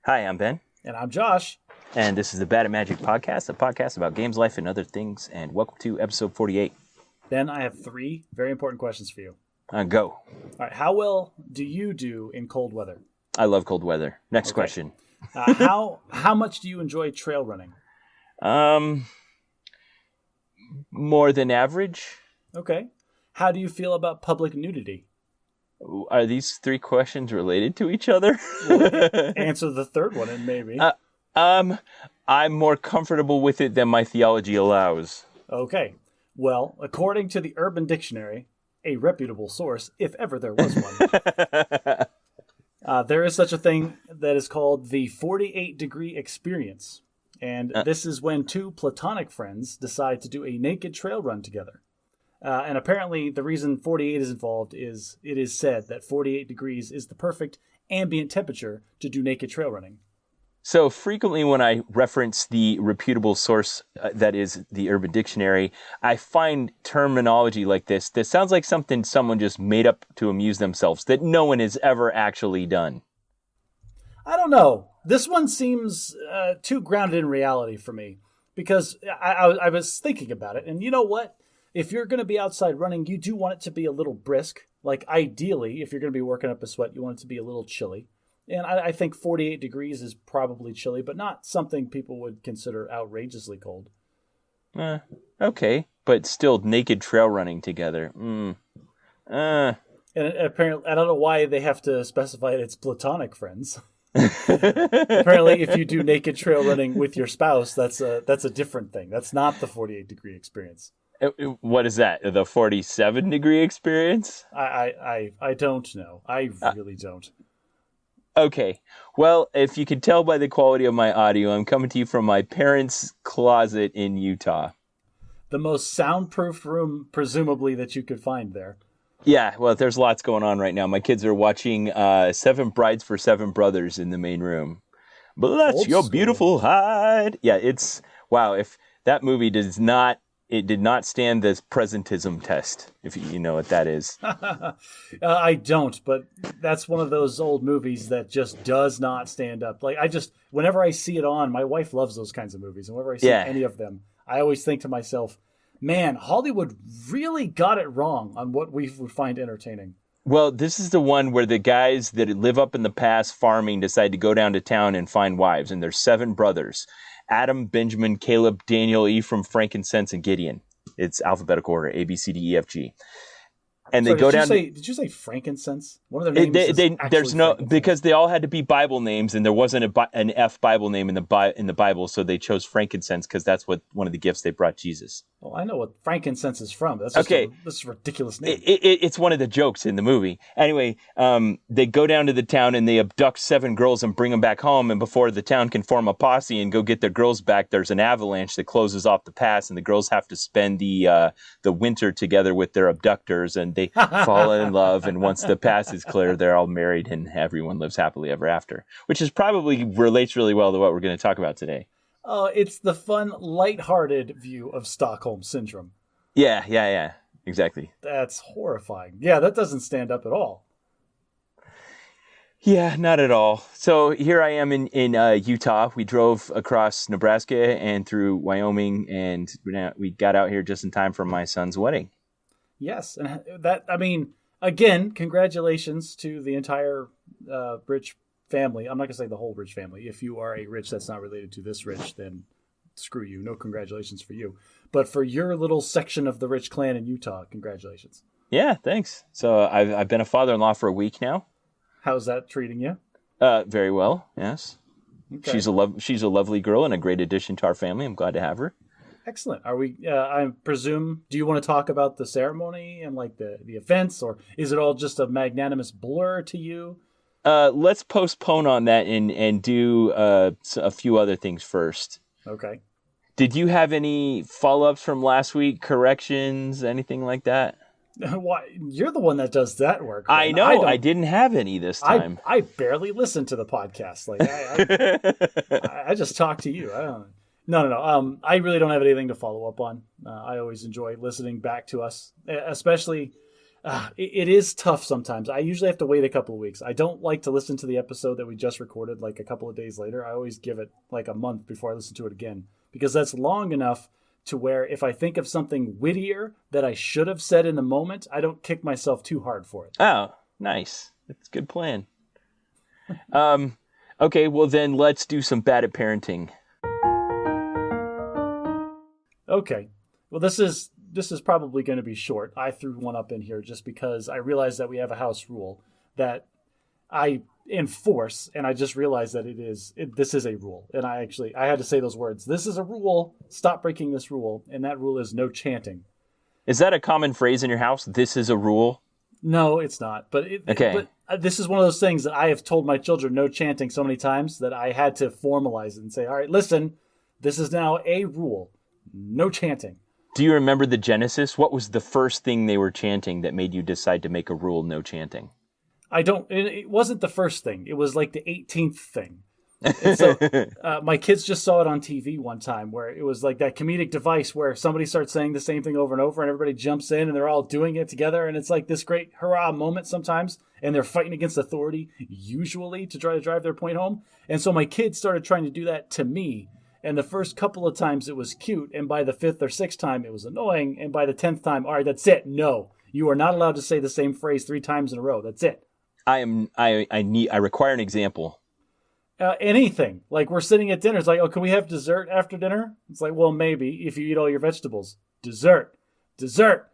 Hi, I'm Ben. And I'm Josh. And this is the Bad at Magic podcast, a podcast about games, life, and other things. And welcome to episode 48. Ben, I have three very important questions for you. Go. All right. How well do you do in cold weather? I love cold weather. Next question. How much do you enjoy trail running? More than average. Okay. How do you feel about public nudity? Are these three questions related to each other? Well, answer the third one and maybe. I'm more comfortable with it than my theology allows. Okay. Well, according to the Urban Dictionary, a reputable source, if ever there was one, there is such a thing that is called the 48-degree experience. And this is when two platonic friends decide to do a naked trail run together. And apparently the reason 48 is involved is it is said that 48 degrees is the perfect ambient temperature to do naked trail running. So frequently when I reference the reputable source that is the Urban Dictionary, I find terminology like this that sounds like something someone just made up to amuse themselves that no one has ever actually done. I don't know. This one seems too grounded in reality for me because I was thinking about it. And you know what? If you're going to be outside running, you do want it to be a little brisk. Like ideally, if you're going to be working up a sweat, you want it to be a little chilly. And I think 48 degrees is probably chilly, but not something people would consider outrageously cold. Okay, but still naked trail running together. And apparently, I don't know why they have to specify it's platonic friends. Apparently, if you do naked trail running with your spouse, that's a different thing. That's not the 48-degree experience. What is that? The 47-degree experience? I don't know. I really don't. Okay. Well, if you can tell by the quality of my audio, I'm coming to you from my parents' closet in Utah. The most soundproofed room, presumably, that you could find there. Yeah, well, there's lots going on right now. My kids are watching Seven Brides for Seven Brothers in the main room. Bless Old your school. beautiful hide. Yeah, wow, if that movie did not stand the presentism test, if you know what that is. I don't, but that's one of those old movies that just does not stand up. Like whenever I see it on, my wife loves those kinds of movies, and whenever I see any of them, I always think to myself, man, Hollywood really got it wrong on what we would find entertaining. Well, this is the one where the guys that live up in the past farming decide to go down to town and find wives, and there's 7 brothers. Adam, Benjamin, Caleb, Daniel, Ephraim, Frankincense, and Gideon. It's alphabetical order, A, B, C, D, E, F, G. And they go down. Did you say frankincense? One of their names there's no, because they all had to be Bible names, and there wasn't an F Bible name in the Bible, so they chose frankincense because that's what one of the gifts they brought Jesus. Well, I know what frankincense is from. That's just this ridiculous name. It's one of the jokes in the movie. Anyway, they go down to the town and they abduct 7 girls and bring them back home. And before the town can form a posse and go get their girls back, there's an avalanche that closes off the pass, and the girls have to spend the winter together with their abductors, and they fall in love. And once the pass is clear, they're all married and everyone lives happily ever after, which is probably relates really well to what we're going to talk about today. It's the fun, lighthearted view of Stockholm Syndrome. Yeah, exactly. That's horrifying. Yeah, that doesn't stand up at all. Yeah, not at all. So here I am in Utah. We drove across Nebraska and through Wyoming, and we got out here just in time for my son's wedding. Yes, and again, congratulations to the entire Rich family. I'm not going to say the whole Rich family. If you are a Rich that's not related to this Rich, then screw you. No congratulations for you. But for your little section of the Rich clan in Utah, congratulations. Yeah, thanks. So I've been a father-in-law for a week now. How's that treating you? Very well, yes. Okay. She's a lovely girl and a great addition to our family. I'm glad to have her. Excellent. Are we, I presume, do you want to talk about the ceremony and like the events, or is it all just a magnanimous blur to you? Let's postpone on that and do a few other things first. Okay. Did you have any follow-ups from last week, corrections, anything like that? Why, you're the one that does that work. Ben. I know. I didn't have any this time. I barely listen to the podcast. Like I just talk to you. I don't. No. I really don't have anything to follow up on. I always enjoy listening back to us, especially It is tough sometimes. I usually have to wait a couple of weeks. I don't like to listen to the episode that we just recorded like a couple of days later. I always give it like a month before I listen to it again because that's long enough to where if I think of something wittier that I should have said in the moment, I don't kick myself too hard for it. Oh, nice. That's a good plan. Okay, well then let's do some bad at parenting. Okay. Well, this is probably going to be short. I threw one up in here just because I realized that we have a house rule that I enforce, and I just realized that this is a rule. And I had to say those words. This is a rule. Stop breaking this rule. And that rule is no chanting. Is that a common phrase in your house? This is a rule? No, it's not. But this is one of those things that I have told my children no chanting so many times that I had to formalize it and say, all right, listen, this is now a rule. No chanting. Do you remember the genesis? What was the first thing they were chanting that made you decide to make a rule, no chanting? I don't. It wasn't the first thing. It was like the 18th thing. And so my kids just saw it on TV one time where it was like that comedic device where somebody starts saying the same thing over and over and everybody jumps in and they're all doing it together. And it's like this great hurrah moment sometimes. And they're fighting against authority, usually to try to drive their point home. And so my kids started trying to do that to me. And the first couple of times it was cute. And by the 5th or 6th time it was annoying. And by the 10th time, all right, that's it. No, you are not allowed to say the same phrase 3 times in a row. That's it. I require an example. Anything. Like we're sitting at dinner. It's like, oh, can we have dessert after dinner? It's like, well, maybe if you eat all your vegetables. Dessert. Like,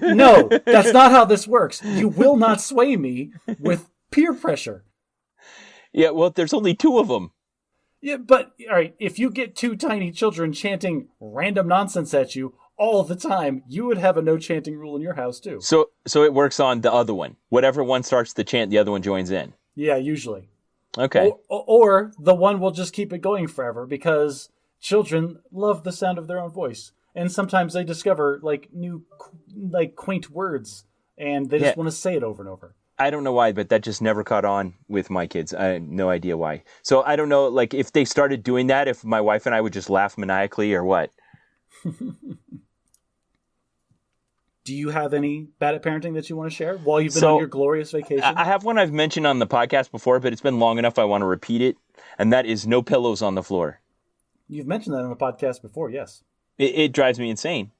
no, that's not how this works. You will not sway me with peer pressure. Yeah, well, there's only 2 of them. Yeah, but all right, if you get 2 tiny children chanting random nonsense at you all the time, you would have a no chanting rule in your house too. So it works on the other one. Whatever one starts to chant, the other one joins in. Yeah, usually. Okay. Or the one will just keep it going forever because children love the sound of their own voice. And sometimes they discover like new, like quaint words and they just want to say it over and over. I don't know why, but that just never caught on with my kids. I have no idea why. So I don't know, like if they started doing that, if my wife and I would just laugh maniacally or what. Do you have any bad at parenting that you want to share while you've been on your glorious vacation? I have one I've mentioned on the podcast before, but it's been long enough I want to repeat it, and that is no pillows on the floor. You've mentioned that on the podcast before, yes. It drives me insane.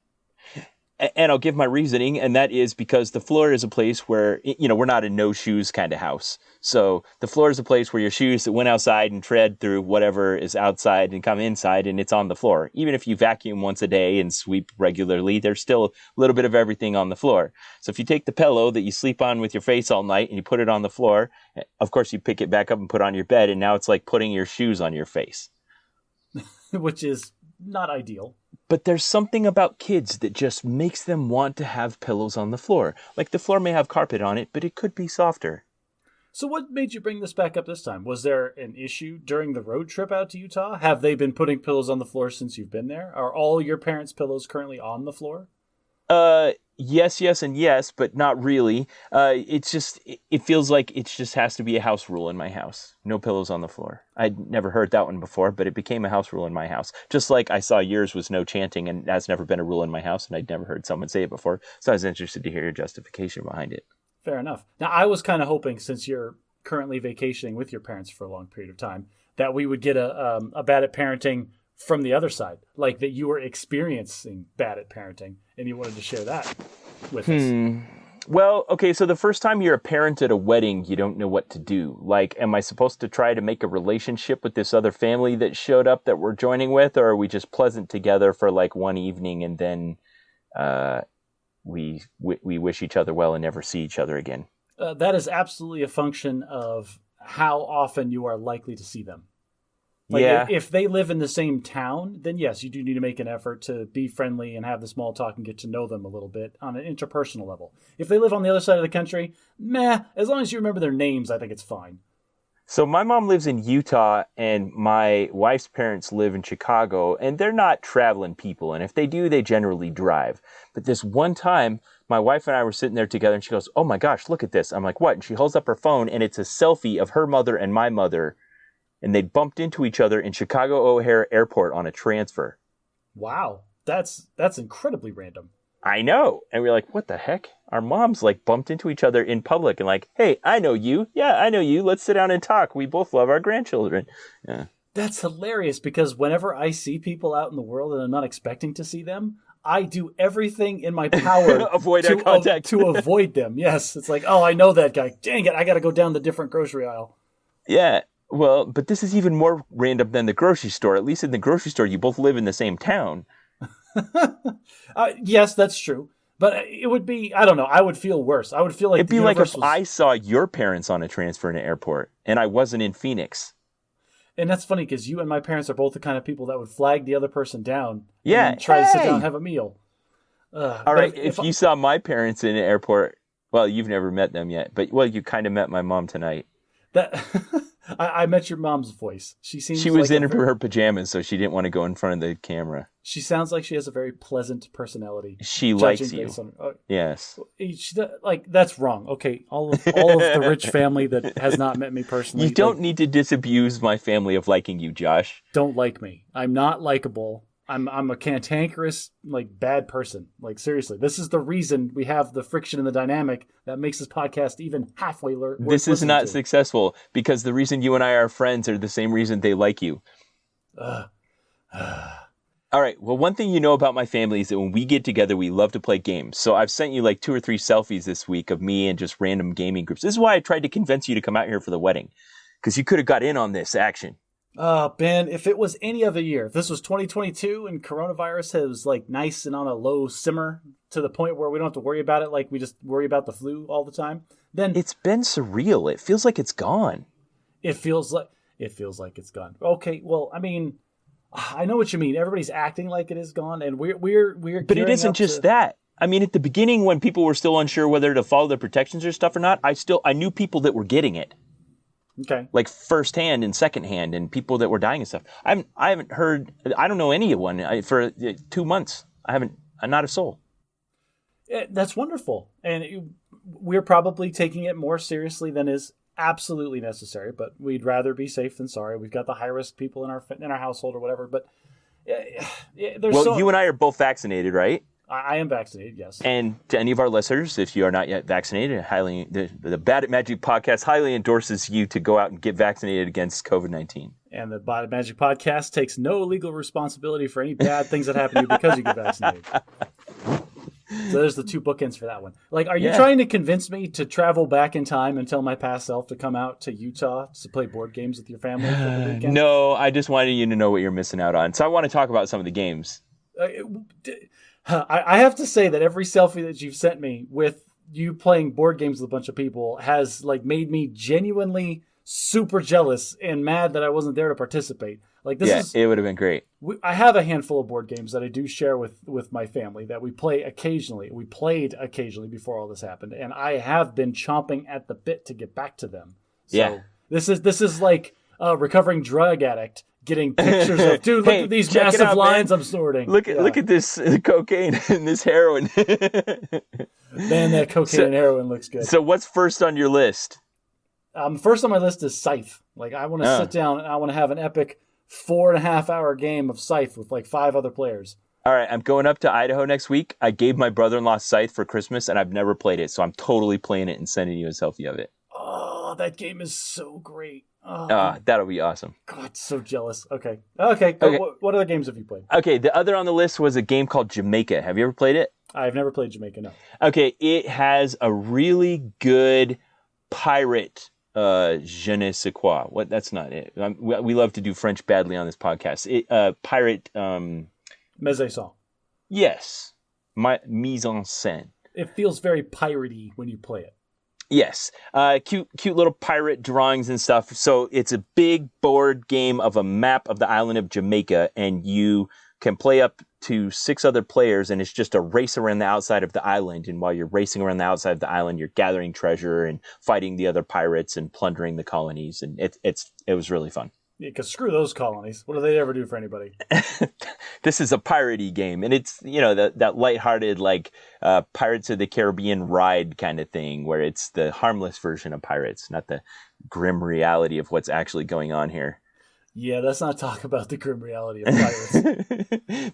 And I'll give my reasoning, and that is because the floor is a place where, we're not a no-shoes kind of house. So the floor is a place where your shoes that went outside and tread through whatever is outside and come inside, and it's on the floor. Even if you vacuum once a day and sweep regularly, there's still a little bit of everything on the floor. So if you take the pillow that you sleep on with your face all night and you put it on the floor, of course you pick it back up and put it on your bed, and now it's like putting your shoes on your face. Which is not ideal. But there's something about kids that just makes them want to have pillows on the floor. Like the floor may have carpet on it, but it could be softer. So what made you bring this back up this time? Was there an issue during the road trip out to Utah? Have they been putting pillows on the floor since you've been there? Are all your parents' pillows currently on the floor? Yes, and yes, but not really. It feels like it just has to be a house rule in my house. No pillows on the floor. I'd never heard that one before, but it became a house rule in my house. Just like I saw yours was no chanting, and that's never been a rule in my house, and I'd never heard someone say it before. So I was interested to hear your justification behind it. Fair enough. Now, I was kind of hoping, since you're currently vacationing with your parents for a long period of time, that we would get a bad at parenting from the other side, like that you were experiencing bad at parenting and you wanted to share that with us. Well, okay, so the first time you're a parent at a wedding, you don't know what to do. Like, am I supposed to try to make a relationship with this other family that showed up that we're joining with, or are we just pleasant together for like one evening and then we wish each other well and never see each other again? That is absolutely a function of how often you are likely to see them. Like if they live in the same town, then yes, you do need to make an effort to be friendly and have the small talk and get to know them a little bit on an interpersonal level. If they live on the other side of the country, as long as you remember their names, I think it's fine. So my mom lives in Utah and my wife's parents live in Chicago, and they're not traveling people. And if they do, they generally drive. But this one time, my wife and I were sitting there together and she goes, "Oh my gosh, look at this." I'm like, "What?" And she holds up her phone and it's a selfie of her mother and my mother. And they bumped into each other in Chicago O'Hare Airport on a transfer. Wow. That's incredibly random. I know. And we're like, what the heck? Our moms like bumped into each other in public and like, hey, I know you. Yeah, I know you. Let's sit down and talk. We both love our grandchildren. Yeah. That's hilarious because whenever I see people out in the world and I'm not expecting to see them, I do everything in my power avoid eye contact. To avoid them. Yes. It's like, oh, I know that guy. Dang it. I got to go down the different grocery aisle. Yeah. Well, but this is even more random than the grocery store. At least in the grocery store, you both live in the same town. Yes, that's true. But it would be, I don't know, I would feel worse. I would feel like it'd be like if I saw your parents on a transfer in an airport and I wasn't in Phoenix. And that's funny because you and my parents are both the kind of people that would flag the other person down. Yeah. And try to sit down and have a meal. All right. If you saw my parents in an airport, well, you've never met them yet, but you kind of met my mom tonight. That I met your mom's voice. She was in her pajamas, so she didn't want to go in front of the camera. She sounds like she has a very pleasant personality. She likes you. Yes. That's wrong. Okay, all of the rich family that has not met me personally. You don't need to disabuse my family of liking you, Josh. Don't like me. I'm not likable. I'm a cantankerous, bad person. Seriously, this is the reason we have the friction and the dynamic that makes this podcast even halfway worth This is not successful because the reason you and I are friends are the same reason they like you. All right. Well, one thing you know about my family is that when we get together, we love to play games. So I've sent you 2 or 3 selfies this week of me and just random gaming groups. This is why I tried to convince you to come out here for the wedding, because you could have got in on this action. Ben, if it was any other year, if this was 2022 and coronavirus was nice and on a low simmer to the point where we don't have to worry about it like we just worry about the flu all the time, then it's been surreal. It feels like it's gone. It feels like it's gone. Okay, well, I mean, I know what you mean. Everybody's acting like it is gone, and we're. But it isn't just that. I mean, at the beginning, when people were still unsure whether to follow the protections or stuff or not, I knew people that were getting it. Okay. Firsthand and secondhand, and people that were dying and stuff. I haven't heard. I don't know anyone for 2 months. Not a soul. That's wonderful, and we're probably taking it more seriously than is absolutely necessary. But we'd rather be safe than sorry. We've got the high risk people in our household or whatever. But you and I are both vaccinated, right? I am vaccinated, yes. And to any of our listeners, if you are not yet vaccinated, the Bad at Magic podcast highly endorses you to go out and get vaccinated against COVID-19. And the Bad at Magic podcast takes no legal responsibility for any bad things that happen to you because you get vaccinated. So there's the 2 bookends for that one. Are you trying to convince me to travel back in time and tell my past self to come out to Utah to play board games with your family for the weekend? No, I just wanted you to know what you're missing out on. So I want to talk about some of the games. I have to say that every selfie that you've sent me with you playing board games with a bunch of people has made me genuinely super jealous and mad that I wasn't there to participate. It would have been great. I have a handful of board games that I do share with my family that we play occasionally. We played occasionally before all this happened, and I have been chomping at the bit to get back to them. So this is like a recovering drug addict getting pictures of, dude, look at these massive lines I'm sorting. Look at this cocaine and this heroin. Man, that cocaine and heroin looks good. So what's first on your list? First on my list is Scythe. I want to sit down and I want to have an epic 4.5 hour game of Scythe with 5 other players. All right, I'm going up to Idaho next week. I gave my brother-in-law Scythe for Christmas, and I've never played it, so I'm totally playing it and sending you a selfie of it. Oh, that game is so great. Oh, that'll be awesome. God, so jealous. Okay. What other games have you played? Okay, the other on the list was a game called Jamaica. Have you ever played it? I've never played Jamaica, no. Okay, it has a really good pirate je ne sais quoi. What? That's not it. We love to do French badly on this podcast. Pirate... Mise-en-scène. Yes. Mise en scène. It feels very piratey when you play it. Yes. Cute little pirate drawings and stuff. So it's a big board game of a map of the island of Jamaica, and you can play up to 6 other players, and it's just a race around the outside of the island. And while you're racing around the outside of the island, you're gathering treasure and fighting the other pirates and plundering the colonies. And it was really fun. Yeah, because screw those colonies. What do they ever do for anybody? This is a piratey game, and it's, that lighthearted, Pirates of the Caribbean ride kind of thing, where it's the harmless version of pirates, not the grim reality of what's actually going on here. Yeah, let's not talk about the grim reality of pirates.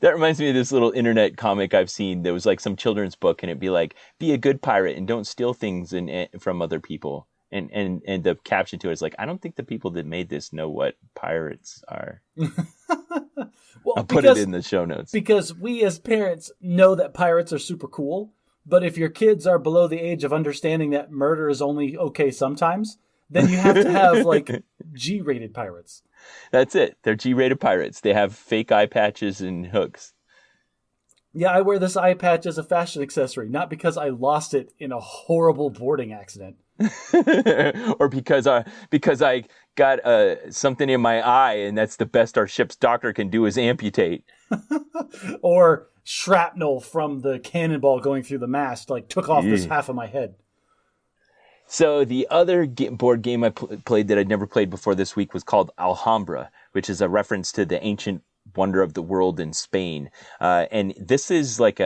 That reminds me of this little internet comic I've seen. There was like some children's book, and it'd be like, "Be a good pirate and don't steal things from other people." And the caption to it is like, "I don't think the people that made this know what pirates are." Well, I'll put it in the show notes. Because we as parents know that pirates are super cool, but if your kids are below the age of understanding that murder is only okay sometimes, then you have to have like G-rated pirates. That's it. They're G-rated pirates. They have fake eye patches and hooks. Yeah, I wear this eye patch as a fashion accessory, not because I lost it in a horrible boarding accident. Or because I got something in my eye, and that's the best our ship's doctor can do is amputate. Or shrapnel from the cannonball going through the mast like took off this half of my head. So the other board game I played that I'd never played before this week was called Alhambra, which is a reference to the ancient wonder of the world in Spain. And this is like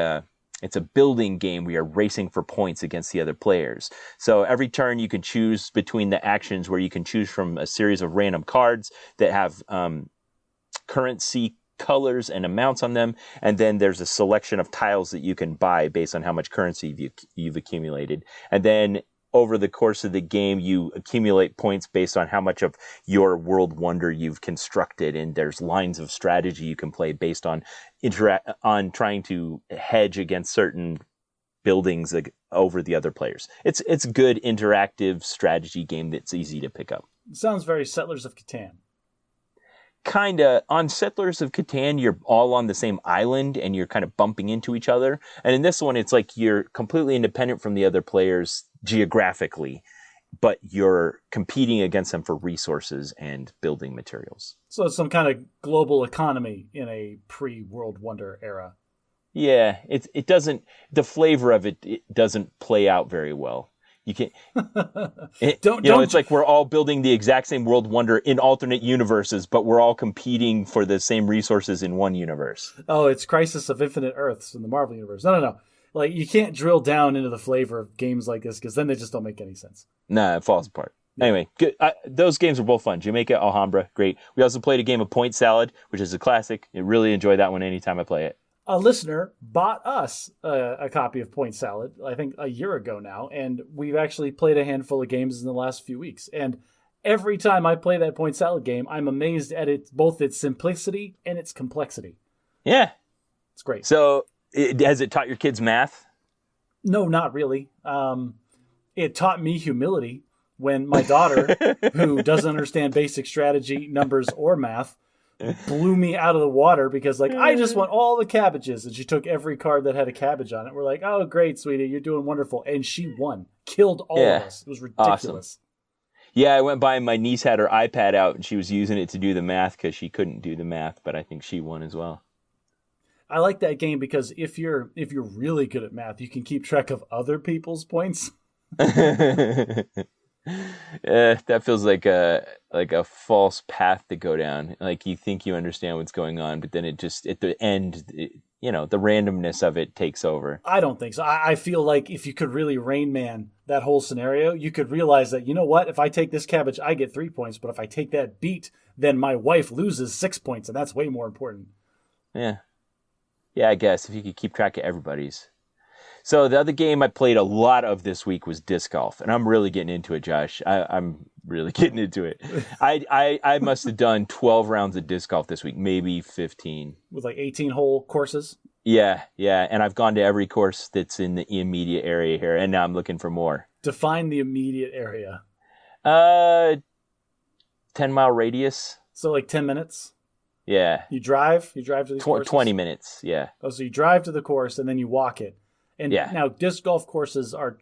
it's a building game. We are racing for points against the other players. So every turn you can choose between the actions where you can choose from a series of random cards that have currency colors and amounts on them. And then there's a selection of tiles that you can buy based on how much currency you've accumulated. And then over the course of the game, you accumulate points based on how much of your world wonder you've constructed, and there's lines of strategy you can play based on trying to hedge against certain buildings over the other players. It's a good interactive strategy game that's easy to pick up. It sounds very Settlers of Catan. Kinda. On Settlers of Catan, you're all on the same island and you're kind of bumping into each other. And in this one, it's like you're completely independent from the other players geographically, but you're competing against them for resources and building materials. So it's some kind of global economy in a pre-World Wonder era. Yeah, it doesn't. The flavor of it doesn't play out very well. You can't. It's like we're all building the exact same world wonder in alternate universes, but we're all competing for the same resources in one universe. Oh, it's Crisis of Infinite Earths in the Marvel universe. No. Like, you can't drill down into the flavor of games like this because then they just don't make any sense. Nah, it falls apart. Anyway, good. Those games are both fun. Jamaica, Alhambra, great. We also played a game of Point Salad, which is a classic. I really enjoy that one anytime I play it. A listener bought us a copy of Point Salad, I think a year ago now, and we've actually played a handful of games in the last few weeks. And every time I play that Point Salad game, I'm amazed at both its simplicity and its complexity. Yeah. It's great. So, has it taught your kids math? No, not really. It taught me humility when my daughter, who doesn't understand basic strategy, numbers, or math, blew me out of the water because, like, I just want all the cabbages. And she took every card that had a cabbage on it. We're like, oh, great, sweetie, you're doing wonderful. And she won. Killed all of us. It was ridiculous. Awesome. Yeah, I went by and my niece had her iPad out and she was using it to do the math because she couldn't do the math, but I think she won as well. I like that game because if you're really good at math, you can keep track of other people's points. That feels like a false path to go down. Like you think you understand what's going on, but then it just at the end, the randomness of it takes over. I don't think so. I feel like if you could really Rain Man that whole scenario, you could realize that, you know what, if I take this cabbage, I get 3 points, but if I take that beet, then my wife loses 6 points, and that's way more important. Yeah. Yeah, I guess if you could keep track of everybody's. So the other game I played a lot of this week was disc golf, and I'm really getting into it, Josh. I'm really getting into it. I must have done 12 rounds of disc golf this week, maybe 15. With like 18-hole courses? Yeah, and I've gone to every course that's in the immediate area here, and now I'm looking for more. Define the immediate area. 10-mile radius. So like 10 minutes? Yeah. You drive to these courses? 20 minutes, yeah. Oh, so you drive to the course and then you walk it. And now disc golf courses are,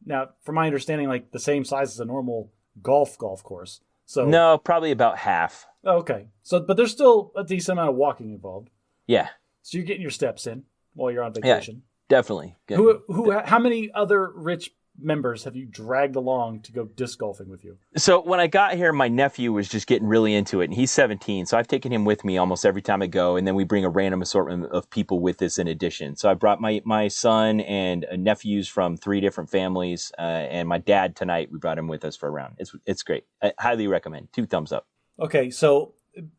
now from my understanding, like the same size as a normal golf course. So no, probably about half. Oh, okay. So, but there's still a decent amount of walking involved. Yeah. So you're getting your steps in while you're on vacation. Yeah, definitely. How many other rich members have you dragged along to go disc golfing with you? So when I got here, my nephew was just getting really into it, and he's 17, so I've taken him with me almost every time I go, and then we bring a random assortment of people with us in addition. So I brought my son and nephews from 3 different families, and my dad tonight, we brought him with us for a round. It's great. I highly recommend. 2 thumbs up. Okay, so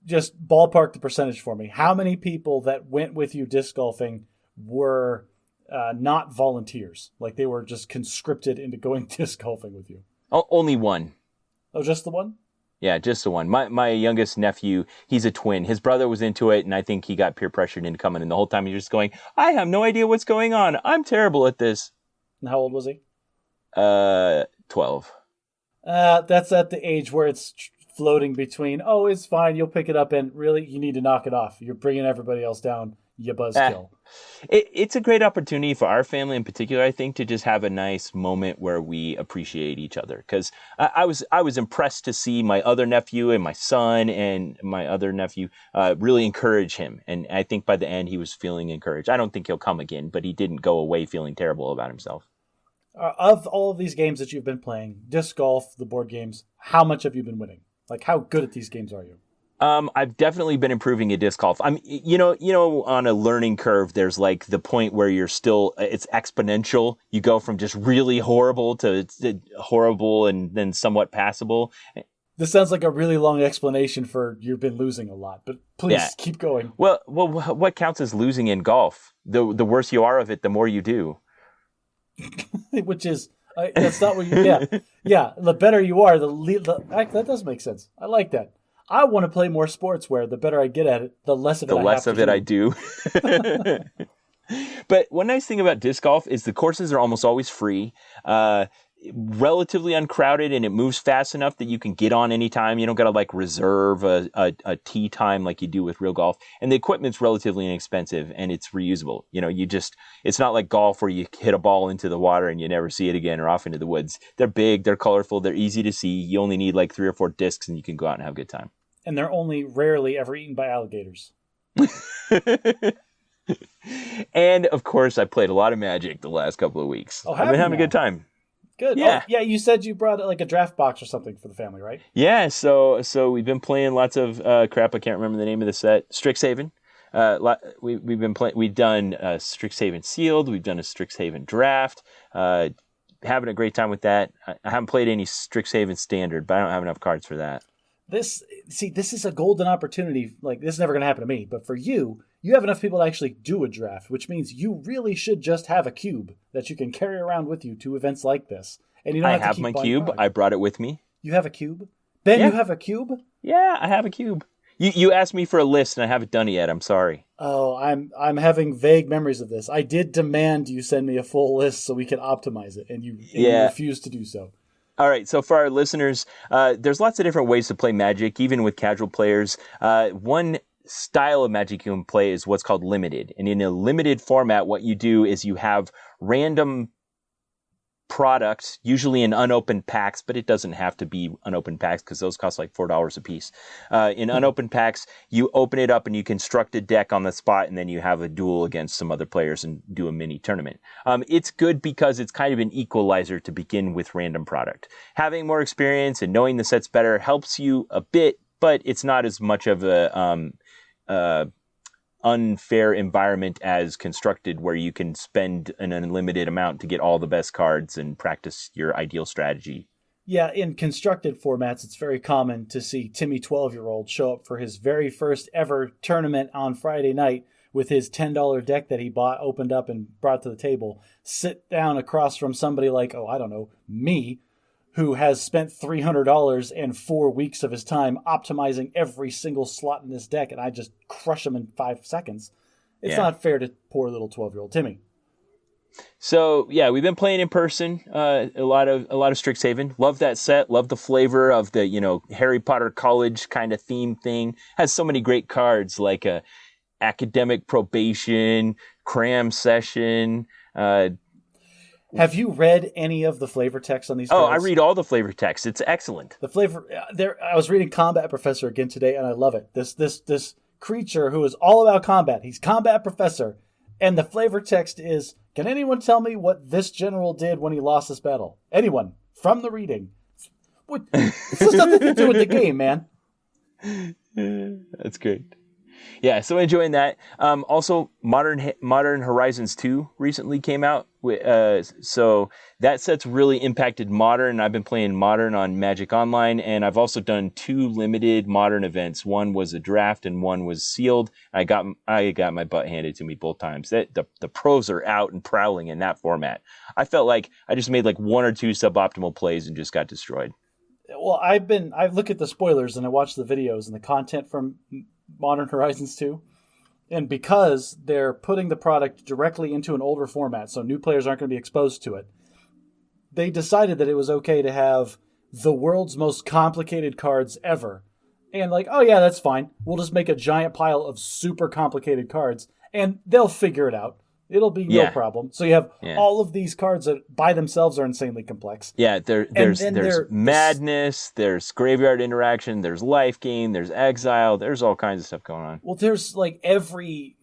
just ballpark the percentage for me. How many people that went with you disc golfing were not volunteers? Like they were just conscripted into going disc golfing with you? Only one. Oh, just the one? Yeah, just the one. My youngest nephew, he's a twin. His brother was into it, and I think he got peer pressured into coming. And the whole time he's just going, I have no idea what's going on. I'm terrible at this. And how old was he? 12. That's at the age where it's floating between, oh, it's fine, you'll pick it up, and really, you need to knock it off. You're bringing everybody else down, you buzzkill. It's a great opportunity for our family in particular, I think, to just have a nice moment where we appreciate each other. Because I was impressed to see my other nephew and my son and my other nephew really encourage him. And I think by the end, he was feeling encouraged. I don't think he'll come again, but he didn't go away feeling terrible about himself. Of all of these games that you've been playing, disc golf, the board games, how much have you been winning? Like, how good at these games are you? I've definitely been improving at disc golf. On a learning curve, there's like the point where you're still, it's exponential. You go from just really horrible to horrible and then somewhat passable. This sounds like a really long explanation for you've been losing a lot, but please keep going. Well, what counts as losing in golf? The worse you are of it, the more you do. Which is, that's not what you, yeah. The better you are, that does make sense. I like that. I want to play more sports where the better I get at it, the less of it I do. But one nice thing about disc golf is the courses are almost always free, relatively uncrowded, and it moves fast enough that you can get on anytime. You don't got to like reserve a tee time like you do with real golf. And the equipment's relatively inexpensive and it's reusable. It's not like golf where you hit a ball into the water and you never see it again or off into the woods. They're big, they're colorful, they're easy to see. You only need like 3 or 4 discs and you can go out and have a good time. And they're only rarely ever eaten by alligators. And of course, I played a lot of Magic the last couple of weeks. Oh, I've been having a good time. Good. Yeah. Oh, yeah, you said you brought like a draft box or something for the family, right? Yeah, so we've been playing lots of crap. I can't remember the name of the set. Strixhaven. We've been playing. We've done Strixhaven Sealed. We've done a Strixhaven Draft. Having a great time with that. I haven't played any Strixhaven Standard, but I don't have enough cards for that. This is a golden opportunity. Like, this is never going to happen to me, but for you have enough people to actually do a draft, which means you really should just have a cube that you can carry around with you to events like this. And you don't have to keep my cube. I brought it with me. You have a cube? Ben, yeah. You have a cube? Yeah, I have a cube. You asked me for a list, and I haven't done it yet. I'm sorry. Oh, I'm having vague memories of this. I did demand you send me a full list so we could optimize it, and you refused to do so. All right, so for our listeners, there's lots of different ways to play Magic, even with casual players. One style of Magic you can play is what's called limited. And in a limited format, what you do is you have random products, usually in unopened packs, but it doesn't have to be unopened packs because those cost like $4 a piece. In unopened packs, you open it up and you construct a deck on the spot, and then you have a duel against some other players and do a mini tournament. It's good because it's kind of an equalizer to begin with random product. Having more experience and knowing the sets better helps you a bit, but it's not as much of a unfair environment as constructed, where you can spend an unlimited amount to get all the best cards and practice your ideal strategy. Yeah, in constructed formats, it's very common to see Timmy 12-year-old show up for his very first ever tournament on Friday night with his $10 deck that he bought, opened up, and brought to the table, sit down across from somebody like, me, who has spent $300 and 4 weeks of his time optimizing every single slot in this deck, and I just crush him in 5 seconds. It's not fair to poor little 12-year-old Timmy. So yeah, we've been playing in person, a lot of Strixhaven. Love that set. Love the flavor of the Harry Potter college kind of theme thing. Has so many great cards like academic probation, cram session. Have you read any of the flavor text on these cards? Oh, I read all the flavor text. It's excellent. The flavor there. I was reading Combat Professor again today, and I love it. This creature who is all about combat. He's Combat Professor, and the flavor text is: can anyone tell me what this general did when he lost this battle? Anyone from the reading? This has nothing to do with the game, man. That's great. Yeah, so enjoying that. Also, Modern Horizons 2 recently came out. So that set's really impacted Modern. I've been playing Modern on Magic Online, and I've also done 2 limited Modern events. One was a draft, and one was sealed. I got my butt handed to me both times. The pros are out and prowling in that format. I felt like I just made like 1 or 2 suboptimal plays and just got destroyed. Well, I look at the spoilers and I watch the videos and the content from Modern Horizons 2. And because they're putting the product directly into an older format, so new players aren't going to be exposed to it, they decided that it was okay to have the world's most complicated cards ever. And like, oh yeah, that's fine. We'll just make a giant pile of super complicated cards and they'll figure it out. It'll be no problem. So you have all of these cards that by themselves are insanely complex. Yeah, there's madness, there's graveyard interaction, there's life gain, there's exile, there's all kinds of stuff going on. Well, there's like every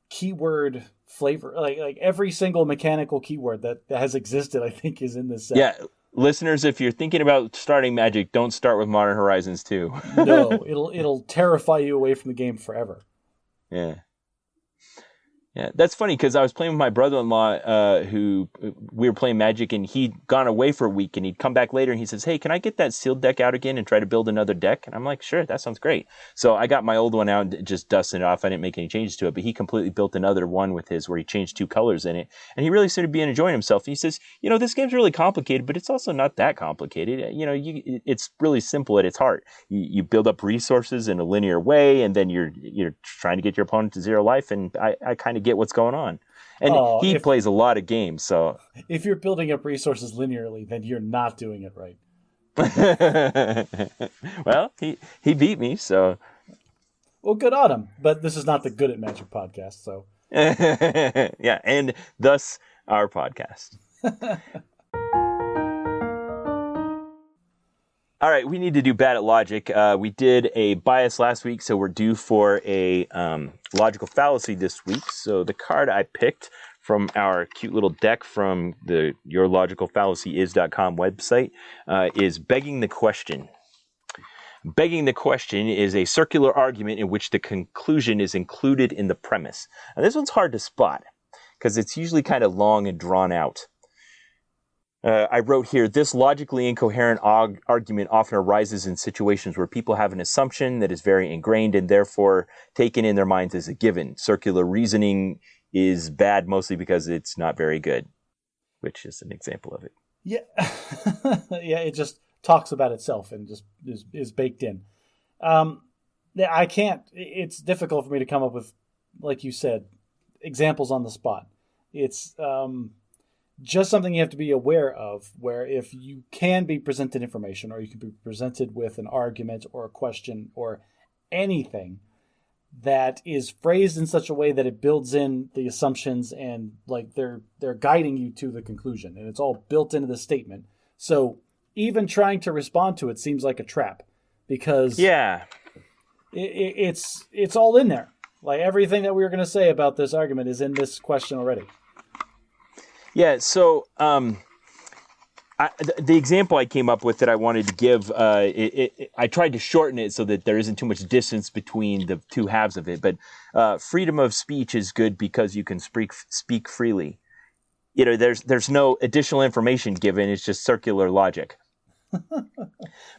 keyword flavor, like every single mechanical keyword that has existed, I think, is in this set. Yeah, listeners, if you're thinking about starting Magic, don't start with Modern Horizons 2. No, it'll terrify you away from the game forever. Yeah. Yeah, that's funny because I was playing with my brother-in-law who we were playing Magic, and he'd gone away for a week, and he'd come back later and he says, hey, can I get that sealed deck out again and try to build another deck? And I'm like, sure, that sounds great. So I got my old one out and just dusted it off. I didn't make any changes to it, but he completely built another one with his where he changed 2 colors in it. And he really seemed to be enjoying himself. And he says, this game's really complicated, but it's also not that complicated. It's really simple at its heart. You build up resources in a linear way, and then you're trying to get your opponent to 0 life, and I kind of get what's going on. And he plays a lot of games, so if you're building up resources linearly, then you're not doing it right. Well, he beat me, so well, good on him. But this is not the Good at Magic podcast, so yeah, and thus our podcast. All right, we need to do Bad at Logic. We did a bias last week, so we're due for a logical fallacy this week. So the card I picked from our cute little deck from the yourlogicalfallacyis.com website is Begging the Question. Begging the question is a circular argument in which the conclusion is included in the premise. Now, this one's hard to spot because it's usually kind of long and drawn out. I wrote here, this logically incoherent argument often arises in situations where people have an assumption that is very ingrained and therefore taken in their minds as a given. Circular reasoning is bad mostly because it's not very good, which is an example of it. Yeah, yeah, it just talks about itself and just is baked in. I can't, it's difficult for me to come up with, like you said, examples on the spot. It's just something you have to be aware of, where if you can be presented information or you can be presented with an argument or a question or anything that is phrased in such a way that it builds in the assumptions and like they're guiding you to the conclusion and it's all built into the statement. So even trying to respond to it seems like a trap because it's all in there. Like everything that we were going to say about this argument is in this question already. Yeah, so the example I came up with that I wanted to give, I tried to shorten it so that there isn't too much distance between the two halves of it. But freedom of speech is good because you can speak freely. There's no additional information given. It's just circular logic.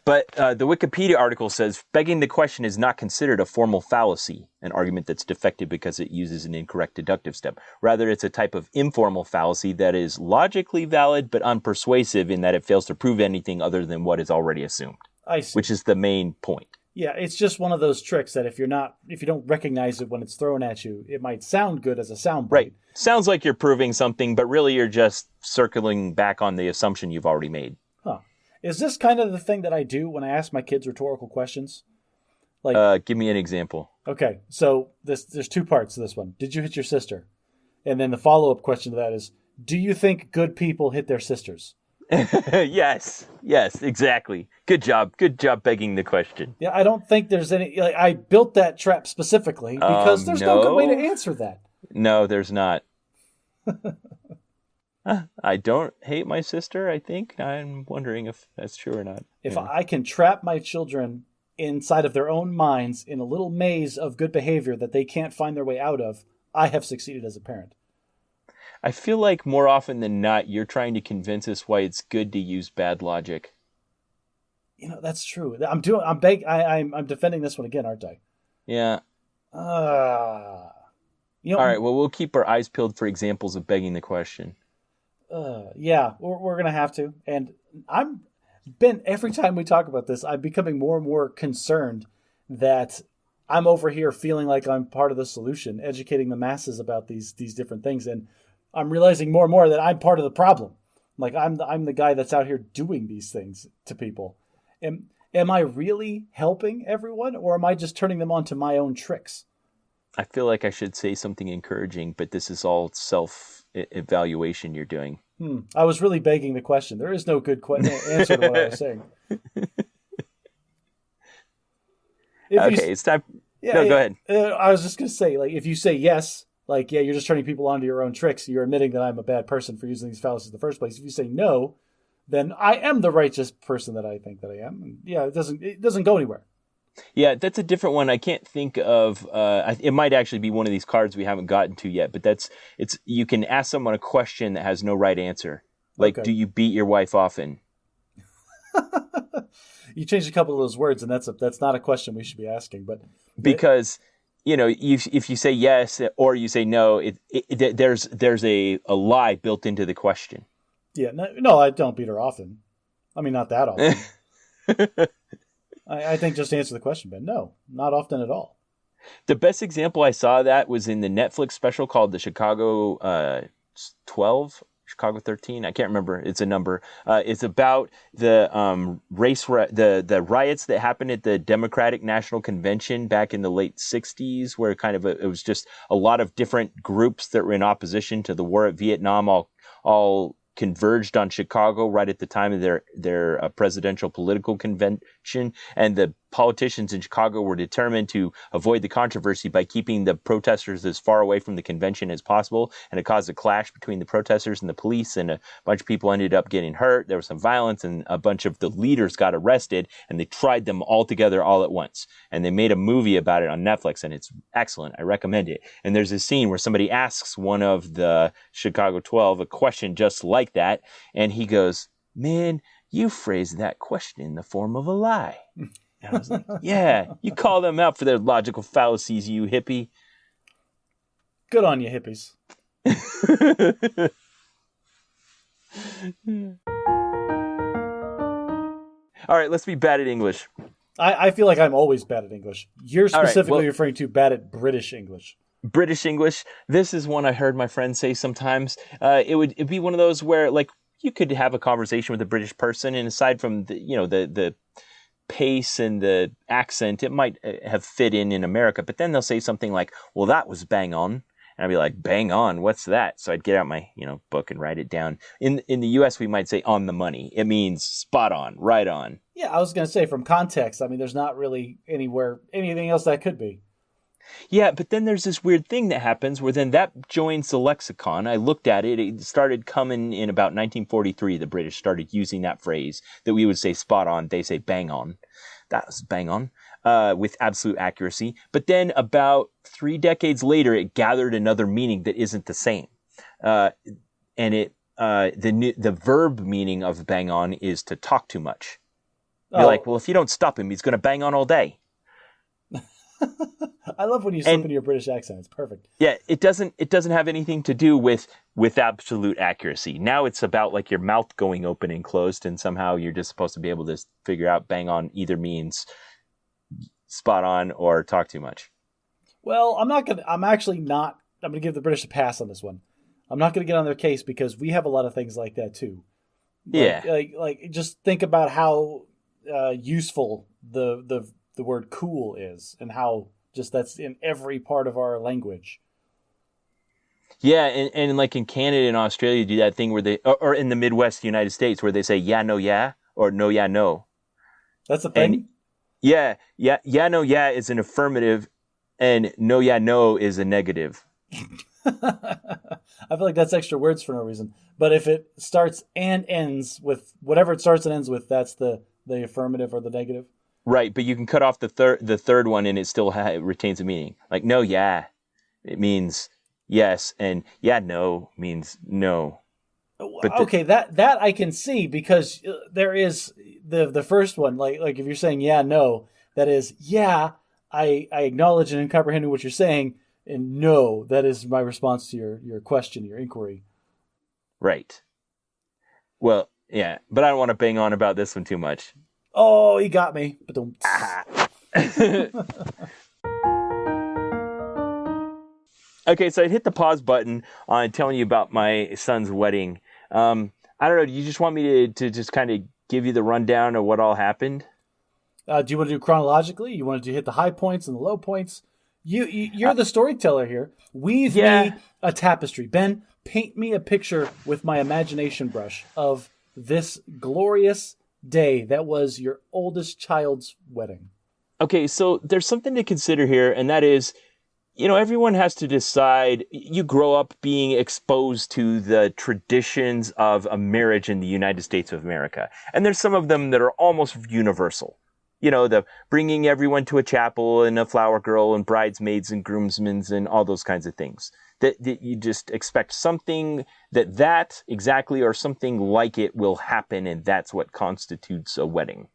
But the Wikipedia article says, begging the question is not considered a formal fallacy, an argument that's defective because it uses an incorrect deductive step. Rather, it's a type of informal fallacy that is logically valid but unpersuasive in that it fails to prove anything other than what is already assumed. I see. Which is the main point. Yeah, it's just one of those tricks that if you don't recognize it when it's thrown at you, it might sound good as a sound bite. Right. Sounds like you're proving something, but really you're just circling back on the assumption you've already made. Huh. Is this kind of the thing that I do when I ask my kids rhetorical questions? Like, give me an example. Okay, so there's 2 parts to this one. Did you hit your sister? And then the follow-up question to that is, do you think good people hit their sisters? Yes, exactly. Good job begging the question. Yeah, I don't think there's any... I built that trap specifically because there's no good way to answer that. No, there's not. I don't hate my sister, I think. I'm wondering if that's true or not. If I can trap my children inside of their own minds in a little maze of good behavior that they can't find their way out of, I have succeeded as a parent. I feel like more often than not, you're trying to convince us why it's good to use bad logic. That's true. I'm defending this one again, aren't I? Yeah. All right. Well, we'll keep our eyes peeled for examples of begging the question. Yeah, we're gonna have to. And every time we talk about this, I'm becoming more and more concerned that I'm over here feeling like I'm part of the solution, educating the masses about these different things, and I'm realizing more and more that I'm part of the problem. Like I'm the guy that's out here doing these things to people. Am I really helping everyone, or am I just turning them on to my own tricks? I feel like I should say something encouraging, but this is all self-evaluation you're doing. I was really begging the question. There is no good answer to what I was saying. It's time. Yeah, no, go ahead. I was just going to say, like, if you say yes, like, yeah, you're just turning people onto your own tricks. You're admitting that I'm a bad person for using these fallacies in the first place. If you say no, then I am the righteous person that I think that I am. And yeah, it doesn't go anywhere. Yeah, that's a different one. I can't think of. It might actually be one of these cards we haven't gotten to yet. But you can ask someone a question that has no right answer. Like, okay. Do you beat your wife often? You changed a couple of those words, and that's not a question we should be asking. But because if you say yes or you say no, there's a lie built into the question. Yeah, no, I don't beat her often. I mean, not that often. I think just answer the question, Ben. No, not often at all. The best example I saw of that was in the Netflix special called the Chicago 12, Chicago 13. I can't remember. It's a number. It's about the the riots that happened at the Democratic National Convention back in the late 60s, where it was just a lot of different groups that were in opposition to the war at Vietnam, all converged on Chicago right at the time of their presidential political convention, and the politicians in Chicago were determined to avoid the controversy by keeping the protesters as far away from the convention as possible, and it caused a clash between the protesters and the police, and a bunch of people ended up getting hurt. There was some violence, and a bunch of the leaders got arrested, and they tried them all together all at once, and they made a movie about it on Netflix, and it's excellent. I recommend it. And there's a scene where somebody asks one of the Chicago 12 a question just like that, and he goes, "Man, you phrased that question in the form of a lie." And I was like, yeah, you call them out for their logical fallacies, you hippie. Good on you, hippies. All right, let's be bad at English. I feel like I'm always bad at English. You're specifically referring to bad at British English. British English. This is one I heard my friends say sometimes. It'd be one of those where, like, you could have a conversation with a British person, and aside from the pace and the accent, it might have fit in America, but then they'll say something like, "Well, that was bang on," and I'd be like, "Bang on, what's that?" So I'd get out my book and write it down. In the U.S., we might say "on the money." It means spot on, right on. Yeah, I was going to say, from context, I mean, there's not really anything else that could be. Yeah, but then there's this weird thing that happens where then that joins the lexicon. I looked at it. It started coming in about 1943. The British started using that phrase that we would say spot on. They say bang on. That was bang on with absolute accuracy. But then about 3 decades later, it gathered another meaning that isn't the same. And the verb meaning of bang on is to talk too much. You're like, well, if you don't stop him, he's going to bang on all day. I love when you slip into your British accent. It's perfect. Yeah, it doesn't have anything to do with absolute accuracy. Now it's about like your mouth going open and closed, and somehow you're just supposed to be able to figure out bang on either means spot on or talk too much. Well, I'm going to give the British a pass on this one. I'm not going to get on their case because we have a lot of things like that too. Like just think about how useful the word cool is, and how just that's in every part of our language. Yeah, and like in Canada and Australia, do that thing where they, or in the Midwest United States, where they say yeah, no, yeah, or no, yeah, no. That's a thing? And yeah, no, yeah is an affirmative, and no, yeah, no is a negative. I feel like that's extra words for no reason. But if it starts and ends with whatever it starts and ends with, that's the affirmative or the negative. Right, but you can cut off the third one and it still retains a meaning. Like, no, yeah, it means yes, and yeah, no means no. But Okay, that I can see, because there is the first one, like if you're saying yeah, no, that is yeah, I acknowledge and comprehend what you're saying, and no, that is my response to your question, your inquiry. right. Well, yeah, but I don't want to bang on about this one too much. Oh, he got me. But don't. Okay, so I hit the pause button on telling you about my son's wedding. I don't know. Do you just want me to just kind of give you the rundown of what all happened? Do you want to do chronologically? You want to hit the high points and the low points? You're the storyteller here. Weave me a tapestry. Ben, paint me a picture with my imagination brush of this glorious day that was your oldest child's wedding. Okay, so there's something to consider here, and that is, everyone has to decide. You grow up being exposed to the traditions of a marriage in the United States of America. And there's some of them that are almost universal. The bringing everyone to a chapel and a flower girl and bridesmaids and groomsmen and all those kinds of things. That you just expect something that exactly or something like it will happen, and that's what constitutes a wedding.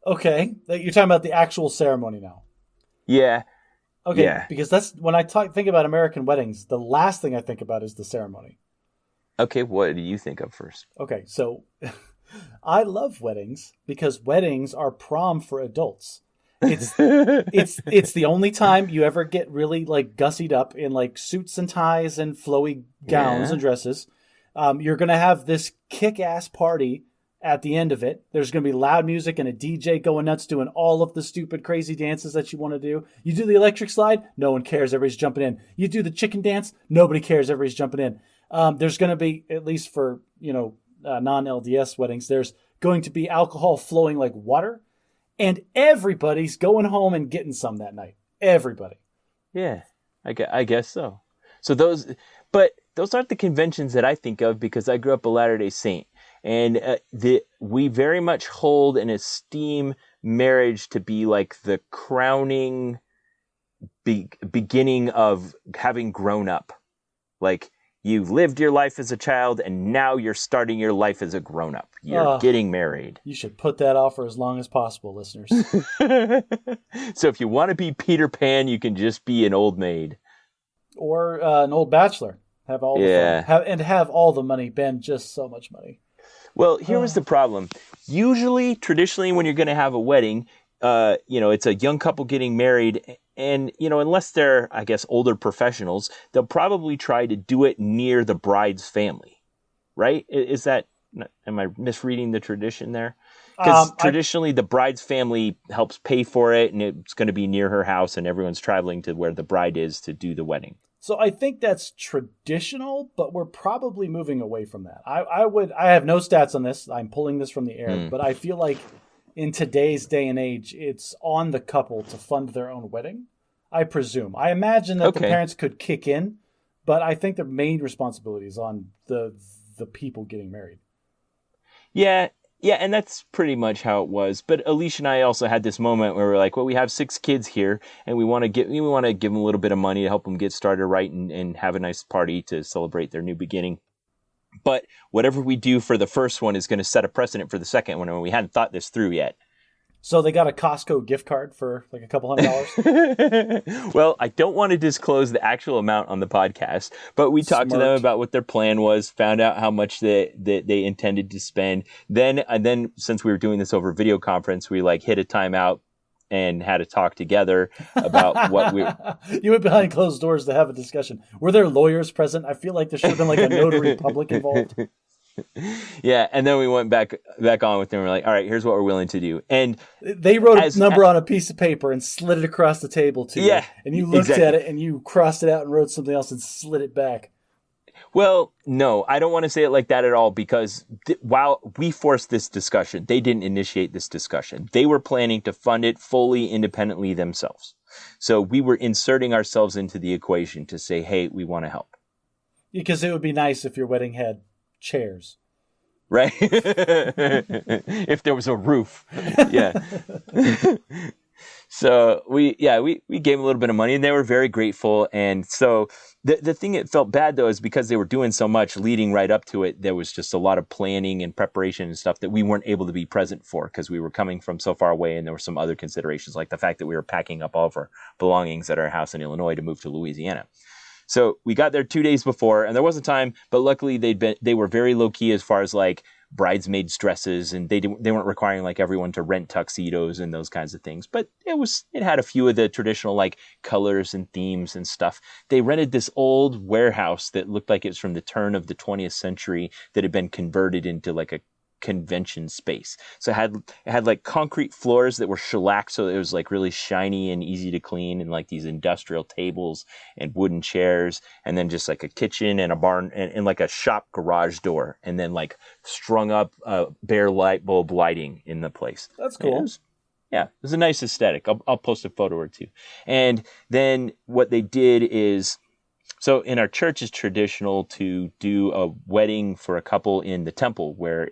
Okay, you're talking about the actual ceremony now. Yeah. Okay, yeah. Because that's when I think about American weddings, the last thing I think about is the ceremony. Okay, what do you think of first? Okay, so I love weddings because weddings are prom for adults. It's the only time you ever get really like gussied up in like suits and ties and flowy gowns and dresses. You're gonna have this kick-ass party at the end of it. There's gonna be loud music and a DJ going nuts doing all of the stupid crazy dances that you want to do. You do the electric slide, no one cares, everybody's jumping in. You do the chicken dance, nobody cares, everybody's jumping in. There's gonna be, at least for non-LDS weddings, there's going to be alcohol flowing like water. And everybody's going home and getting some that night. Everybody. Yeah, I guess so. So those aren't the conventions that I think of, because I grew up a Latter-day Saint. And we very much hold and esteem marriage to be like the crowning beginning of having grown up. Like, you've lived your life as a child, and now you're starting your life as a grown-up. You're getting married. You should put that off for as long as possible, listeners. So if you want to be Peter Pan, you can just be an old maid. Or an old bachelor. Have all the fun. Have all the money. Ben, just so much money. Well, here was the problem. Usually, traditionally, when you're going to have a wedding, it's a young couple getting married. And, unless they're, I guess, older professionals, they'll probably try to do it near the bride's family, right? Am I misreading the tradition there? Because traditionally, the bride's family helps pay for it, and it's going to be near her house, and everyone's traveling to where the bride is to do the wedding. So I think that's traditional, but we're probably moving away from that. I have no stats on this. I'm pulling this from the air, but I feel like in today's day and age, it's on the couple to fund their own wedding, I presume. I imagine that the parents could kick in, but I think the main responsibility is on the people getting married. Yeah, and that's pretty much how it was. But Alicia and I also had this moment where we're like, well, we have 6 kids here, and we want to give them a little bit of money to help them get started right and have a nice party to celebrate their new beginning. But whatever we do for the first one is going to set a precedent for the second one, and we hadn't thought this through yet. So they got a Costco gift card for like a couple $100? Well, I don't want to disclose the actual amount on the podcast, but we talked to them about what their plan was, found out how much they intended to spend. Then since we were doing this over video conference, we hit a timeout and had a talk together about what we... You went behind closed doors to have a discussion. Were there lawyers present? I feel like there should have been like a notary public involved. Yeah, and then we went back on with them. We're like, all right, here's what we're willing to do. And they wrote a number on a piece of paper and slid it across the table to you. And you looked at it and you crossed it out and wrote something else and slid it back. Well, no, I don't want to say it like that at all, because while we forced this discussion, they didn't initiate this discussion. They were planning to fund it fully independently themselves. So we were inserting ourselves into the equation to say, hey, we want to help. Because it would be nice if your wedding had chairs. right? If there was a roof. Yeah. So we gave them a little bit of money, and they were very grateful. And so the thing that felt bad, though, is because they were doing so much leading right up to it, there was just a lot of planning and preparation and stuff that we weren't able to be present for because we were coming from so far away, and there were some other considerations, like the fact that we were packing up all of our belongings at our house in Illinois to move to Louisiana. So we got there 2 days before, and there wasn't time, but luckily they were very low key as far as like bridesmaids dresses, and they weren't requiring like everyone to rent tuxedos and those kinds of things. But it had a few of the traditional like colors and themes and stuff. They rented this old warehouse that looked like it was from the turn of the 20th century that had been converted into like a convention space. So it had like concrete floors that were shellac, so it was like really shiny and easy to clean, and like these industrial tables and wooden chairs, and then just like a kitchen and a barn and like a shop garage door, and then like strung up bare light bulb lighting in the place. That's cool. It was a nice aesthetic. I'll post a photo or two. And then what they did is, so in our church, it's traditional to do a wedding for a couple in the temple where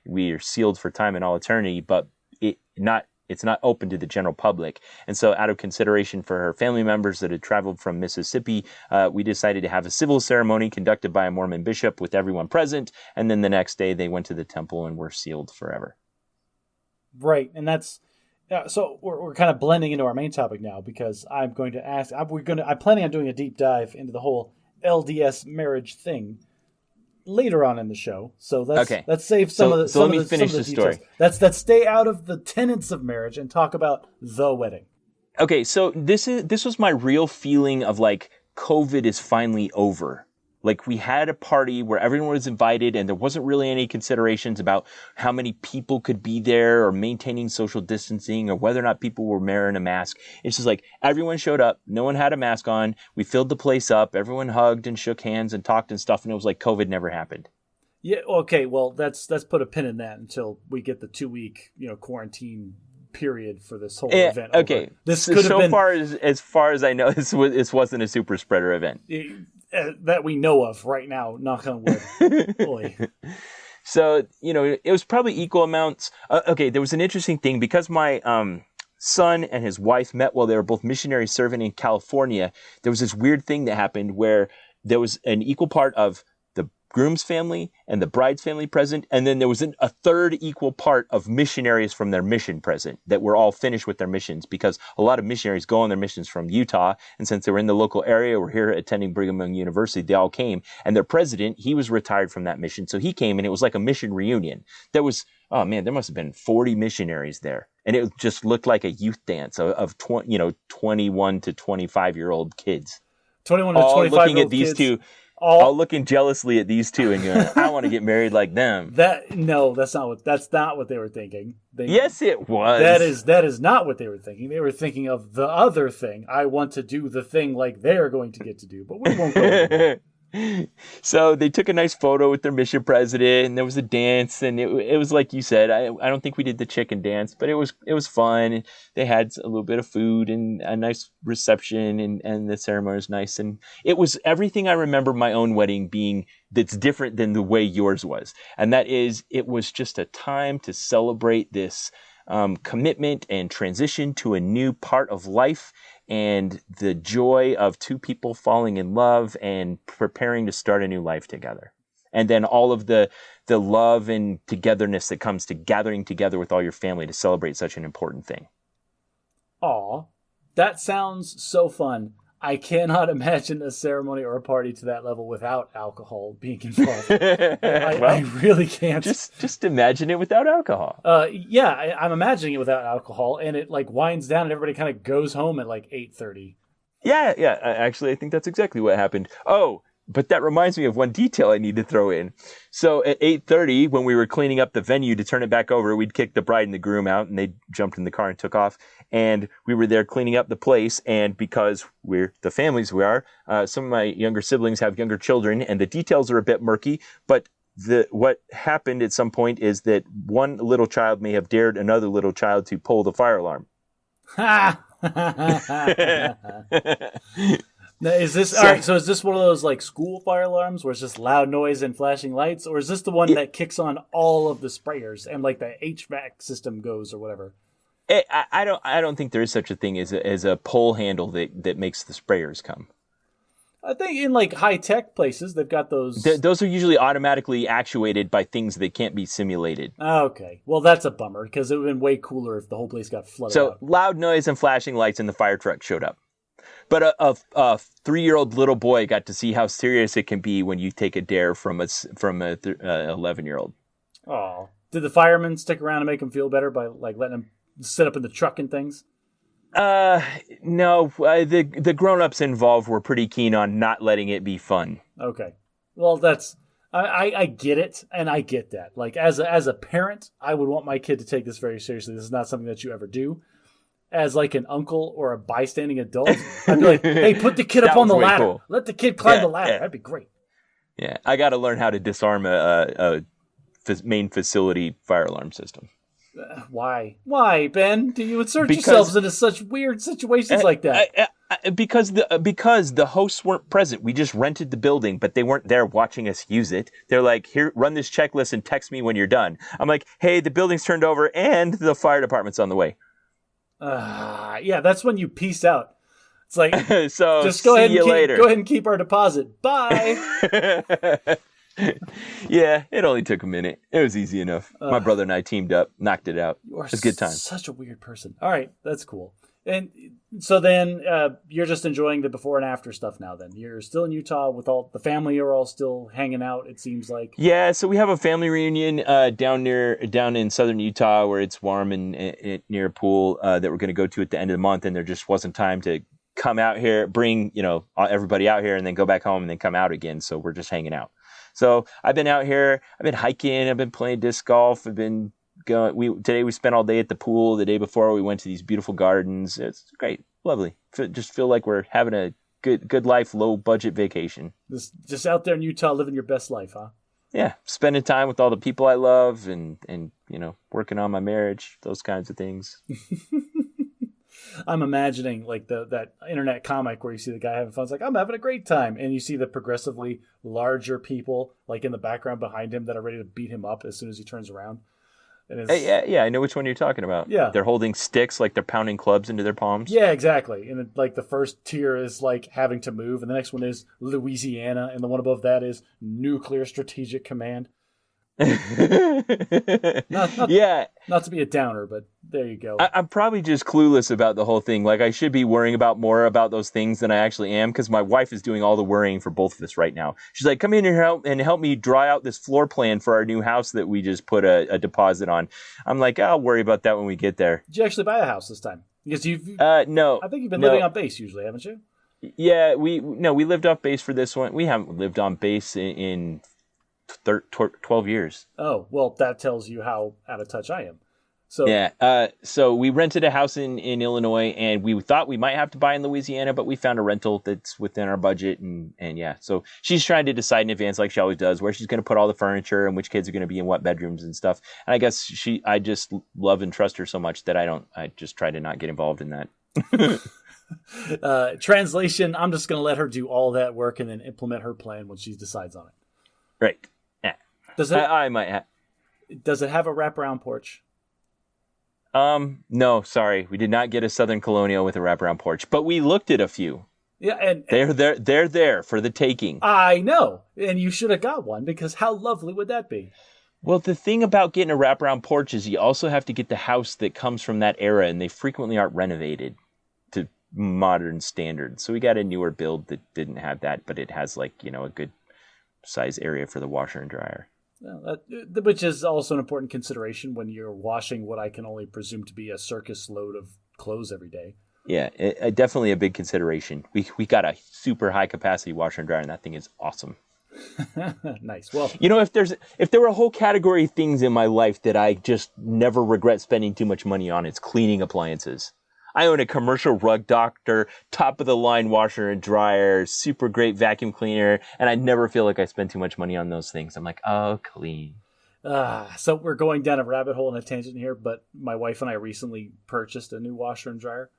we are sealed for time and all eternity, but it's not open to the general public. And so out of consideration for her family members that had traveled from Mississippi, we decided to have a civil ceremony conducted by a Mormon bishop with everyone present. And then the next day they went to the temple and were sealed forever. Right. And that's, so we're kind of blending into our main topic now, because I'm going to ask, I'm planning on doing a deep dive into the whole LDS marriage thing later on in the show. So let's save some of the So let me finish the story. Let's stay out of the tenets of marriage and talk about the wedding. Okay, so this was my real feeling of like COVID is finally over. Like we had a party where everyone was invited and there wasn't really any considerations about how many people could be there or maintaining social distancing or whether or not people were wearing a mask. It's just like everyone showed up. No one had a mask on. We filled the place up. Everyone hugged and shook hands and talked and stuff. And it was like COVID never happened. Yeah. Okay. Well, let's put a pin in that until we get the 2-week, quarantine period for this whole event. Okay. Over. This could have been, as far as I know, this wasn't a super spreader event. That we know of right now, knock on wood. Boy. So, it was probably equal amounts. There was an interesting thing because my son and his wife met while they were both missionaries serving in California. There was this weird thing that happened where there was an equal part of the groom's family and the bride's family present, and then there was a third equal part of missionaries from their mission present that were all finished with their missions, because a lot of missionaries go on their missions from Utah, and since they were in the local area, were here attending Brigham Young University, they all came, and their president, he was retired from that mission, so he came, and it was like a mission reunion. There must have been 40 missionaries there, and it just looked like a youth dance of 21 to 25-year-old kids. 21 to 25-year-old looking at these kids. two. All looking jealously at these two and going, I want to get married like them. That's not what they were thinking. Yes, it was. That is not what they were thinking. They were thinking of the other thing. I want to do the thing like they're going to get to do, but we won't go into that. So they took a nice photo with their mission president, and there was a dance, and it was like you said. I don't think we did the chicken dance, but it was fun. They had a little bit of food and a nice reception, and the ceremony was nice, and it was everything I remember my own wedding being that's different than the way yours was, and that is it was just a time to celebrate this commitment and transition to a new part of life, and the joy of two people falling in love and preparing to start a new life together. And then all of the love and togetherness that comes to gathering together with all your family to celebrate such an important thing. Aw, that sounds so fun. I cannot imagine a ceremony or a party to that level without alcohol being involved. I really can't. Just imagine it without alcohol. I'm imagining it without alcohol, and it like winds down, and everybody kind of goes home at like 8:30. Yeah. Actually, I think that's exactly what happened. Oh, but that reminds me of one detail I need to throw in. So at 8:30, when we were cleaning up the venue to turn it back over, we'd kicked the bride and the groom out, and they jumped in the car and took off. And we were there cleaning up the place. And because we're the families we are, some of my younger siblings have younger children, and the details are a bit murky. But what happened at some point is that one little child may have dared another little child to pull the fire alarm. Now, is this all right? So is this one of those like school fire alarms where it's just loud noise and flashing lights, or is this the one that kicks on all of the sprayers and like the HVAC system goes or whatever? I don't think there is such a thing as a pull handle that makes the sprayers come. I think in like high tech places they've got those. Those are usually automatically actuated by things that can't be simulated. Okay, well that's a bummer because it would have been way cooler if the whole place got flooded So out. loud noise and flashing lights, and the fire truck showed up. But a 3-year-old little boy got to see how serious it can be when you take a dare from a 11-year-old. Oh, did the firemen stick around and make him feel better by like letting him sit up in the truck and things? No. The grown-ups involved were pretty keen on not letting it be fun. Okay, well that's I get it and I get that. Like as a parent, I would want my kid to take this very seriously. This is not something that you ever do. As like an uncle or a bystanding adult, I'd be like, "Hey, put the kid up on the ladder. Cool. Let the kid climb the ladder. That'd be great." Yeah, I got to learn how to disarm a main facility fire alarm system. Why, Ben? Do you insert yourselves into such weird situations like that? Because the hosts weren't present. We just rented the building, but they weren't there watching us use it. They're like, "Here, run this checklist and text me when you're done." I'm like, "Hey, the building's turned over and the fire department's on the way." Yeah, that's when you peace out. It's like, so just go ahead later. And keep our deposit. Bye. Yeah, it only took a minute. It was easy enough. My brother and I teamed up, knocked it out. It was a good time. Such a weird person. All right, that's cool. And so then you're just enjoying the before and after stuff now then. You're still in Utah with all the family. You're all still hanging out, it seems like. Yeah, so we have a family reunion down in southern Utah where it's warm and near a pool that we're going to go to at the end of the month. And there just wasn't time to come out here, bring everybody out here and then go back home and then come out again. So we're just hanging out. So I've been out here. I've been hiking. I've been playing disc golf. I've been today we spent all day at the pool. The day before we went to these beautiful gardens. It's great, lovely. Just feel like we're having a good life, low budget vacation. Just out there in Utah, living your best life, huh? Yeah, spending time with all the people I love, and working on my marriage, those kinds of things. I'm imagining like that internet comic where you see the guy having fun. It's like, I'm having a great time, and you see the progressively larger people like in the background behind him that are ready to beat him up as soon as he turns around. Yeah, I know which one you're talking about. Yeah. They're holding sticks like they're pounding clubs into their palms. Yeah, exactly. And like the first tier is like having to move, and the next one is Louisiana, and the one above that is Nuclear Strategic Command. Not to be a downer, but there you go. I'm probably just clueless about the whole thing. Like I should be worrying more about those things than I actually am, because my wife is doing all the worrying for both of us right now. She's like, "Come in here and help me draw out this floor plan for our new house that we just put a deposit on." I'm like, "I'll worry about that when we get there." Did you actually buy a house this time? Because no. I think you've been living on base usually, haven't you? Yeah, we lived off base for this one. We haven't lived on base in 12 years. Oh, well, that tells you how out of touch I am. So yeah, so we rented a house in Illinois, and we thought we might have to buy in Louisiana, but we found a rental that's within our budget, and yeah. So she's trying to decide in advance, like she always does, where she's going to put all the furniture and which kids are going to be in what bedrooms and stuff. And I guess I just love and trust her so much that I just try to not get involved in that. Translation: I'm just going to let her do all that work and then implement her plan when she decides on it. Right. Yeah. I might have. Does it have a wraparound porch? No, sorry. We did not get a Southern Colonial with a wraparound porch, but we looked at a few. Yeah, and they're there for the taking. I know. And you should have got one, because how lovely would that be? Well, the thing about getting a wraparound porch is you also have to get the house that comes from that era, and they frequently aren't renovated to modern standards. So we got a newer build that didn't have that, but it has a good size area for the washer and dryer. Well, which is also an important consideration when you're washing what I can only presume to be a circus load of clothes every day. Yeah, definitely a big consideration. We got a super high capacity washer and dryer, and that thing is awesome. Nice. Well, if there were a whole category of things in my life that I just never regret spending too much money on, it's cleaning appliances. I own a commercial rug doctor, top of the line washer and dryer, super great vacuum cleaner, and I never feel like I spend too much money on those things. I'm like, oh, clean. So we're going down a rabbit hole and a tangent here, but my wife and I recently purchased a new washer and dryer.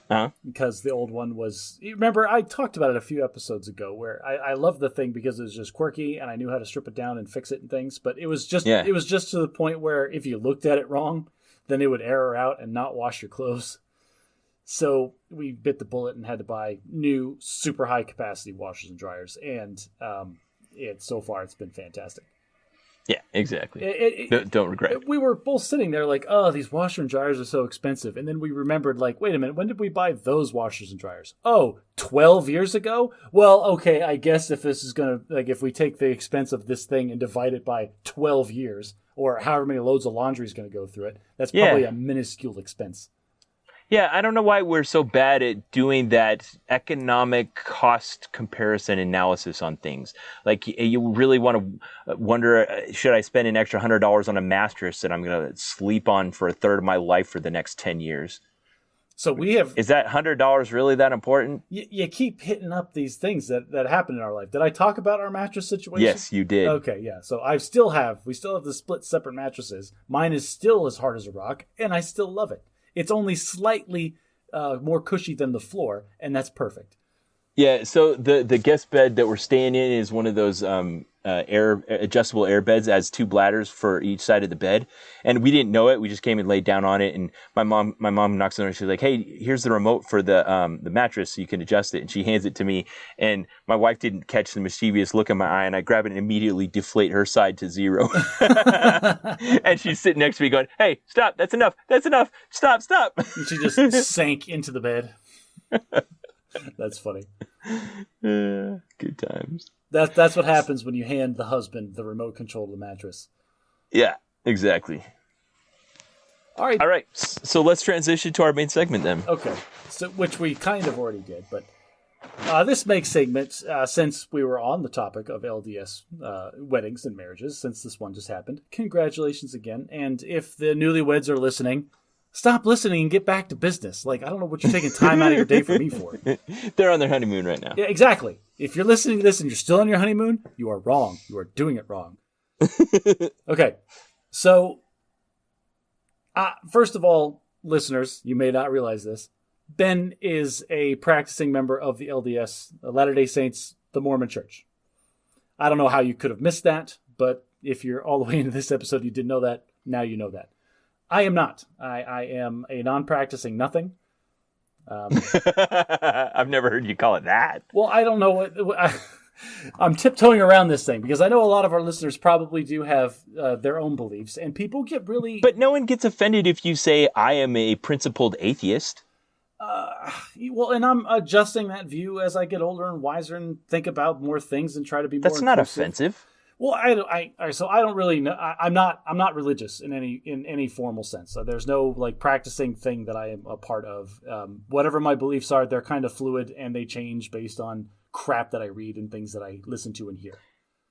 Uh-huh. because the old one was. You remember, I talked about it a few episodes ago where I loved the thing because it was just quirky and I knew how to strip it down and fix it and things. But it was just to the point where if you looked at it wrong, then it would error out and not wash your clothes. So we bit the bullet and had to buy new super high capacity washers and dryers, and so far it's been fantastic. Yeah, exactly. Don't regret. We were both sitting there like, oh, these washer and dryers are so expensive. And then we remembered, like, wait a minute, when did we buy those washers and dryers? Oh, 12 years ago? Well, okay, I guess if this is going to, like, if we take the expense of this thing and divide it by 12 years, or however many loads of laundry is going to go through it, that's probably a minuscule expense. Yeah, I don't know why we're so bad at doing that economic cost comparison analysis on things. Like, you really want to wonder, should I spend an extra $100 on a mattress that I'm going to sleep on for a third of my life for the next 10 years? So we have... Is that $100 really that important? You keep hitting up these things that happen in our life. Did I talk about our mattress situation? Yes, you did. Okay, yeah. So we still have the split separate mattresses. Mine is still as hard as a rock, and I still love it. It's only slightly more cushy than the floor, and that's perfect. Yeah, so the guest bed that we're staying in is one of those adjustable air beds that has two bladders for each side of the bed, and we didn't know it. We just came and laid down on it, and my mom knocks on it. She's like, "Hey, here's the remote for the mattress, so you can adjust it." And she hands it to me, and my wife didn't catch the mischievous look in my eye, and I grab it and immediately deflate her side to 0. And she's sitting next to me, going, "Hey, stop! That's enough! That's enough! Stop! Stop!" And she just sank into the bed. That's funny. Good times. That's what happens when you hand the husband the remote control to the mattress. Yeah, exactly. All right. So let's transition to our main segment then. Okay. So, which we kind of already did, but this makes segment, since we were on the topic of LDS weddings and marriages, since this one just happened, congratulations again. And if the newlyweds are listening, stop listening and get back to business. Like, I don't know what you're taking time out of your day for me for. They're on their honeymoon right now. Yeah, exactly. If you're listening to this and you're still on your honeymoon, you are wrong. You are doing it wrong. Okay. So, first of all, listeners, you may not realize this. Ben is a practicing member of the LDS, Latter-day Saints, the Mormon Church. I don't know how you could have missed that, but if you're all the way into this episode, you didn't know that. Now you know that. I am not. I am a non-practicing nothing. I've never heard you call it that. Well, I don't know I'm tiptoeing around this thing because I know a lot of our listeners probably do have their own beliefs, and people get really... But no one gets offended if you say, I am a principled atheist. Well, and I'm adjusting that view as I get older and wiser and think about more things and try to be more That's not inclusive. offensive. Well, so I don't really know. I'm not religious in any formal sense. So there's no like practicing thing that I am a part of. Whatever my beliefs are, they're kind of fluid and they change based on crap that I read and things that I listen to and hear.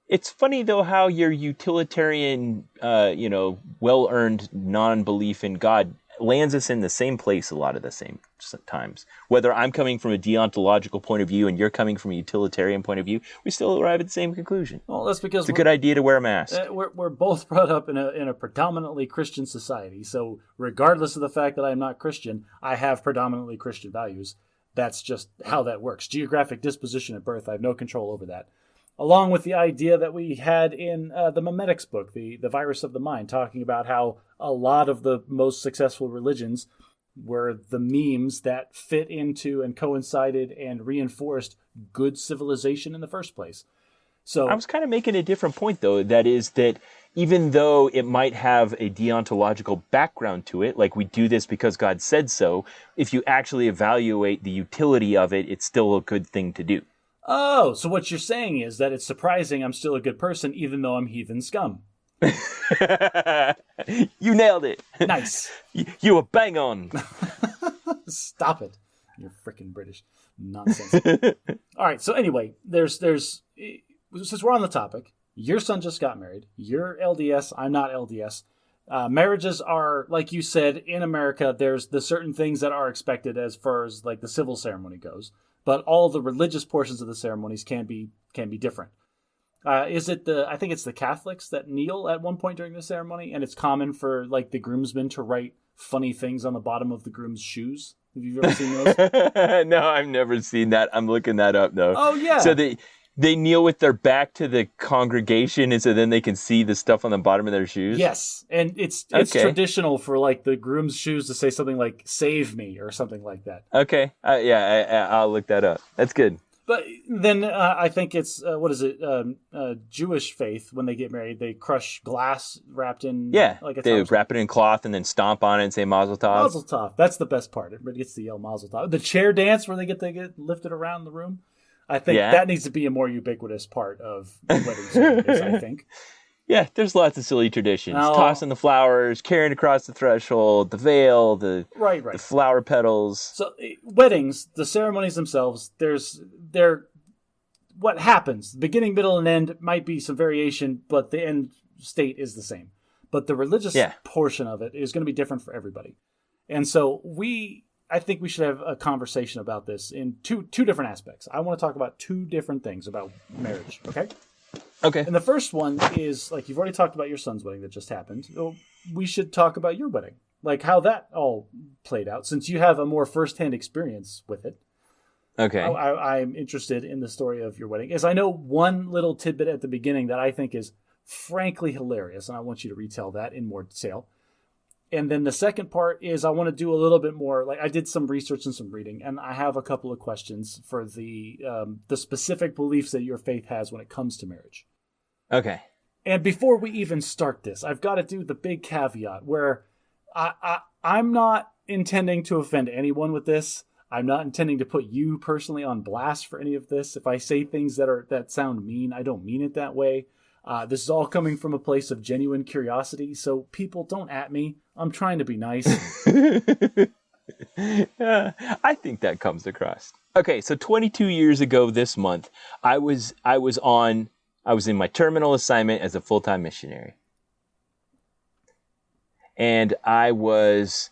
It's funny though how your utilitarian, well-earned non-belief in God lands us in the same place a lot of the same times. Whether I'm coming from a deontological point of view and you're coming from a utilitarian point of view, we still arrive at the same conclusion. Well, that's because it's a good idea to wear a mask. We're both brought up in a predominantly Christian society. So regardless of the fact that I'm not Christian, I have predominantly Christian values. That's just how that works. Geographic disposition at birth, I have no control over that. Along with the idea that we had in the Memetics book, the Virus of the Mind, talking about how a lot of the most successful religions were the memes that fit into and coincided and reinforced good civilization in the first place. So I was kind of making a different point, though. That is that even though it might have a deontological background to it, like we do this because God said so, if you actually evaluate the utility of it, it's still a good thing to do. Oh, so what you're saying is that it's surprising I'm still a good person even though I'm heathen scum. You nailed it. Nice. You were bang on. Stop it. You're freaking British. Nonsense. All right, so anyway, there's since we're on the topic, your son just got married. You're LDS, I'm not LDS. Marriages are, like you said, in America, there's the certain things that are expected as far as like the civil ceremony goes. But all the religious portions of the ceremonies can be different. Is it I think it's the Catholics that kneel at one point during the ceremony, and it's common for like the groomsmen to write funny things on the bottom of the groom's shoes. Have you ever seen those? No, I've never seen that. I'm looking that up though. Oh yeah. So they kneel with their back to the congregation, and so then they can see the stuff on the bottom of their shoes. Yes, and it's Okay. traditional for like the groom's shoes to say something like "Save me" or something like that. Okay. I'll look that up. That's good. But then I think it's what is it? Jewish faith when they get married, they crush glass wrapped in like a they talisman. wrap it in cloth and then stomp on it and say Mazel Tov. Mazel Tov. That's the best part. Everybody gets to yell Mazel Tov. The chair dance where they get lifted around the room. I think that needs to be a more ubiquitous part of wedding ceremonies, I think. Yeah, there's lots of silly traditions. Tossing the flowers, carrying across the threshold, the veil, the flower petals. So weddings, the ceremonies themselves, they're what happens. Beginning, middle, and end might be some variation, but the end state is the same. But the religious portion of it is going to be different for everybody. And so I think we should have a conversation about this in two different aspects. I want to talk about two different things about marriage, okay? Okay. And the first one is, like, you've already talked about your son's wedding that just happened. So we should talk about your wedding, like how that all played out, since you have a more firsthand experience with it. Okay. I'm interested in the story of your wedding, as I know one little tidbit at the beginning that I think is frankly hilarious, and I want you to retell that in more detail. And then the second part is I want to do a little bit more, like I did some research and some reading, and I have a couple of questions for the specific beliefs that your faith has when it comes to marriage. Okay. And before we even start this, I've got to do the big caveat where I'm not intending to offend anyone with this. I'm not intending to put you personally on blast for any of this. If I say things that sound mean, I don't mean it that way. This is all coming from a place of genuine curiosity, so people don't at me. I'm trying to be nice. I think that comes across. Okay, so 22 years ago this month, I was in my terminal assignment as a full-time missionary. And I was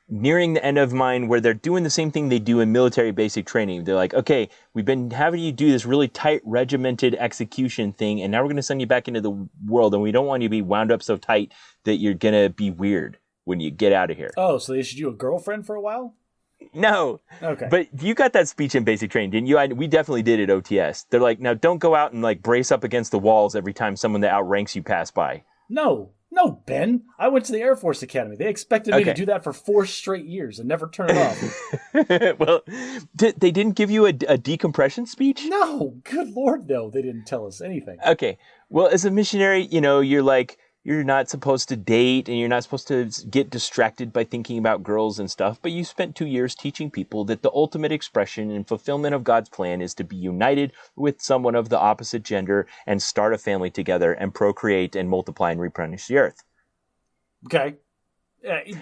nearing the end of mine where they're doing the same thing they do in military basic training. They're like, okay, we've been having you do this really tight regimented execution thing, and now we're going to send you back into the world, and we don't want you to be wound up so tight that you're going to be weird when you get out of here. Oh, so they issued you a girlfriend for a while? No. Okay. But you got that speech in basic training, didn't you? We definitely did at OTS. They're like, now don't go out and like brace up against the walls every time someone that outranks you pass by. No, Ben. I went to the Air Force Academy. They expected me to do that for 4 straight years and never turn it off. Well, they didn't give you a decompression speech? No, good Lord, no. They didn't tell us anything. Okay. Well, as a missionary, you're not supposed to date and you're not supposed to get distracted by thinking about girls and stuff, but you spent 2 years teaching people that the ultimate expression and fulfillment of God's plan is to be united with someone of the opposite gender and start a family together and procreate and multiply and replenish the earth. Okay.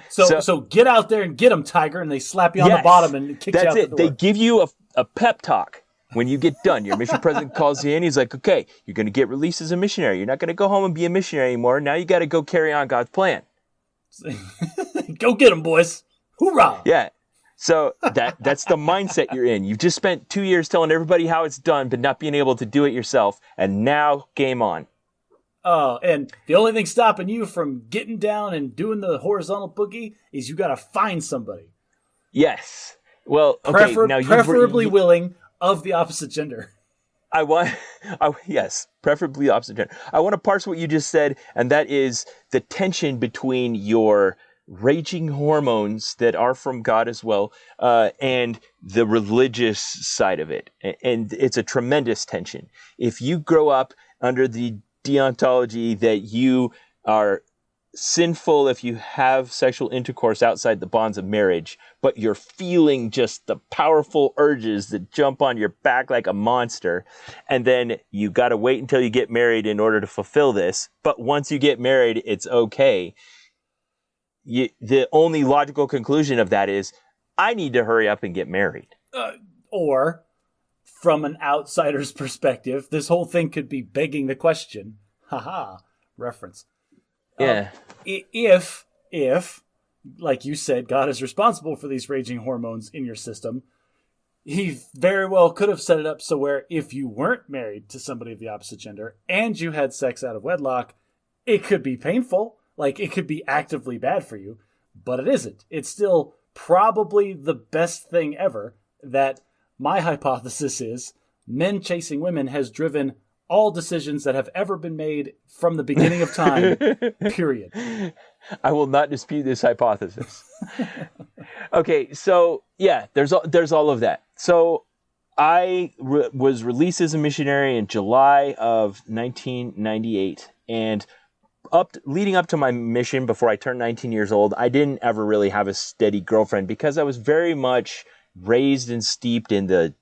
So get out there and get them, Tiger, and they slap you on the bottom and kick you out the door. They give you a pep talk. When you get done, your mission president calls you in. He's like, okay, you're going to get released as a missionary. You're not going to go home and be a missionary anymore. Now you got to go carry on God's plan. Go get them, boys. Hoorah. Yeah. So that's the mindset you're in. You've just spent 2 years telling everybody how it's done, but not being able to do it yourself. And now, game on. Oh, and the only thing stopping you from getting down and doing the horizontal boogie is you got to find somebody. Yes. Well, okay. Preferably willing of the opposite gender. Yes, preferably opposite gender. I want to parse what you just said, and that is the tension between your raging hormones that are from God as well, and the religious side of it. And it's a tremendous tension. If you grow up under the deontology that you are sinful if you have sexual intercourse outside the bonds of marriage, but you're feeling just the powerful urges that jump on your back like a monster, and then you got to wait until you get married in order to fulfill this, but once you get married, it's okay. The only logical conclusion of that is, I need to hurry up and get married. Or, from an outsider's perspective, this whole thing could be begging the question. Haha, reference. Yeah. If, like you said, God is responsible for these raging hormones in your system, he very well could have set it up so where if you weren't married to somebody of the opposite gender and you had sex out of wedlock, it could be painful. Like, it could be actively bad for you, but it isn't. It's still probably the best thing ever, that my hypothesis is men chasing women has driven all decisions that have ever been made from the beginning of time, period. I will not dispute this hypothesis. Okay, so yeah, there's all of that. So I was released as a missionary in July of 1998, and leading up to my mission before I turned 19 years old, I didn't ever really have a steady girlfriend because I was very much raised and steeped in the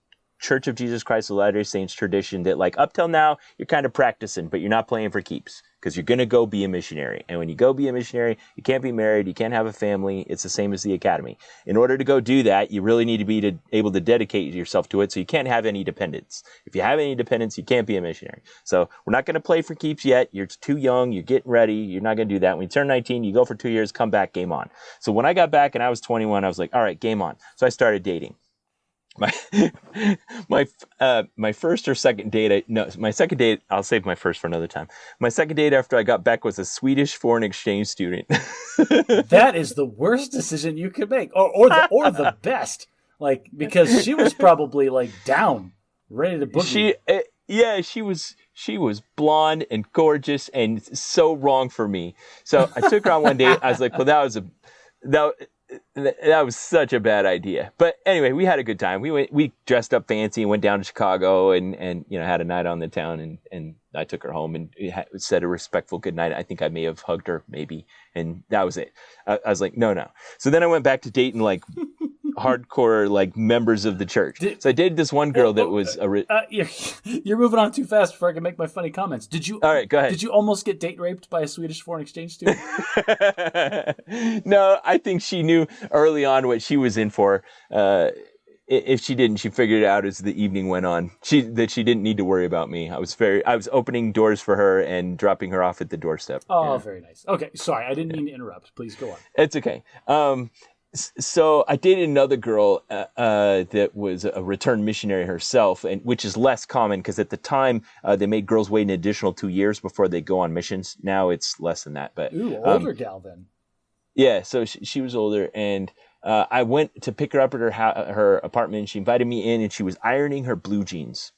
Church of Jesus Christ of Latter-day Saints tradition that, like, up till now, you're kind of practicing, but you're not playing for keeps because you're going to go be a missionary. And when you go be a missionary, you can't be married, you can't have a family. It's the same as the academy. In order to go do that, you really need to be able to dedicate yourself to it, so you can't have any dependents. If you have any dependents, you can't be a missionary. So we're not going to play for keeps yet. You're too young. You're getting ready. You're not going to do that. When you turn 19, you go for 2 years, come back, game on. So when I got back and I was 21, I was like, all right, game on. So I started dating. My first or second date, my second date, I'll save my first for another time. My second date after I got back was a Swedish foreign exchange student. That is the worst decision you could make, or the best, like, because she was probably like down, ready to boogie. She was blonde and gorgeous and so wrong for me. So I took her on one date. I was like, well, that was such a bad idea. But anyway, we had a good time. We dressed up fancy and went down to Chicago and had a night on the town, and I took her home and said a respectful good night. I think I may have hugged her maybe, and that was it. I was like, no. So then I went back to dating like hardcore like members of the church. So I dated this one girl that was you're moving on too fast before I can make my funny comments. All right, go ahead. Did you almost get date raped by a Swedish foreign exchange student? No, I think she knew early on what she was in for. If she didn't, she figured it out as the evening went on. That she didn't need to worry about me. I was opening doors for her and dropping her off at the doorstep. Oh, yeah. Very nice. Okay, sorry, I didn't mean to interrupt. Please go on. It's okay. So I dated another girl that was a returned missionary herself, and which is less common because at the time they made girls wait an additional 2 years before they go on missions. Now it's less than that. But older gal then. Yeah, so she was older, and I went to pick her up at her apartment. She invited me in, and she was ironing her blue jeans.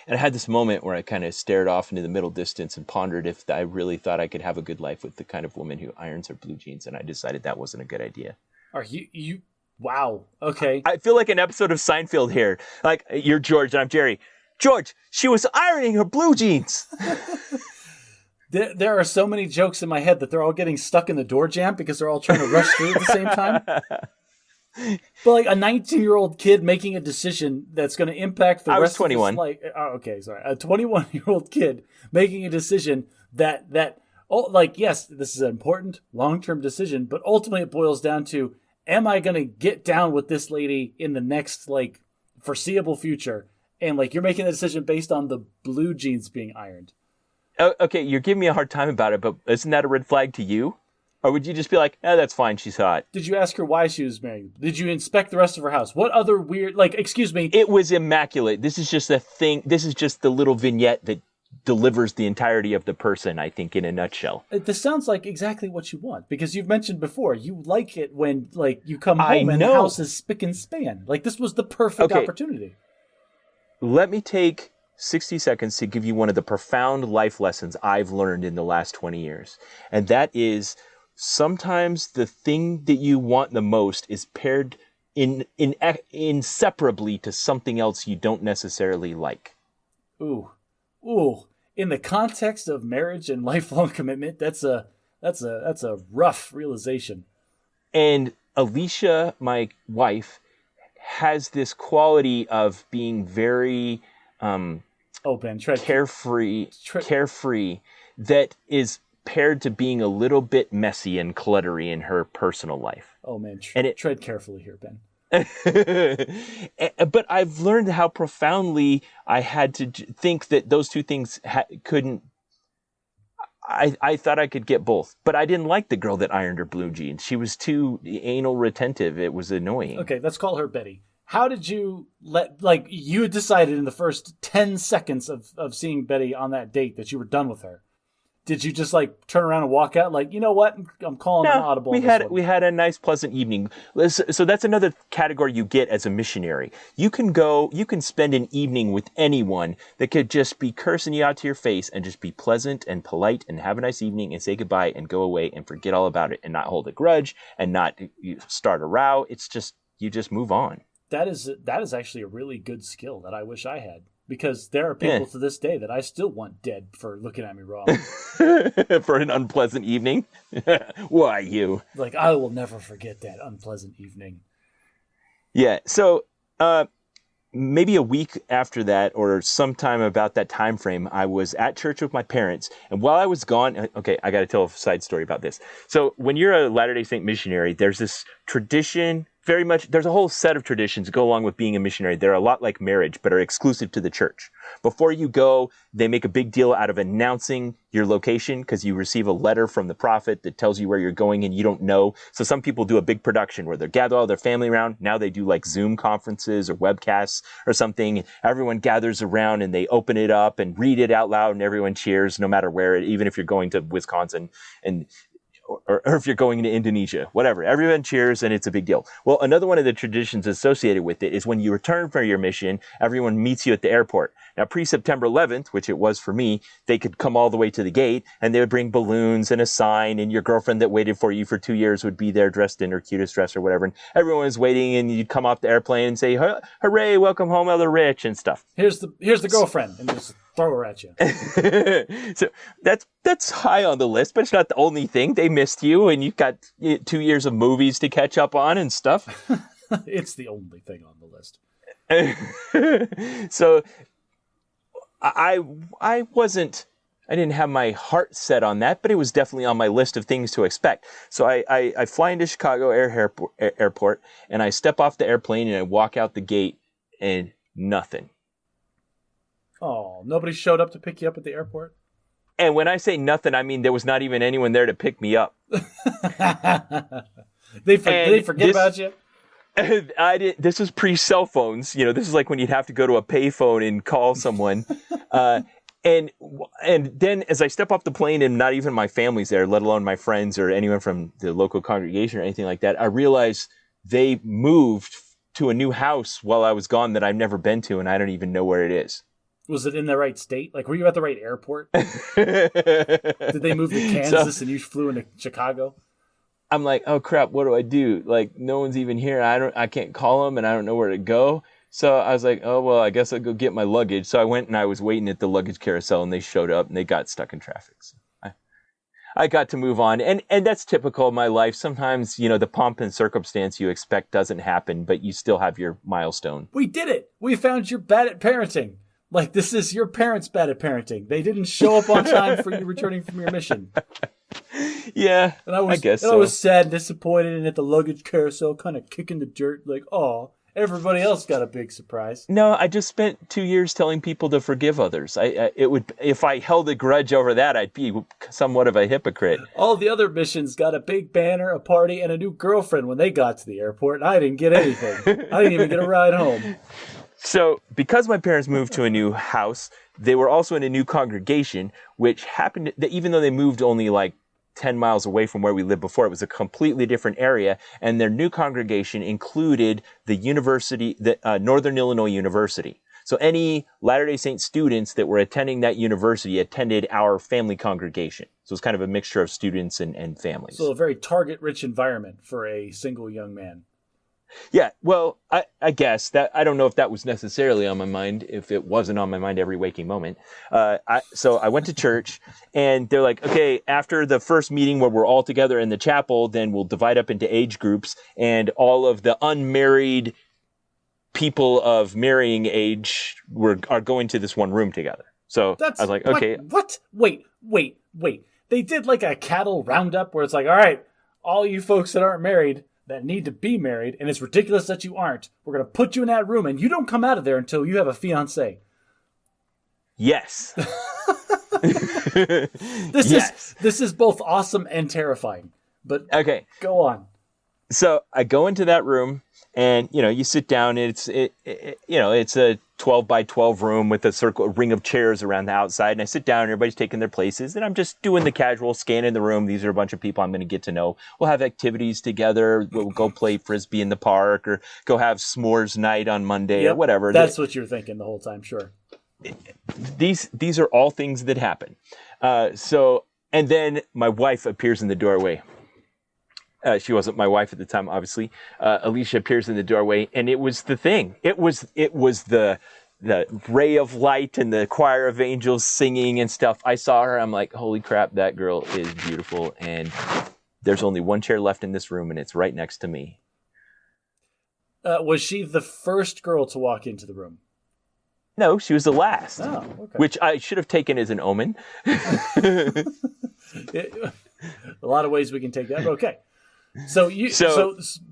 And I had this moment where I kind of stared off into the middle distance and pondered if I really thought I could have a good life with the kind of woman who irons her blue jeans. And I decided that wasn't a good idea. Are you? Wow. Okay. I feel like an episode of Seinfeld here. Like, you're George and I'm Jerry. George, she was ironing her blue jeans. There are so many jokes in my head that they're all getting stuck in the door jamb because they're all trying to rush through at the same time. But like a 19-year-old kid making a decision that's going to impact the rest 21. of his life. Oh, okay, sorry. A 21-year-old kid making a decision that yes, this is an important long-term decision, but ultimately it boils down to, am I going to get down with this lady in the next like foreseeable future? And like you're making a decision based on the blue jeans being ironed. Okay, you're giving me a hard time about it, but isn't that a red flag to you? Or would you just be like, that's fine, she's hot? Did you ask her why she was married? Did you inspect the rest of her house? What other weird, excuse me? It was immaculate. This is just a thing. This is just the little vignette that delivers the entirety of the person, I think, in a nutshell. This sounds like exactly what you want, because you've mentioned before, you like it when, you come home and the house is spick and span. Like, this was the perfect opportunity. Let me take 60 seconds to give you one of the profound life lessons I've learned in the last 20 years. And that is, sometimes the thing that you want the most is paired inseparably to something else you don't necessarily like. Ooh. In the context of marriage and lifelong commitment, that's a rough realization. And Alicia, my wife, has this quality of being very Ben, carefree that is paired to being a little bit messy and cluttery in her personal life. Oh man, tread carefully here, Ben. But I've learned how profoundly I had to think that those two things couldn't. I thought I could get both, but I didn't like the girl that ironed her blue jeans. She was too anal retentive. It was annoying. Okay, let's call her Betty. How did you you had decided in the first 10 seconds of seeing Betty on that date that you were done with her? Did you just like turn around and walk out like, you know what? I'm calling an audible. We had a nice pleasant evening. So that's another category you get as a missionary. You can spend an evening with anyone that could just be cursing you out to your face and just be pleasant and polite and have a nice evening and say goodbye and go away and forget all about it and not hold a grudge and not start a row. It's just, you just move on. That is actually a really good skill that I wish I had. Because there are people to this day that I still want dead for looking at me wrong. For an unpleasant evening? Why you? Like, I will never forget that unpleasant evening. Yeah, so maybe a week after that or sometime about that time frame, I was at church with my parents. And while I was gone, okay, I got to tell a side story about this. So when you're a Latter-day Saint missionary, there's this tradition, very much, there's a whole set of traditions that go along with being a missionary. They're a lot like marriage, but are exclusive to the church. Before you go, they make a big deal out of announcing your location because you receive a letter from the prophet that tells you where you're going and you don't know. So some people do a big production where they gather all their family around. Now they do like Zoom conferences or webcasts or something. Everyone gathers around and they open it up and read it out loud and everyone cheers no matter where, even if you're going to Wisconsin and or if you're going to Indonesia, whatever. Everyone cheers and it's a big deal. Well, another one of the traditions associated with it is when you return from your mission, everyone meets you at the airport. Now, pre-September 11th, which it was for me, they could come all the way to the gate and they would bring balloons and a sign, and your girlfriend that waited for you for 2 years would be there dressed in her cutest dress or whatever. And everyone was waiting and you'd come off the airplane and say, hooray, welcome home, Elder Rich, and stuff. Here's the girlfriend, and just throw her at you. So that's high on the list, but it's not the only thing. They missed you and you've got 2 years of movies to catch up on and stuff. It's the only thing on the list. So I didn't have my heart set on that, but it was definitely on my list of things to expect. So I fly into Chicago airport and I step off the airplane and I walk out the gate and nothing. Oh, nobody showed up to pick you up at the airport? And when I say nothing, I mean there was not even anyone there to pick me up. They forget about you? This was pre-cell phones. You know, this is like when you'd have to go to a payphone and call someone. And then as I step off the plane and not even my family's there, let alone my friends or anyone from the local congregation or anything like that, I realized they moved to a new house while I was gone that I've never been to, and I don't even know where it is. Was it in the right state? Like, were you at the right airport? Did they move to Kansas and you flew into Chicago? I'm like, oh crap, what do I do? Like, no one's even here. I can't call them and I don't know where to go. So I was like, oh, well, I guess I'll go get my luggage. So I went and I was waiting at the luggage carousel and they showed up and they got stuck in traffic. So I got to move on. And that's typical of my life. Sometimes, you know, the pomp and circumstance you expect doesn't happen, but you still have your milestone. We did it. We found you're bad at parenting. Like, this is your parents' bad at parenting. They didn't show up on time for you returning from your mission. Yeah, and I guess so. I was sad and disappointed and at the luggage carousel kind of kicking the dirt like, oh, everybody else got a big surprise. No, I just spent 2 years telling people to forgive others. If I held a grudge over that, I'd be somewhat of a hypocrite. All the other missions got a big banner, a party, and a new girlfriend when they got to the airport, and I didn't get anything. I didn't even get a ride home. So because my parents moved to a new house, they were also in a new congregation, which happened that even though they moved only like 10 miles away from where we lived before, it was a completely different area. And their new congregation included the university, the Northern Illinois University. So any Latter-day Saint students that were attending that university attended our family congregation. So it's kind of a mixture of students and families. So a very target-rich environment for a single young man. Yeah, well, I guess that I don't know if that was necessarily on my mind, if it wasn't on my mind every waking moment. So I went to church and they're like, okay, after the first meeting where we're all together in the chapel, then we'll divide up into age groups and all of the unmarried people of marrying age are going to this one room together. So I was like, okay. What? Wait. They did like a cattle roundup where it's like, all right, all you folks that aren't married that need to be married, and it's ridiculous that you aren't. We're going to put you in that room, and you don't come out of there until you have a fiancé. Yes. This is both awesome and terrifying. But okay, go on. So I go into that room, and you sit down. It's a 12 by 12 room with a ring of chairs around the outside. And I sit down, and everybody's taking their places, and I'm just doing the casual scan in the room. These are a bunch of people I'm going to get to know. We'll have activities together. We'll go play frisbee in the park, or go have s'mores night on Monday, or whatever. That's what you're thinking the whole time. Sure. These are all things that happen. And then my wife appears in the doorway. She wasn't my wife at the time, obviously. Alicia appears in the doorway, and it was the thing. It was the ray of light and the choir of angels singing and stuff. I saw her. I'm like, holy crap, that girl is beautiful. And there's only one chair left in this room, and it's right next to me. Was she the first girl to walk into the room? No, she was the last. Oh, okay. Which I should have taken as an omen. A lot of ways we can take that. But okay. So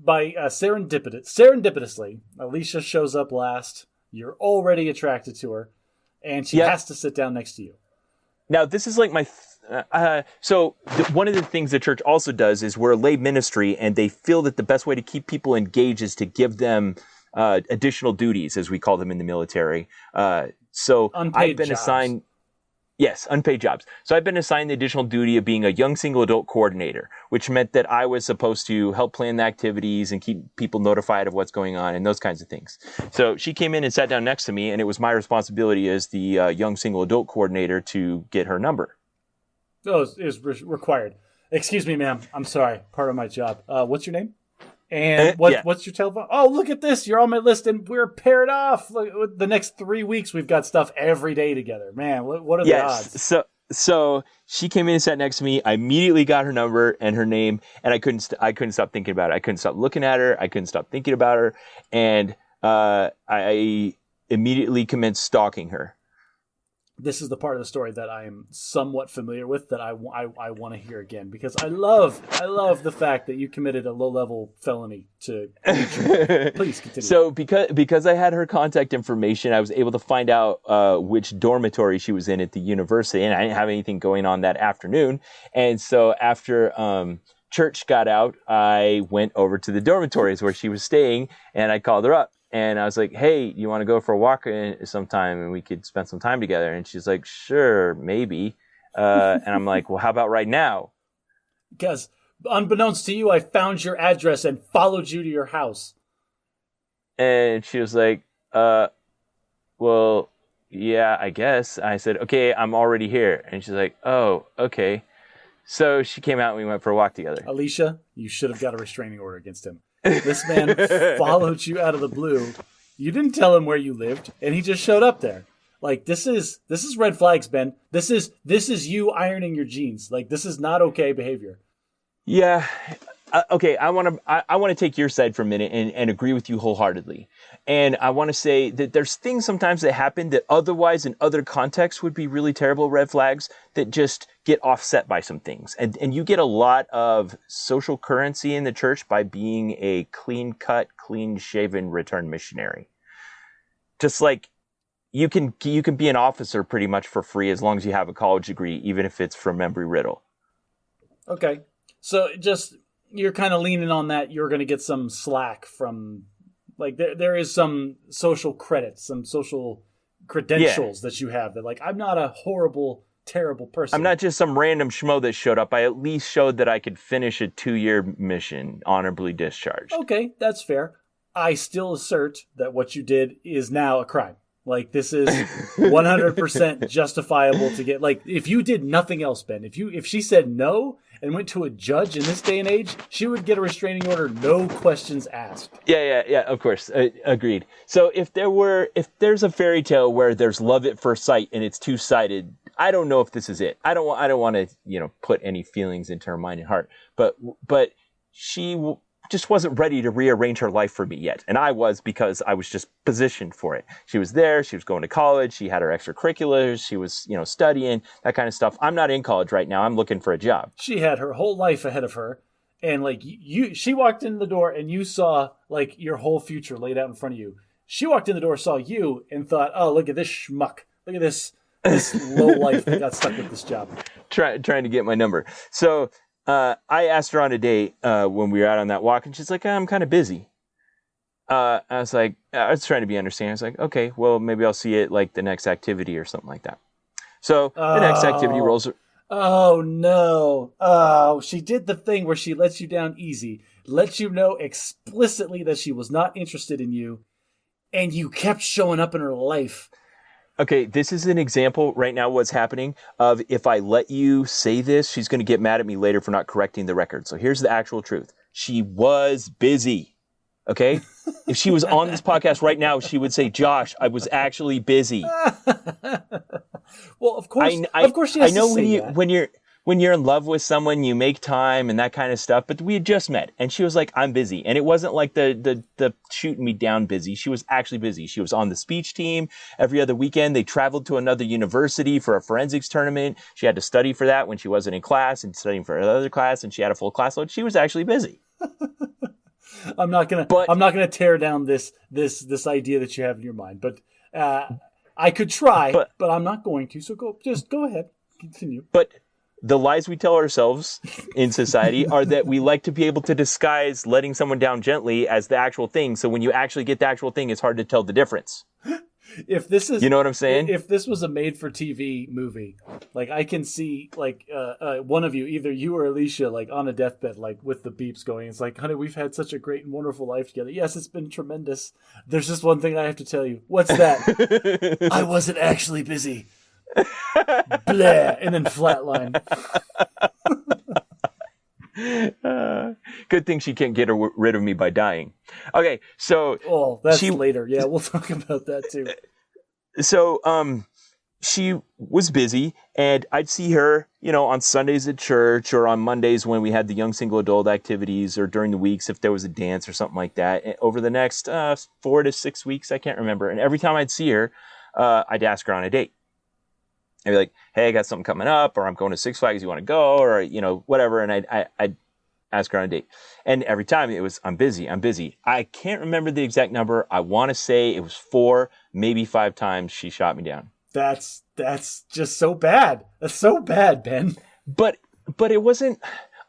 by serendipitously, Alicia shows up last. You're already attracted to her, and she has to sit down next to you. Now, this is like my... one of the things the church also does is we're a lay ministry, and they feel that the best way to keep people engaged is to give them additional duties, as we call them in the military. So I've been assigned... Yes, unpaid jobs. So I've been assigned the additional duty of being a young single adult coordinator, which meant that I was supposed to help plan the activities and keep people notified of what's going on and those kinds of things. So she came in and sat down next to me, and it was my responsibility as the young single adult coordinator to get her number. Oh, it was required. Excuse me, ma'am. I'm sorry. Part of my job. What's your name? And what's your telephone? Oh, look at this. You're on my list, and we're paired off. Look, the next 3 weeks, we've got stuff every day together. Man, what are the odds? So she came in and sat next to me. I immediately got her number and her name, and I couldn't stop thinking about it. I couldn't stop looking at her. I couldn't stop thinking about her. And I immediately commenced stalking her. This is the part of the story that I am somewhat familiar with that I want to hear again, because I love the fact that you committed a low-level felony to nature. Please continue. So because I had her contact information, I was able to find out which dormitory she was in at the university, and I didn't have anything going on that afternoon. And so after church got out, I went over to the dormitories where she was staying, and I called her up. And I was like, hey, you want to go for a walk sometime and we could spend some time together? And she's like, sure, maybe. And I'm like, well, how about right now? Because unbeknownst to you, I found your address and followed you to your house. And she was like, well, yeah, I guess. I said, okay, I'm already here. And she's like, oh, okay. So she came out and we went for a walk together. Alicia, you should have got a restraining order against him. This man followed you out of the blue. You didn't tell him where you lived, and he just showed up there. Like, this is red flags, Ben. This is you ironing your jeans. Like, this is not okay behavior. Yeah. Okay, I want to take your side for a minute and agree with you wholeheartedly. And I want to say that there's things sometimes that happen that otherwise in other contexts would be really terrible red flags that just get offset by some things. And you get a lot of social currency in the church by being a clean-cut, clean-shaven returned missionary. Just like you can be an officer pretty much for free as long as you have a college degree, even if it's from Embry-Riddle. Okay. So just... you're kind of leaning on that. You're going to get some slack from, like, there is some social credits, some social credentials that you have that, like, I'm not a horrible, terrible person. I'm not just some random schmo that showed up. I at least showed that I could finish a 2-year mission honorably discharged. Okay, that's fair. I still assert that what you did is now a crime. Like, this is 100% justifiable to get, like, if you did nothing else, Ben, if she said no and went to a judge in this day and age, she would get a restraining order, no questions asked. Yeah, of course. Agreed. So if there's a fairy tale where there's love at first sight and it's two-sided, I don't know if this is it. I don't want to, put any feelings into her mind and heart, but she just wasn't ready to rearrange her life for me yet. And I was, because I was just positioned for it. She was there. She was going to college. She had her extracurriculars. She was, studying, that kind of stuff. I'm not in college right now. I'm looking for a job. She had her whole life ahead of her. And like she walked in the door and you saw like your whole future laid out in front of you. She walked in the door, saw you and thought, oh, look at this schmuck. Look at this low life that got stuck with this job. Trying to get my number. So I asked her on a date when we were out on that walk, and she's like, I'm kind of busy. I was like, I was trying to be understanding. I was like, okay, well, maybe I'll see you at like the next activity or something like that. So the next activity rolls. Oh, no. Oh, she did the thing where she lets you down easy, lets you know explicitly that she was not interested in you, and you kept showing up in her life. Okay, this is an example right now what's happening of if I let you say this, she's going to get mad at me later for not correcting the record. So here's the actual truth. She was busy. Okay? If she was on this podcast right now, she would say, Josh, I was actually busy. Well, of course she has I know to say that. when you're in love with someone, you make time and that kind of stuff. But we had just met, and she was like, "I'm busy," and it wasn't like the shooting me down busy. She was actually busy. She was on the speech team every other weekend. They traveled to another university for a forensics tournament. She had to study for that when she wasn't in class, and studying for another class, and she had a full class load. She was actually busy. I'm not gonna tear down this idea that you have in your mind, but I could try, but I'm not going to. So go ahead, continue. But the lies we tell ourselves in society are that we like to be able to disguise letting someone down gently as the actual thing. So when you actually get the actual thing, it's hard to tell the difference. If this is, you know what I'm saying? If this was a made-for-TV movie, like I can see, like one of you, either you or Alicia, like on a deathbed, like with the beeps going. It's like, honey, we've had such a great and wonderful life together. Yes, it's been tremendous. There's just one thing I have to tell you. What's that? I wasn't actually busy. Blah, and then flatline. Good thing she can't get rid of me by dying. Okay, so that's later. Yeah, we'll talk about that too. So she was busy, and I'd see her, on Sundays at church or on Mondays when we had the young single adult activities, or during the weeks if there was a dance or something like that. And over the next 4 to 6 weeks, I can't remember. And every time I'd see her, I'd ask her on a date. I'd be like, hey, I got something coming up, or I'm going to Six Flags, you want to go, or, whatever. And I'd ask her on a date. And every time it was, I'm busy. I can't remember the exact number. I want to say it was 4, maybe 5 times she shot me down. That's just so bad. That's so bad, Ben. But it wasn't,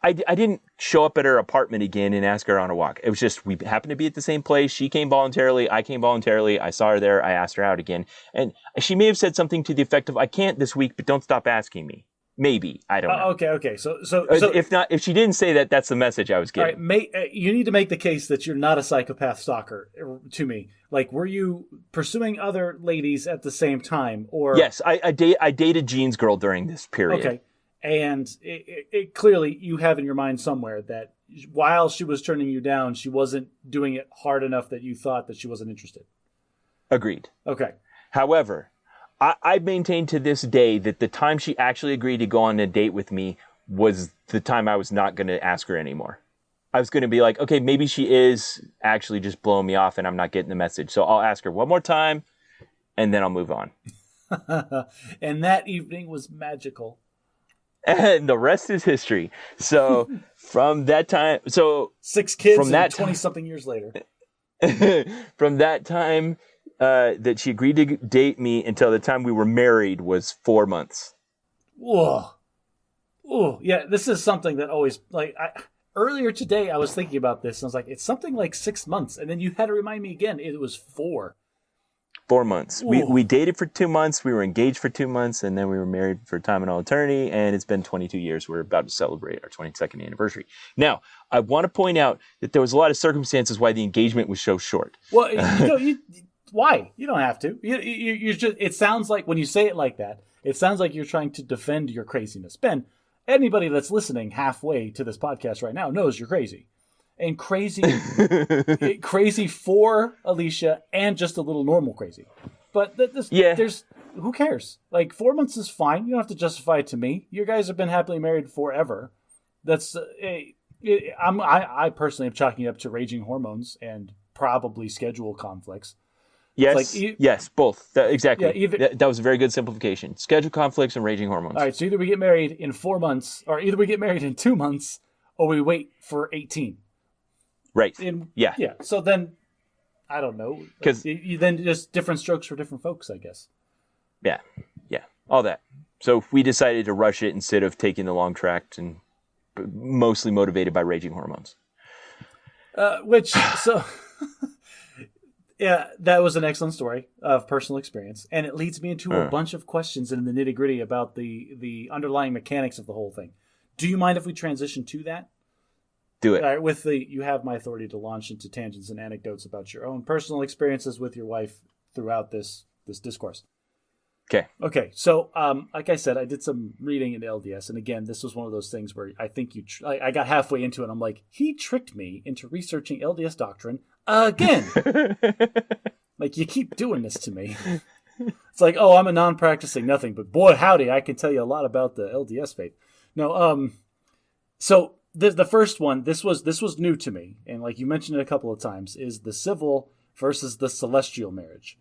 I didn't show up at her apartment again and ask her on a walk. It was just, we happened to be at the same place. She came voluntarily. I came voluntarily. I saw her there. I asked her out again. And she may have said something to the effect of, I can't this week, but don't stop asking me. Maybe. I don't know. Okay. So if she didn't say that, that's the message I was getting. All right, you need to make the case that you're not a psychopath stalker to me. Like, were you pursuing other ladies at the same time? Or yes, I dated Jean's girl during this period. Okay. And it clearly you have in your mind somewhere that while she was turning you down, she wasn't doing it hard enough that you thought that she wasn't interested. Agreed. Okay. However, I maintain to this day that the time she actually agreed to go on a date with me was the time I was not going to ask her anymore. I was going to be like, okay, maybe she is actually just blowing me off and I'm not getting the message. So I'll ask her one more time and then I'll move on. And that evening was magical. And the rest is history. So from that time, 6 kids from that 20-something years later. From that time that she agreed to date me until the time we were married was 4 months. Whoa. Oh, yeah, this is something that always, earlier today I was thinking about this and I was like, it's something like 6 months. And then you had to remind me again, it was 4. 4 months. We dated for 2 months. We were engaged for 2 months, and then we were married for time and all eternity. And it's been 22 years. We're about to celebrate our 22nd anniversary. Now, I want to point out that there was a lot of circumstances why the engagement was so short. Well, why? You don't have to. You just. It sounds like when you say it like that, it sounds like you're trying to defend your craziness. Ben, anybody that's listening halfway to this podcast right now knows you're crazy. And crazy for Alicia and just a little normal crazy. But there's who cares? 4 months is fine. You don't have to justify it to me. You guys have been happily married forever. That's I personally am chalking it up to raging hormones and probably schedule conflicts. Yes, yes, both. Exactly. Yeah, that was a very good simplification. Schedule conflicts and raging hormones. All right, so either we get married in 4 months, or either we get married in 2 months, or we wait for 18. Right. Yeah. So then, I don't know. Because you then just different strokes for different folks, I guess. Yeah. All that. So if we decided to rush it instead of taking the long track and mostly motivated by raging hormones. Yeah, that was an excellent story of personal experience, and it leads me into a bunch of questions in the nitty gritty about the underlying mechanics of the whole thing. Do you mind if we transition to that? Do it. All right, you have my authority to launch into tangents and anecdotes about your own personal experiences with your wife throughout this discourse. Okay. So, like I said, I did some reading in LDS, and again, this was one of those things where I think I got halfway into it, and I'm like, he tricked me into researching LDS doctrine again. Like, you keep doing this to me. It's like, oh, I'm a non-practicing nothing, but boy, howdy, I can tell you a lot about the LDS faith. No, so the first one, this was new to me, and like you mentioned it a couple of times, is the civil versus the celestial marriage.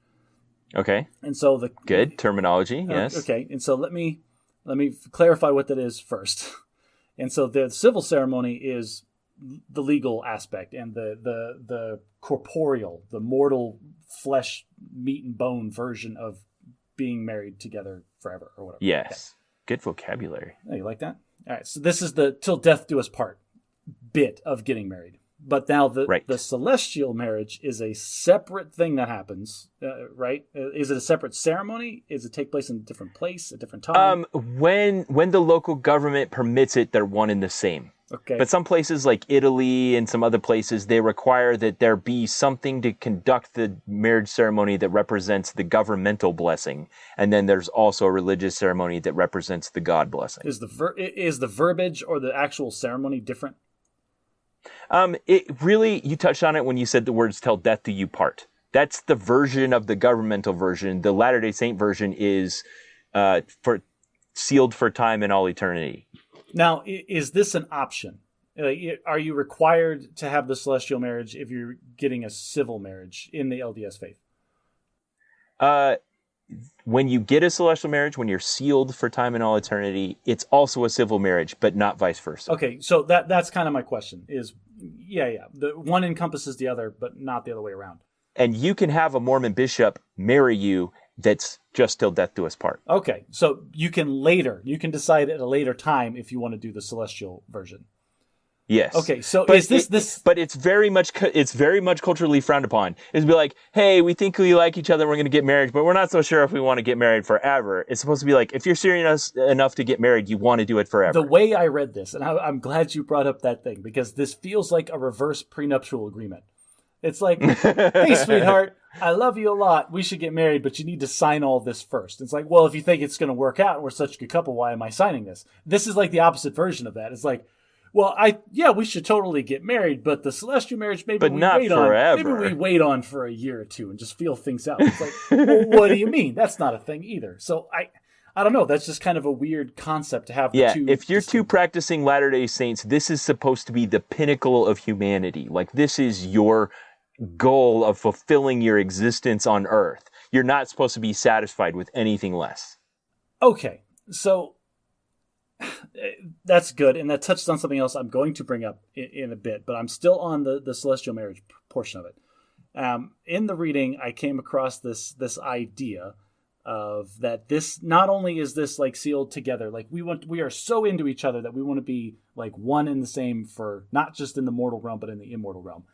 Okay. And so good terminology, yes. Okay, and so let me clarify what that is first. And so the civil ceremony is the legal aspect, and the corporeal, the mortal flesh, meat and bone version of being married together forever or whatever. Yes. Okay. Good vocabulary. Oh, you like that? All right. So this is the till death do us part bit of getting married. But now the celestial marriage is a separate thing that happens, right? Is it a separate ceremony? Does it take place in a different place, a different time? When the local government permits it, they're one and the same. Okay. But some places like Italy and some other places, they require that there be something to conduct the marriage ceremony that represents the governmental blessing. And then there's also a religious ceremony that represents the God blessing. Is the verbiage or the actual ceremony different? It really, you touched on it when you said the words "till death do you part." That's the version of the governmental version. The Latter-day Saint version is for sealed for time and all eternity. Now, is this an option? Are you required to have the celestial marriage if you're getting a civil marriage in the LDS faith? When you get a celestial marriage, when you're sealed for time and all eternity, it's also a civil marriage, but not vice versa. Okay, so that's kind of my question is, the one encompasses the other, but not the other way around. And you can have a Mormon bishop marry you that's just till death do us part. Okay, so you can decide at a later time if you want to do the celestial version. Yes. Okay, so but is this? But it's very much culturally frowned upon. It's be like, hey, we think we like each other, we're going to get married, but we're not so sure if we want to get married forever. It's supposed to be like, if you're serious enough to get married, you want to do it forever. The way I read this, and I'm glad you brought up that thing, because this feels like a reverse prenuptial agreement. It's like, hey, sweetheart, I love you a lot. We should get married, but you need to sign all this first. It's like, well, if you think it's going to work out and we're such a good couple, why am I signing this? This is like the opposite version of that. It's like, well, we should totally get married, but the celestial marriage, maybe we wait on for a year or two and just feel things out. It's like, well, what do you mean? That's not a thing either. So I don't know. That's just kind of a weird concept to have. Yeah, if you're two practicing Latter-day Saints, this is supposed to be the pinnacle of humanity. Like, this is your goal of fulfilling your existence on Earth. You're not supposed to be satisfied with anything less. Okay, so that's good, and that touched on something else I'm going to bring up in a bit, but I'm still on the celestial marriage portion of it. In the reading, I came across this idea of that this not only is this like sealed together, like we are so into each other that we want to be like one and the same for not just in the mortal realm but in the immortal realm,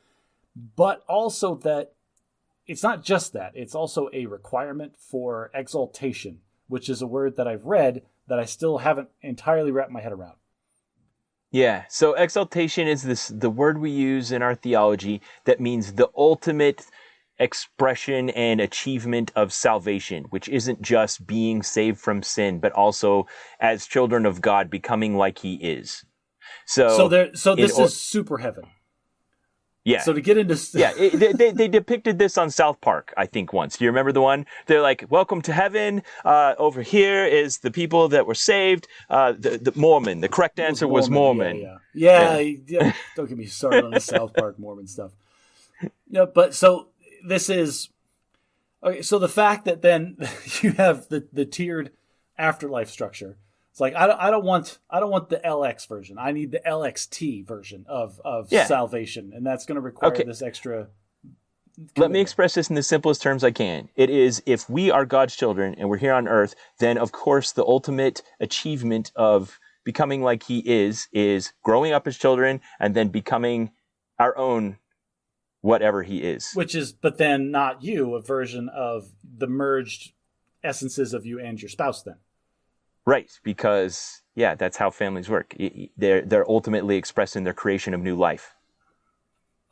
but also that it's not just that, it's also a requirement for exaltation, which is a word that I've read that I still haven't entirely wrapped my head around. Yeah, so exaltation is the word we use in our theology that means the ultimate expression and achievement of salvation, which isn't just being saved from sin, but also as children of God becoming like He is. So this is super heaven. Yeah. So to get into... they depicted this on South Park, I think, once. Do you remember the one? They're like, welcome to heaven. Over here is the people that were saved. The Mormon. The correct answer was Mormon. Yeah. Don't get me started on the South Park Mormon stuff. No, but so this is... Okay, so the fact that then you have the tiered afterlife structure. It's like I don't want the LX version. I need the LXT version of salvation, and that's going to require this extra. Let me express this in the simplest terms I can. It is, if we are God's children and we're here on earth, then of course the ultimate achievement of becoming like he is growing up as children and then becoming our own whatever he is. Which is, but then not you, a version of the merged essences of you and your spouse then. Right, because, yeah, that's how families work. They're ultimately expressed in their creation of new life.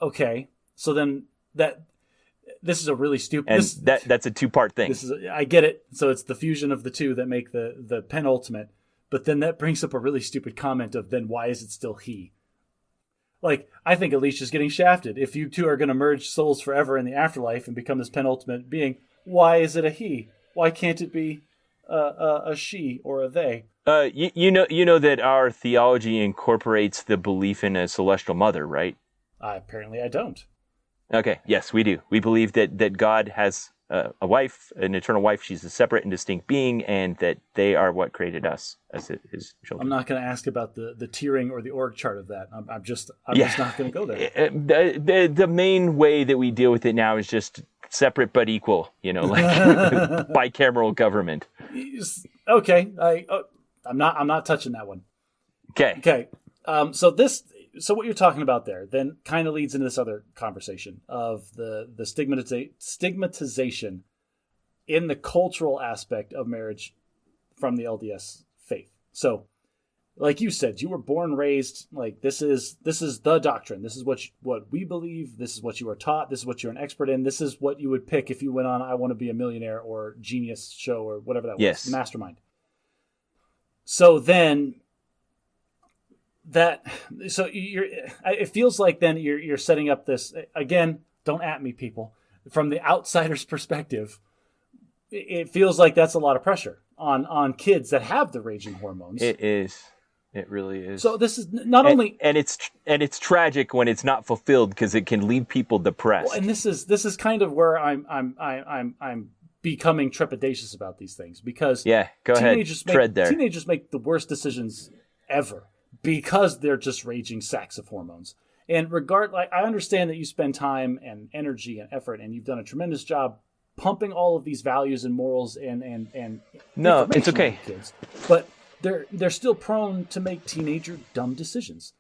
Okay, so then this is a really stupid... And that's a two-part thing. I get it. So it's the fusion of the two that make the penultimate. But then that brings up a really stupid comment of, then why is it still he? Like, I think Alicia's getting shafted. If you two are going to merge souls forever in the afterlife and become this penultimate being, why is it a he? Why can't it be a she or a they? You know that our theology incorporates the belief in a celestial mother, right? Apparently I don't. Okay, yes, we do. We believe that God has a wife, an eternal wife. She's a separate and distinct being, and that they are what created us as his children. I'm not going to ask about the tiering or the org chart of that. I'm just not going to go there. The main way that we deal with it now is just separate but equal, like bicameral government. Okay, I'm not touching that one. Okay. So what you're talking about there then kind of leads into this other conversation of the stigmatization in the cultural aspect of marriage from the LDS faith. So, like you said, you were born, raised, like this is the doctrine. This is what we believe. This is what you are taught. This is what you're an expert in. This is what you would pick if you went on I Want to Be a Millionaire or Genius Show or whatever that was, Mastermind. So then it feels like then you're setting up this again. Don't at me, people. From the outsider's perspective, it feels like that's a lot of pressure on kids that have the raging hormones. It is. It really is. So this is not only, and it's tragic when it's not fulfilled because it can leave people depressed. Well, and this is kind of where I'm becoming trepidatious about these things because go ahead, tread there. Teenagers make the worst decisions ever because they're just raging sacks of hormones. And I understand that you spend time and energy and effort, and you've done a tremendous job pumping all of these values and morals and no, it's okay. Kids, but they're still prone to make teenager dumb decisions.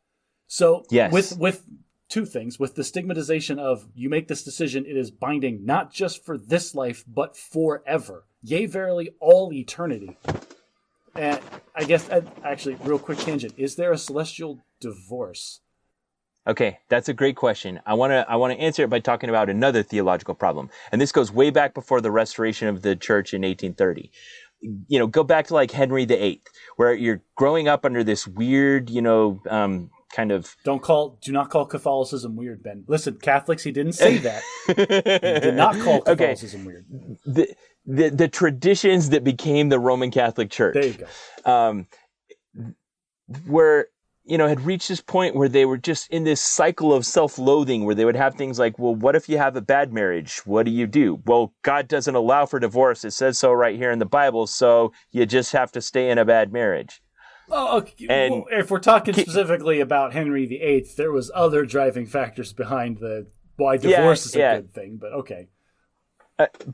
So yes. with two things, with the stigmatization of you make this decision, it is binding not just for this life, but forever. Yea, verily, all eternity. And I guess, actually, real quick tangent, is there a celestial divorce? Okay, that's a great question. I want to answer it by talking about another theological problem. And this goes way back before the restoration of the church in 1830. Go back to like Henry VIII, where you're growing up under this weird, kind of... Do not call Catholicism weird, Ben. Listen, Catholics, he didn't say that. He did not call Catholicism weird. The traditions that became the Roman Catholic Church. There you go. Were, had reached this point where they were just in this cycle of self-loathing where they would have things like, well, what if you have a bad marriage? What do you do? Well, God doesn't allow for divorce. It says so right here in the Bible, so you just have to stay in a bad marriage. Oh, okay. Well, if we're talking specifically about Henry VIII, there was other driving factors behind why divorce is a good thing, but okay.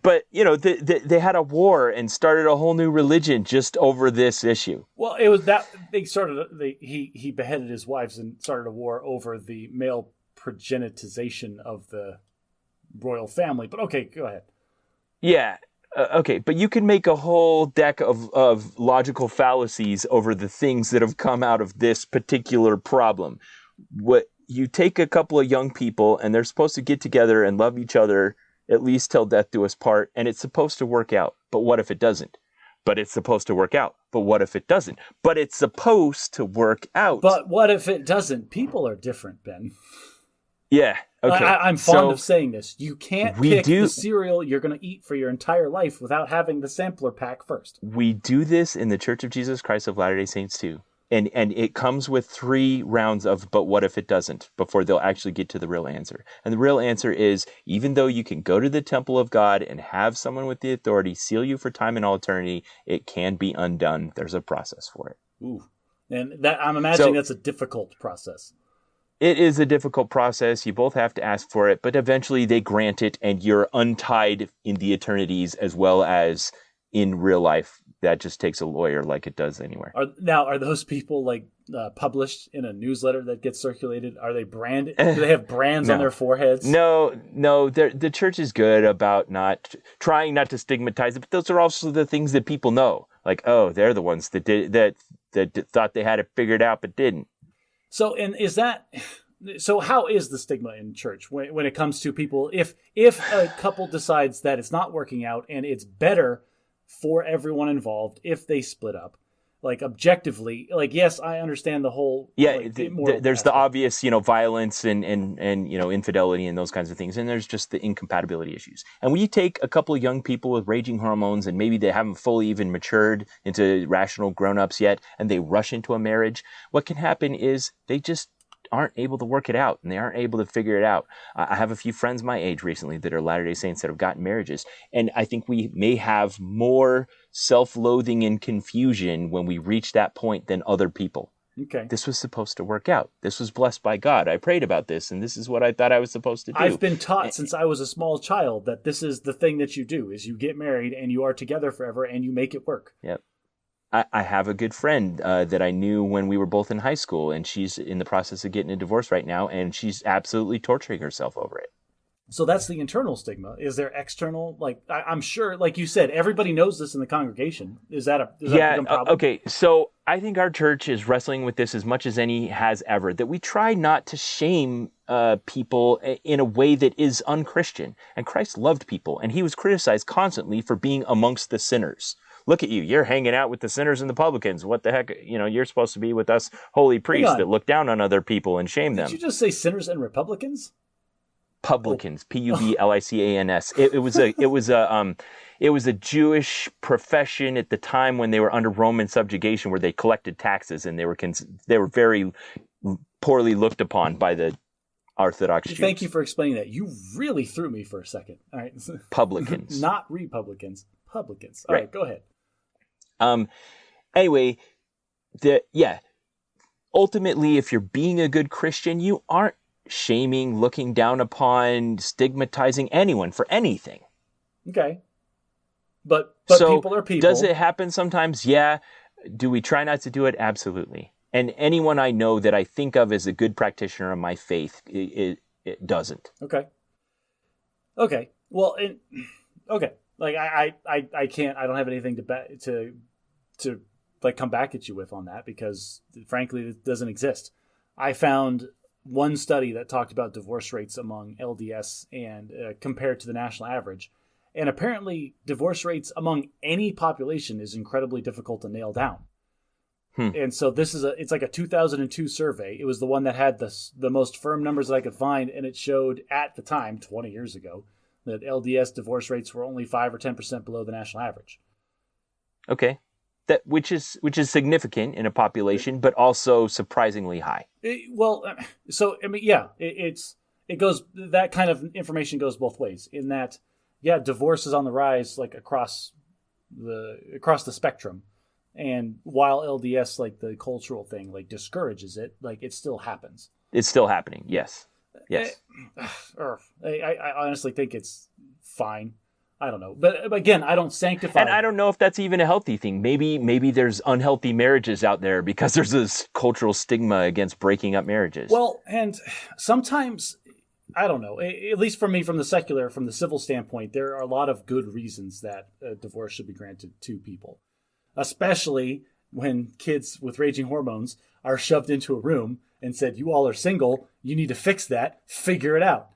But they had a war and started a whole new religion just over this issue. Well, it was that he beheaded his wives and started a war over the male progenitization of the royal family. But okay, go ahead. Yeah. Okay, but you can make a whole deck of logical fallacies over the things that have come out of this particular problem. What you take a couple of young people and they're supposed to get together and love each other at least till death do us part, and it's supposed to work out. But what if it doesn't? But it's supposed to work out. But what if it doesn't? But it's supposed to work out. But what if it doesn't? People are different, Ben. Yeah. Okay. I'm fond of saying this. You can't pick the cereal you're going to eat for your entire life without having the sampler pack first. We do this in the Church of Jesus Christ of Latter-day Saints too. And it comes with 3 rounds of but what if it doesn't before they'll actually get to the real answer. And the real answer is, even though you can go to the temple of God and have someone with the authority seal you for time and all eternity, it can be undone. There's a process for it. Ooh. And that I'm imagining that's a difficult process. It is a difficult process. You both have to ask for it, but eventually they grant it and you're untied in the eternities as well as in real life. That just takes a lawyer like it does anywhere. Are those people like published in a newsletter that gets circulated? Are they branded? Do they have brands No. on their foreheads? No. The church is good about not trying not to stigmatize it, but those are also the things that people know. Like, oh, they're the ones that did that thought they had it figured out but didn't. So, so how is the stigma in church when it comes to people? If a couple decides that it's not working out and it's better for everyone involved if they split up, like objectively, like, yes, I understand the whole. Yeah, like, there's the obvious, violence and infidelity and those kinds of things. And there's just the incompatibility issues. And when you take a couple of young people with raging hormones and maybe they haven't fully even matured into rational grown-ups yet, and they rush into a marriage, what can happen is they just aren't able to work it out, and they aren't able to figure it out. I have a few friends my age recently that are Latter-day Saints that have gotten marriages, and I think we may have more self-loathing and confusion when we reach that point than other people. Okay. This was supposed to work out. This was blessed by God. I prayed about this, and this is what I thought I was supposed to do. I've been taught since I was a small child that this is the thing that you do, is you get married and you are together forever and you make it work. Yep. I have a good friend that I knew when we were both in high school, and she's in the process of getting a divorce right now, and she's absolutely torturing herself over it. So that's the internal stigma. Is there external? Like, I'm sure, like you said, everybody knows this in the congregation. Does that become a problem? Okay. So I think our church is wrestling with this as much as any has ever, that we try not to shame people in a way that is unchristian. And Christ loved people, and he was criticized constantly for being amongst the sinners. Look at you. You're hanging out with the sinners and the publicans. What the heck? You're supposed to be with us holy priests that look down on other people and shame them. Did you just say sinners and Republicans? Publicans, Publicans. It was a Jewish profession at the time when they were under Roman subjugation, where they collected taxes, and they were very poorly looked upon by the Orthodox Jews. Thank you for explaining that. You really threw me for a second. All right. Publicans. Not Republicans. Publicans. All right, go ahead. Anyway, ultimately, if you're being a good Christian, you aren't shaming, looking down upon, stigmatizing anyone for anything. Okay. But so people are people. Does it happen sometimes? Yeah. Do we try not to do it? Absolutely. And anyone I know that I think of as a good practitioner of my faith, it doesn't. Okay. Well, okay. Like I can't. I don't have anything to like come back at you with on that, because frankly it doesn't exist. I found one study that talked about divorce rates among LDS and compared to the national average, and apparently divorce rates among any population is incredibly difficult to nail down. And so it's like a 2002 survey. It was the one that had the most firm numbers that I could find, and it showed at the time, 20 years ago, that LDS divorce rates were only 5 or 10% below the national average. Okay. Which is significant in a population, but also surprisingly high. It goes, that kind of information goes both ways, in that, divorce is on the rise, like across the spectrum. And while LDS, like the cultural thing, like discourages it, like it still happens. It's still happening. Yes. I honestly think it's fine. I don't know. But again, I don't sanctify. And I don't know if that's even a healthy thing. Maybe there's unhealthy marriages out there because there's this cultural stigma against breaking up marriages. Well, and sometimes, I don't know, at least for me, from the civil standpoint, there are a lot of good reasons that a divorce should be granted to people. Especially when kids with raging hormones are shoved into a room and said, you all are single, you need to fix that, figure it out.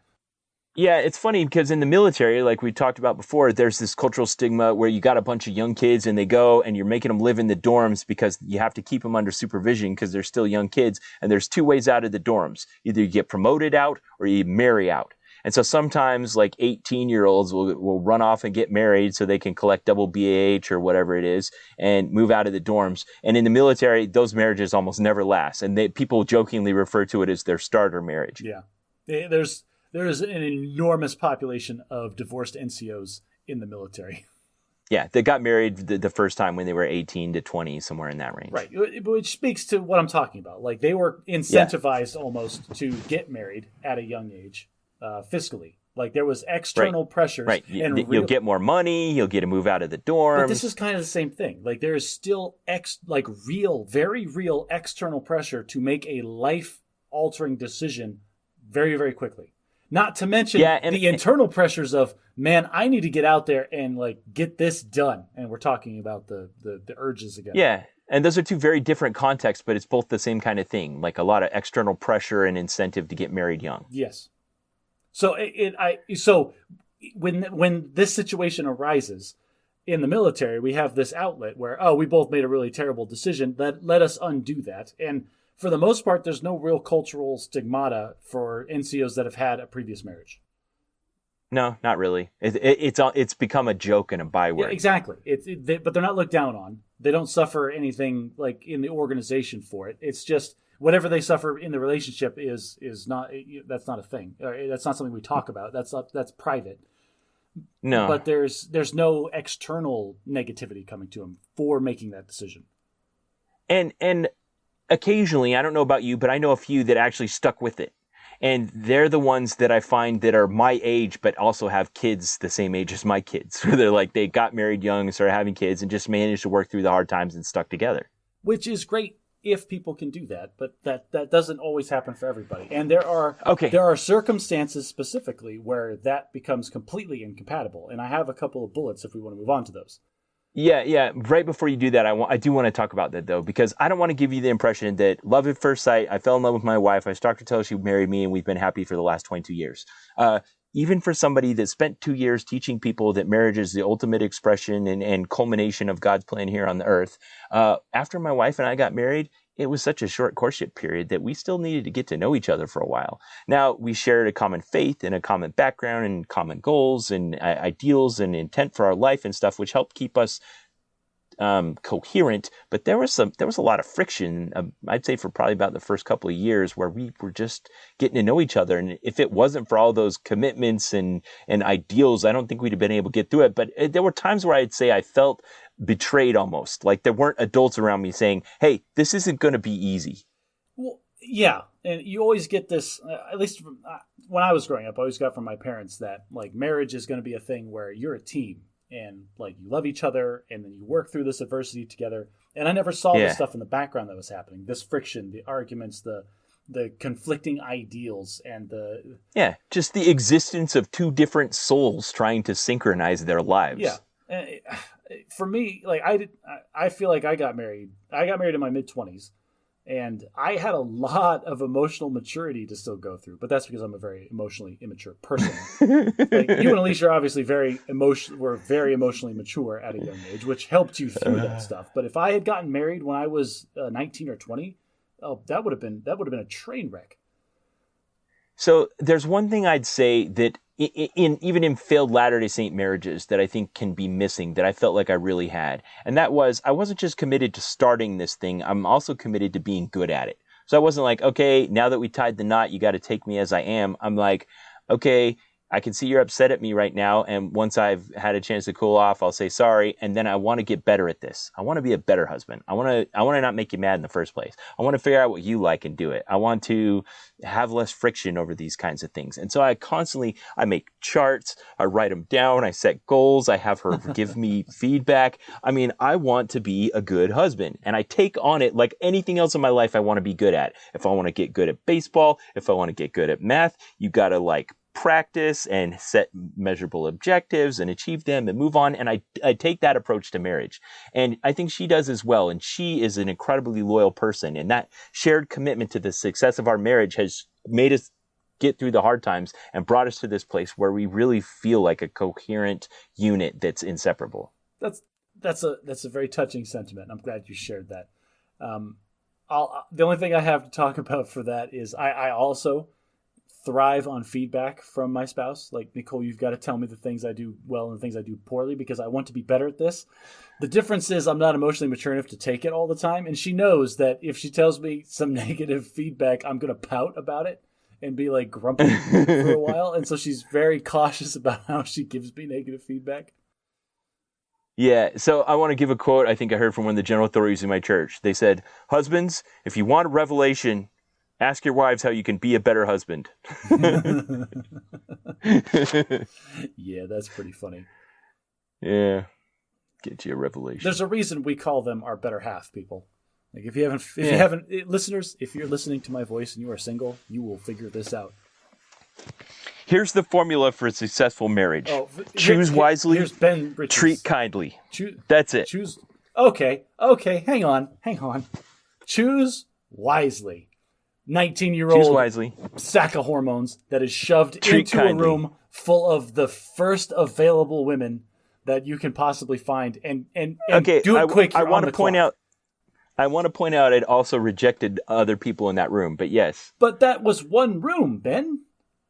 Yeah, it's funny because in the military, like we talked about before, there's this cultural stigma where you got a bunch of young kids and they go and you're making them live in the dorms because you have to keep them under supervision because they're still young kids. And there's two ways out of the dorms. Either you get promoted out or you marry out. And so sometimes like 18-year-olds will run off and get married so they can collect double BAH or whatever it is and move out of the dorms. And in the military, those marriages almost never last. And people jokingly refer to it as their starter marriage. Yeah. There is an enormous population of divorced NCOs in the military. Yeah, they got married the first time when they were 18 to 20, somewhere in that range. Right, which speaks to what I'm talking about. Like, they were incentivized almost to get married at a young age, fiscally. Like there was external pressures, Right. and You'll get more money. You'll get to move out of the dorms. But this is kind of the same thing. Like there is still very real external pressure to make a life-altering decision very, very quickly. Not to mention the internal pressures of, man, I need to get out there and like get this done. And we're talking about the urges again. Yeah. And those are two very different contexts, but it's both the same kind of thing. Like a lot of external pressure and incentive to get married young. Yes. So when this situation arises in the military, we have this outlet where, we both made a really terrible decision. Let us undo that. And for the most part, there's no real cultural stigmata for NCOs that have had a previous marriage. No, not really. It's become a joke and a byword. Yeah, exactly. But they're not looked down on. They don't suffer anything like in the organization for it. It's just whatever they suffer in the relationship is not. That's not a thing. That's not something we talk about. That's private. No. But there's no external negativity coming to them for making that decision. And occasionally, I don't know about you, but I know a few that actually stuck with it. And they're the ones that I find that are my age, but also have kids the same age as my kids. So they're like, they got married young and started having kids and just managed to work through the hard times and stuck together. Which is great if people can do that, but that doesn't always happen for everybody. And there are circumstances specifically where that becomes completely incompatible. And I have a couple of bullets if we want to move on to those. Yeah. Right before you do that, I do want to talk about that, though, because I don't want to give you the impression that love at first sight, I fell in love with my wife, I stalked her till she married me, and we've been happy for the last 22 years. Even for somebody that spent 2 years teaching people that marriage is the ultimate expression and culmination of God's plan here on the earth, after my wife and I got married, it was such a short courtship period that we still needed to get to know each other for a while. Now, we shared a common faith and a common background and common goals and ideals and intent for our life and stuff, which helped keep us coherent. But there was a lot of friction, I'd say, for probably about the first couple of years where we were just getting to know each other. And if it wasn't for all those commitments and ideals, I don't think we'd have been able to get through it. But there were times where I'd say I felt betrayed almost, like there weren't adults around me saying, hey, this isn't going to be easy. Well, yeah. And you always get this, at least when I was growing up, I always got from my parents that like marriage is going to be a thing where you're a team and like you love each other and then you work through this adversity together. And I never saw the stuff in the background that was happening, this friction, the arguments, the conflicting ideals, and just the existence of two different souls trying to synchronize their lives. Yeah. For me, like I feel like I got married in my mid-20s, and I had a lot of emotional maturity to still go through, but that's because I'm a very emotionally immature person. Like you and Alicia are obviously were very emotionally mature at a young age, which helped you through that stuff. But if I had gotten married when I was 19 or 20, that would have been a train wreck. So there's one thing I'd say that even in failed Latter-day Saint marriages that I think can be missing that I felt like I really had. And that was, I wasn't just committed to starting this thing. I'm also committed to being good at it. So I wasn't like, okay, now that we tied the knot, you got to take me as I am. I'm like, okay, I can see you're upset at me right now. And once I've had a chance to cool off, I'll say sorry. And then I want to get better at this. I want to be a better husband. I want to not make you mad in the first place. I want to figure out what you like and do it. I want to have less friction over these kinds of things. And so I make charts. I write them down. I set goals. I have her give me feedback. I mean, I want to be a good husband. And I take on it like anything else in my life I want to be good at. If I want to get good at baseball, if I want to get good at math, you got to like practice and set measurable objectives and achieve them and move on. And I take that approach to marriage. And I think she does as well. And she is an incredibly loyal person. And that shared commitment to the success of our marriage has made us get through the hard times and brought us to this place where we really feel like a coherent unit that's inseparable. That's a very touching sentiment. I'm glad you shared that. The only thing I have to talk about for that is I also thrive on feedback from my spouse. Like, Nicole, you've got to tell me the things I do well and the things I do poorly because I want to be better at this. The difference is I'm not emotionally mature enough to take it all the time. And she knows that if she tells me some negative feedback, I'm going to pout about it and be like grumpy for a while. And so she's very cautious about how she gives me negative feedback. Yeah, so I want to give a quote I think I heard from one of the general authorities in my church. They said, husbands, if you want a revelation, Ask your wives how you can be a better husband. Yeah, that's pretty funny. Yeah. Get you a revelation. There's a reason we call them our better half, people. Like if you haven't, listeners, if you're listening to my voice and you are single, you will figure this out. Here's the formula for a successful marriage. Choose wisely. Here's Ben Richards. Treat kindly. That's it. Okay. Hang on. Choose wisely. 19-year-old Choose wisely. sack of hormones that is shoved Treat into kindly. a room full of the first available women that you can possibly find, and okay, do it quick. I want to point out. I want to point out it also rejected other people in that room, but yes. But that was one room, Ben.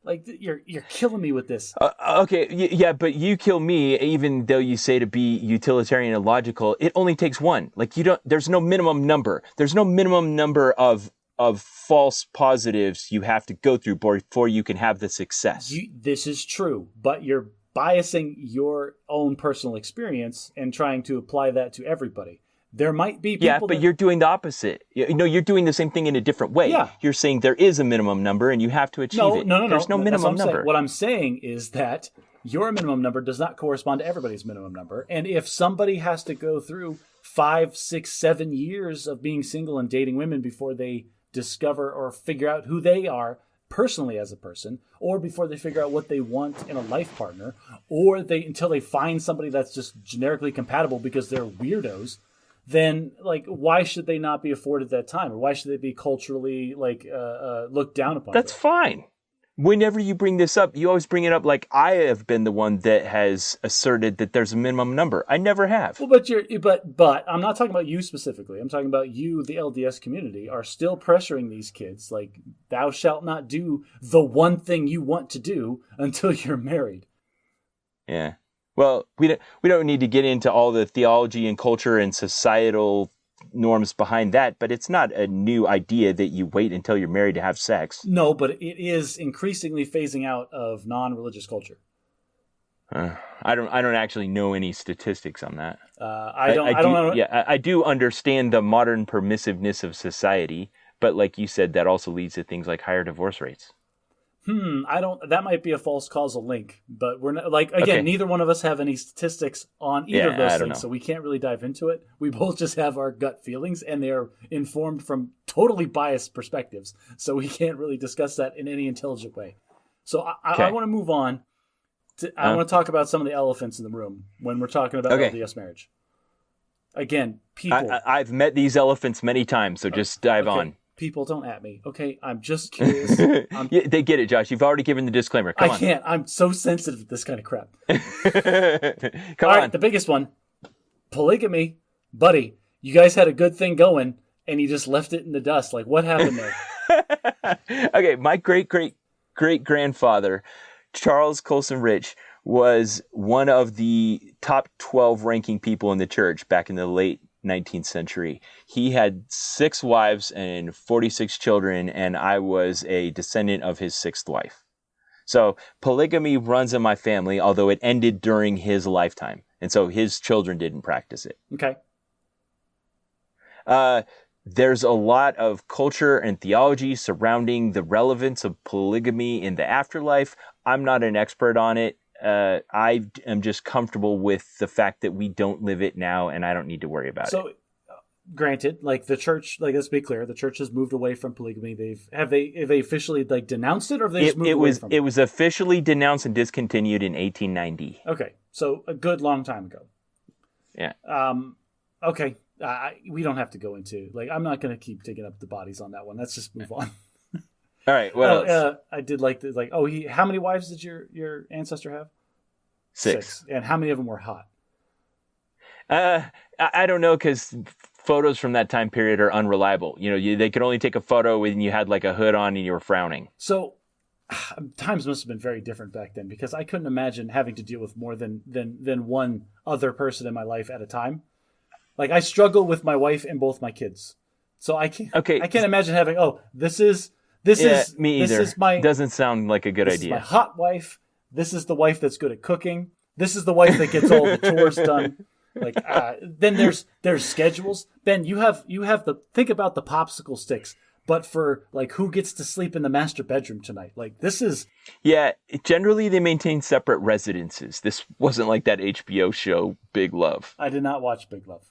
Like you're killing me with this. Okay, yeah, but you kill me, even though you say to be utilitarian and logical. It only takes one. Like there's no minimum number. There's no minimum number of false positives you have to go through before you can have the success. This is true, but you're biasing your own personal experience and trying to apply that to everybody. There might be people. Yeah, but you're doing the opposite. You're doing the same thing in a different way. Yeah. You're saying there is a minimum number and you have to achieve it. No. There's no minimum number. What I'm saying is that your minimum number does not correspond to everybody's minimum number. And if somebody has to go through 5, 6, 7 years of being single and dating women before they discover or figure out who they are personally as a person, or before they figure out what they want in a life partner, or until they find somebody that's just generically compatible because they're weirdos, then why should they not be afforded that time, or why should they be culturally looked down upon? That's fine. Whenever you bring this up, you always bring it up like I have been the one that has asserted that there's a minimum number. I never have. Well, but I'm not talking about you specifically. I'm talking about you, the LDS community, are still pressuring these kids like, thou shalt not do the one thing you want to do until you're married. Yeah. Well, we don't need to get into all the theology and culture and societal norms behind that, but it's not a new idea that you wait until you're married to have sex. No, but it is increasingly phasing out of non-religious culture. I don't actually know any statistics on that. I don't know. Yeah, I do understand the modern permissiveness of society, but like you said, that also leads to things like higher divorce rates. That might be a false causal link, but we're not neither one of us have any statistics on either of those things, so we can't really dive into it. We both just have our gut feelings, and they are informed from totally biased perspectives, so we can't really discuss that in any intelligent way. So I want to move on. I want to talk about some of the elephants in the room when we're talking about LDS marriage. Again, people. I've met these elephants many times, so just dive on. People, don't at me. Okay, I'm just curious. Yeah, they get it, Josh. You've already given the disclaimer. Come on. I can't. I'm so sensitive to this kind of crap. Come All on. right, the biggest one. Polygamy. Buddy, you guys had a good thing going, and you just left it in the dust. Like, what happened there? Okay, my great-great-grandfather, Charles Colson Rich, was one of the top 12 ranking people in the church back in the late 19th century. He had 6 wives and 46 children, and I was a descendant of his 6th wife. So polygamy runs in my family, although it ended during his lifetime. And so his children didn't practice it. Okay. There's a lot of culture and theology surrounding the relevance of polygamy in the afterlife. I'm not an expert on it. I am just comfortable with the fact that we don't live it now, and I don't need to worry about it. So, granted, the church, let's be clear, the church has moved away from polygamy. Have they officially denounced it, or have they just moved away from it? It was officially denounced and discontinued in 1890. Okay, so a good long time ago. Yeah. Okay, we don't have to go into I'm not going to keep digging up the bodies on that one. Let's just move on. All right. What else? I did how many wives did your ancestor have? 6. And how many of them were hot? I don't know, because photos from that time period are unreliable. They could only take a photo when you had a hood on and you were frowning. So times must have been very different back then, because I couldn't imagine having to deal with more than one other person in my life at a time. I struggle with my wife and both my kids. So I can't imagine having, this is me either. This is my, doesn't sound like a good idea. This is my hot wife. This is the wife that's good at cooking. This is the wife that gets all the chores done. Then there's schedules. Ben, you have think about the popsicle sticks but for like who gets to sleep in the master bedroom tonight. Like this is Yeah, generally they maintain separate residences. This wasn't like that HBO show Big Love. I did not watch Big Love.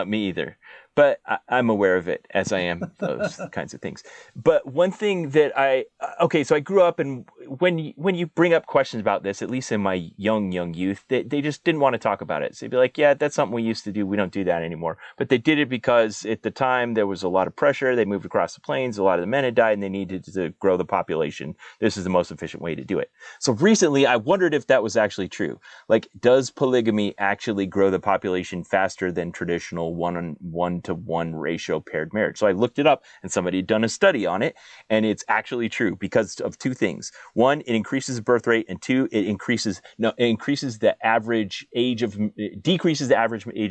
Me either. But I'm aware of it, as I am those kinds of things. But one thing that so I grew up, and when you bring up questions about this, at least in my young youth, they just didn't want to talk about it. So they'd be like, yeah, that's something we used to do. We don't do that anymore. But they did it because at the time there was a lot of pressure. They moved across the plains. A lot of the men had died, and they needed to grow the population. This is the most efficient way to do it. So recently, I wondered if that was actually true. Like, does polygamy actually grow the population faster than traditional one-to-one ratio paired marriage? So I looked it up, and somebody had done a study on it, and it's actually true because of two things. One, it increases the birth rate, and two, it decreases the average age of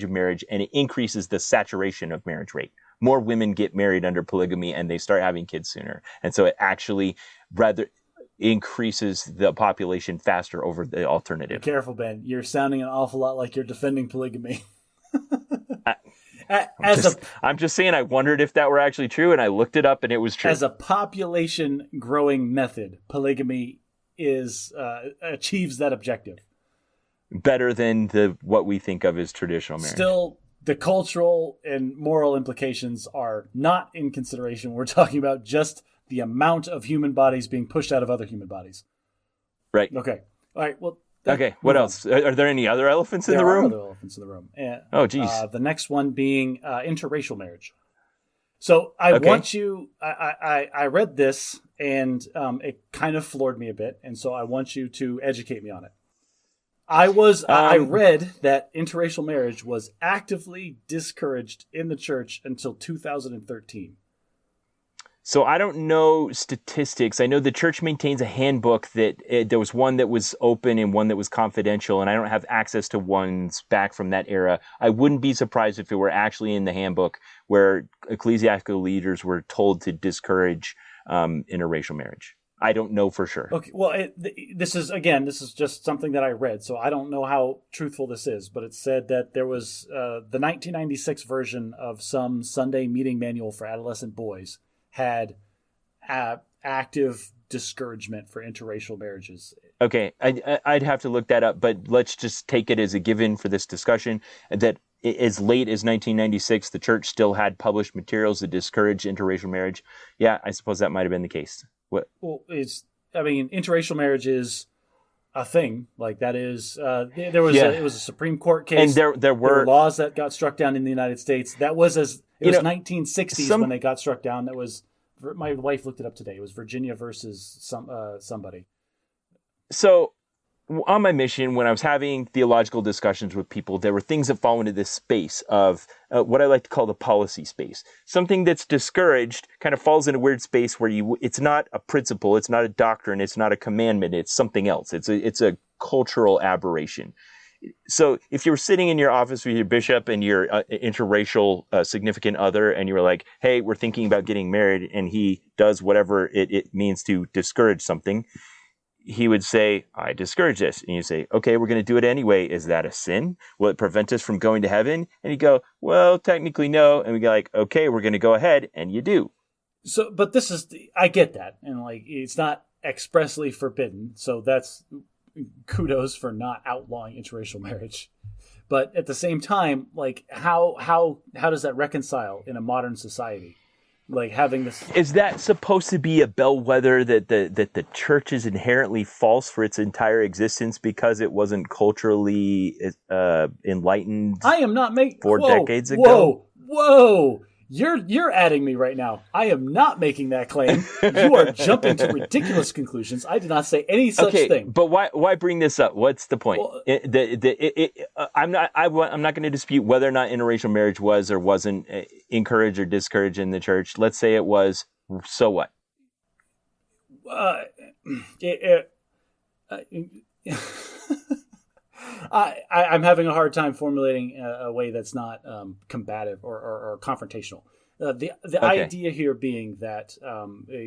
marriage, and it increases the saturation of marriage rate. More women get married under polygamy, and they start having kids sooner, and so it actually rather increases the population faster over the alternative. Be careful, Ben. You're sounding an awful lot like you're defending polygamy. I'm just saying, I wondered if that were actually true, and I looked it up, and it was true. As a population growing method, polygamy achieves that objective better than what we think of as traditional marriage. Still, the cultural and moral implications are not in consideration. We're talking about just the amount of human bodies being pushed out of other human bodies. Right. Okay. All right. Well. Okay, what else? Are there any other elephants in the room? There are other elephants in the room. Oh, geez. The next one being interracial marriage. So I want you, I read this, and it kind of floored me a bit, and so I want you to educate me on it. I read that interracial marriage was actively discouraged in the church until 2013. So I don't know statistics. I know the church maintains a handbook that there was one that was open and one that was confidential, and I don't have access to ones back from that era. I wouldn't be surprised if it were actually in the handbook where ecclesiastical leaders were told to discourage interracial marriage. I don't know for sure. Okay, well, this is just something that I read, so I don't know how truthful this is, but it said that there was the 1996 version of some Sunday meeting manual for adolescent boys had active discouragement for interracial marriages. Okay, I'd have to look that up, but let's just take it as a given for this discussion that as late as 1996, the church still had published materials that discouraged interracial marriage. Yeah, I suppose that might have been the case. What? Well, interracial marriage is a thing. Like that is, it was a Supreme Court case. And there were laws that got struck down in the United States. That was 1960s when they got struck down. That was, my wife looked it up today. It was Virginia versus somebody. So on my mission, when I was having theological discussions with people, there were things that fall into this space of what I like to call the policy space. Something that's discouraged kind of falls in a weird space where it's not a principle, it's not a doctrine, it's not a commandment, it's something else. It's a cultural aberration. So if you were sitting in your office with your bishop and your interracial significant other, and you were like, hey, we're thinking about getting married, and he does whatever it means to discourage something, he would say, I discourage this. And you say, okay, we're going to do it anyway. Is that a sin? Will it prevent us from going to heaven? And you go, well, technically no. And we go like, okay, we're going to go ahead. And you do. So, but I get that. And like, it's not expressly forbidden. So that's kudos for not outlawing interracial marriage. But at the same time, like how does that reconcile in a modern society? Like having this, is that supposed to be a bellwether that the church is inherently false for its entire existence because it wasn't culturally enlightened? I am not making decades ago. Whoa! You're adding me right now. I am not making that claim. You are jumping to ridiculous conclusions. I did not say any such thing. But why bring this up? What's the point? Well, I'm not going to dispute whether or not interracial marriage was or wasn't encouraged or discouraged in the church. Let's say it was. So what? I'm having a hard time formulating a way that's not combative or confrontational. The idea here being that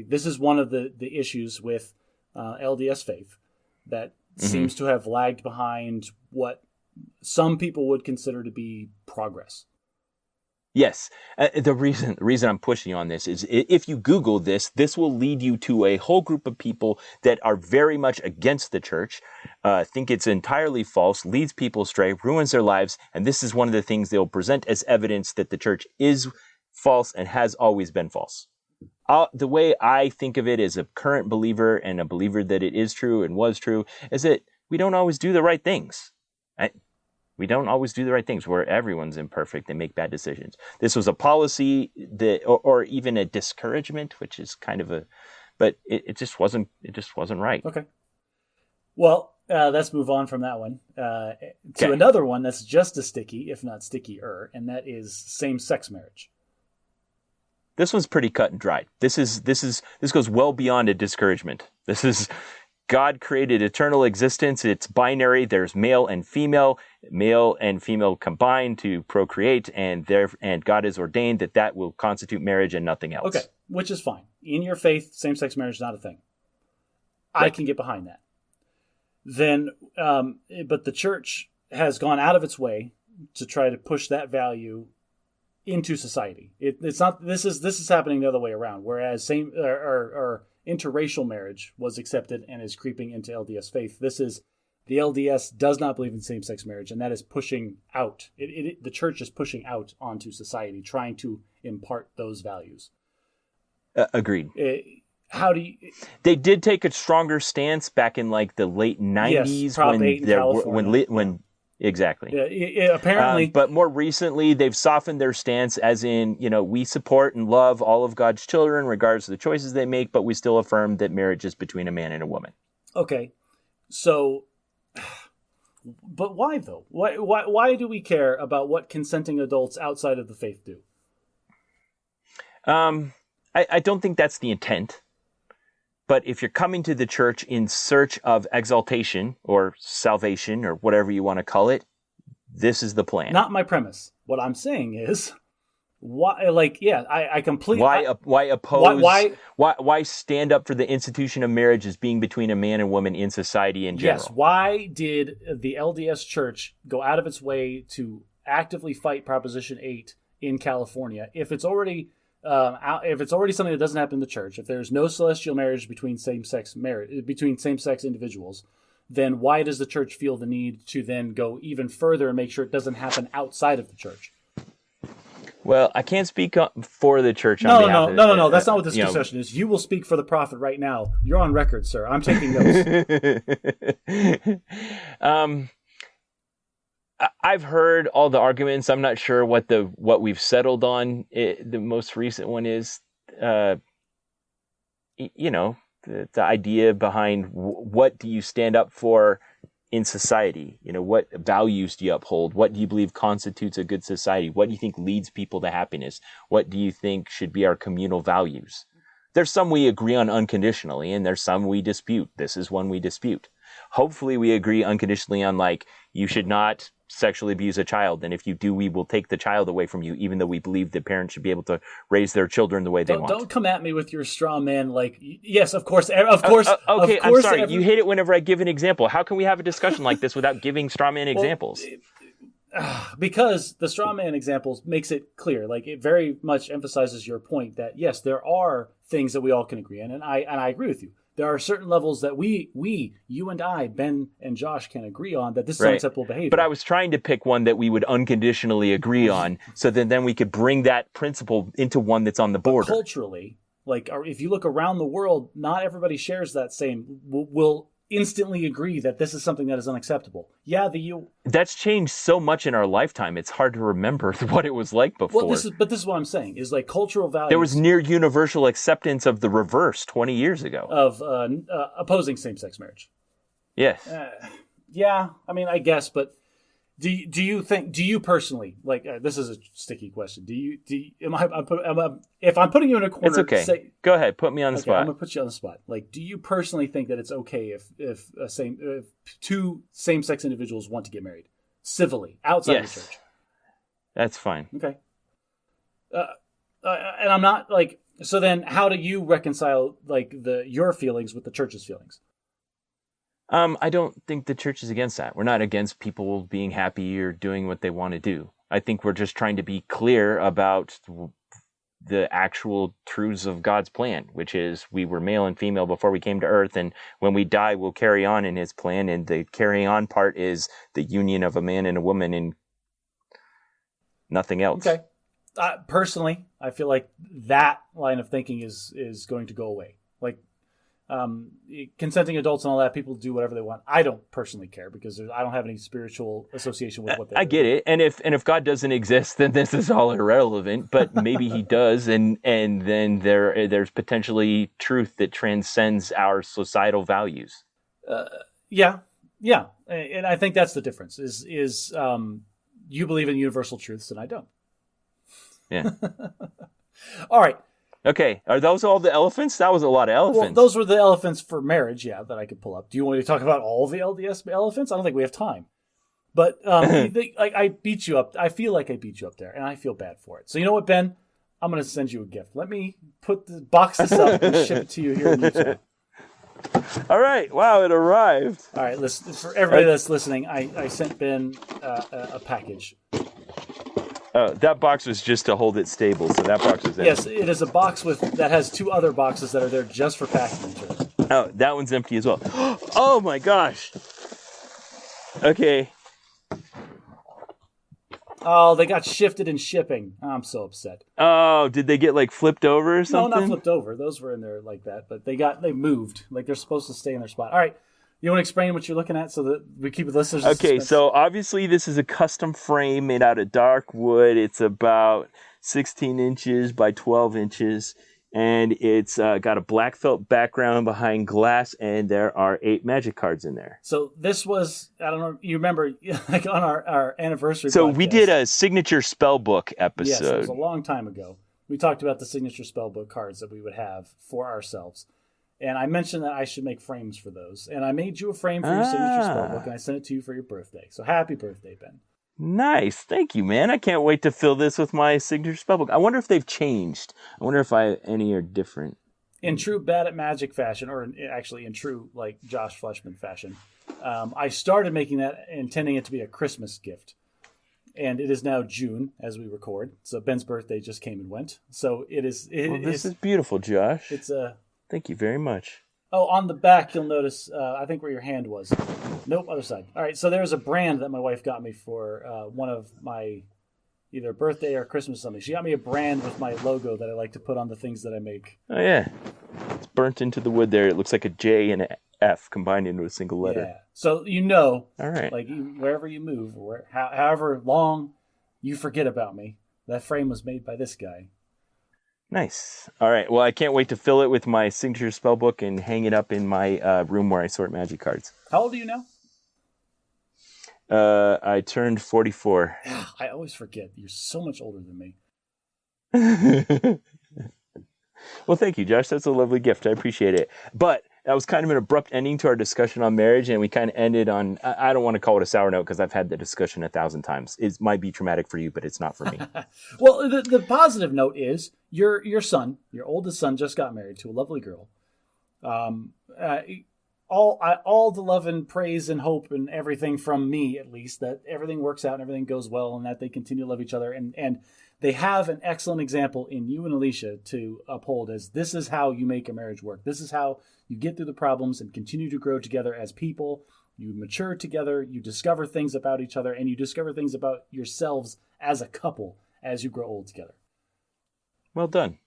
this is one of the issues with LDS faith that seems to have lagged behind what some people would consider to be progress. Yes. The reason I'm pushing you on this is if you Google this, this will lead you to a whole group of people that are very much against the church, think it's entirely false, leads people astray, ruins their lives. And this is one of the things they'll present as evidence that the church is false and has always been false. The way I think of it as a current believer and a believer that it is true and was true is that we don't always do the right things. We don't always do the right things, where everyone's imperfect and make bad decisions. This was a policy that, or even a discouragement, which is kind of but it just wasn't right. Okay. Well, let's move on from that one to another one that's just as sticky, if not stickier, and that is same-sex marriage. This one's pretty cut and dried. This goes well beyond a discouragement. This is God created eternal existence. It's binary. There's male and female combined to procreate, and God has ordained that will constitute marriage and nothing else. Okay, which is fine. In your faith, same-sex marriage is not a thing. Right. I can get behind that. Then, but the church has gone out of its way to try to push that value into society. It's not. This is happening the other way around. Whereas interracial marriage was accepted and is creeping into LDS faith. This is the LDS does not believe in same-sex marriage, and that is pushing out. The church is pushing out onto society, trying to impart those values. Agreed. How do you? They did take a stronger stance back in like the late 90s when exactly. Yeah, apparently. But more recently, they've softened their stance, as in, we support and love all of God's children, regardless of the choices they make, but we still affirm that marriage is between a man and a woman. Okay, so, but why though? Why do we care about what consenting adults outside of the faith do? I don't think that's the intent. But if you're coming to the church in search of exaltation or salvation or whatever you want to call it, this is the plan. Not my premise. What I'm saying is, why? I completely. Why stand up for the institution of marriage as being between a man and woman in society in general? Yes. Why did the LDS Church go out of its way to actively fight Proposition 8 in California if it's already something that doesn't happen in the church, if there's no celestial marriage between same-sex individuals, then why does the church feel the need to then go even further and make sure it doesn't happen outside of the church? Well, I can't speak for the church. No. That's not what this discussion is. You will speak for the prophet right now. You're on record, sir. I'm taking notes. I've heard all the arguments. I'm not sure what we've settled on. The most recent one is, the idea behind what do you stand up for in society? What values do you uphold? What do you believe constitutes a good society? What do you think leads people to happiness? What do you think should be our communal values? There's some we agree on unconditionally, and there's some we dispute. This is one we dispute. Hopefully we agree unconditionally on, you should not sexually abuse a child, and if you do, we will take the child away from you, even though we believe that parents should be able to raise their children the way they want. Don't come at me with your straw man, yes, of course. Okay, I'm sorry. You hate it whenever I give an example. How can we have a discussion like this without giving straw man examples? Because the straw man examples makes it clear. It very much emphasizes your point that, yes, there are things that we all can agree on, and I agree with you. There are certain levels that you and I, Ben and Josh, can agree on that this is unacceptable behavior. But I was trying to pick one that we would unconditionally agree on, so that then we could bring that principle into one that's on the border. But culturally, if you look around the world, not everybody shares that same. Will instantly agree that this is something that is unacceptable. Yeah, that's changed so much in our lifetime. It's hard to remember what it was like before. Well, this is what I'm saying is cultural values. There was near universal acceptance of the reverse 20 years ago of opposing same-sex marriage. Yes. Yeah. I mean, I guess, but do you personally this is a sticky question. If I'm putting you in a corner, it's okay. Go ahead, put me on the spot. I'm gonna put you on the spot. Do you personally think that it's okay if two same-sex individuals want to get married civilly outside of the church? That's fine. Okay. And I'm not so then how do you reconcile your feelings with the church's feelings? I don't think the church is against that. We're not against people being happy or doing what they want to do. I think we're just trying to be clear about the actual truths of God's plan, which is we were male and female before we came to earth, and when we die, we'll carry on in his plan, and the carrying on part is the union of a man and a woman and nothing else. Okay. Personally, I feel like that line of thinking is going to go away. Like, consenting adults and all that, people do whatever they want. I don't personally care because I don't have any spiritual association with what they do. I get it, and if God doesn't exist, then this is all irrelevant. But maybe he does, and then there's potentially truth that transcends our societal values. Yeah, and I think that's the difference. Is you believe in universal truths and I don't. Yeah. All right. Okay, are those all the elephants? That was a lot of elephants. Well, those were the elephants for marriage, yeah, that I could pull up. Do you want me to talk about all the LDS elephants? I don't think we have time. But I beat you up. I feel like I beat you up there, and I feel bad for it. So you know what, Ben? I'm going to send you a gift. Let me box this up and ship it to you here in Utah. All right. Wow, it arrived. All right, listen, for everybody that's listening, I sent Ben a package. That box was just to hold it stable, so that box is empty. Yes, it is a box that has two other boxes that are there just for packing material. Oh, that one's empty as well. Oh my gosh. Okay. Oh, they got shifted in shipping. I'm so upset. Oh, did they get like flipped over or something? No, not flipped over. Those were in there like that, but they moved. Like they're supposed to stay in their spot. All right. You want to explain what you're looking at so that we keep the listeners? Okay, so obviously this is a custom frame made out of dark wood. It's about 16 inches by 12 inches, and it's got a black felt background behind glass, and there are 8 magic cards in there. So this was, I don't know, you remember, like on our anniversary So podcast, we did a signature spellbook episode. Yes, it was a long time ago. We talked about the signature spellbook cards that we would have for ourselves. And I mentioned that I should make frames for those. And I made you a frame for your signature spellbook, and I sent it to you for your birthday. So happy birthday, Ben. Nice. Thank you, man. I can't wait to fill this with my signature spellbook. I wonder if they've changed. I wonder if any are different. In true Bad at Magic fashion, or actually in true like Josh Fleshman fashion, I started making that intending it to be a Christmas gift. And it is now June as we record. So Ben's birthday just came and went. So it is... This is beautiful, Josh. It's a... Thank you very much. Oh, on the back, you'll notice, I think where your hand was. Nope, other side. All right, so there's a brand that my wife got me for one of my either birthday or Christmas something. She got me a brand with my logo that I like to put on the things that I make. Oh, yeah. It's burnt into the wood there. It looks like a J and an F combined into a single letter. Yeah. So you know, all right, like wherever you move, or however long you forget about me, that frame was made by this guy. Nice. All right. Well, I can't wait to fill it with my signature spellbook and hang it up in my room where I sort magic cards. How old are you now? I turned 44. I always forget. You're so much older than me. Well, thank you, Josh. That's a lovely gift. I appreciate it. But that was kind of an abrupt ending to our discussion on marriage, and we kind of ended on, I don't want to call it a sour note because I've had the discussion 1,000 times. It might be traumatic for you, but it's not for me. Well, the positive note is your son, your oldest son, just got married to a lovely girl. All the love and praise and hope and everything from me, at least, that everything works out and everything goes well and that they continue to love each other. And they have an excellent example in you and Alicia to uphold as this is how you make a marriage work. This is how you get through the problems and continue to grow together as people. You mature together, you discover things about each other, and you discover things about yourselves as a couple as you grow old together. Well done.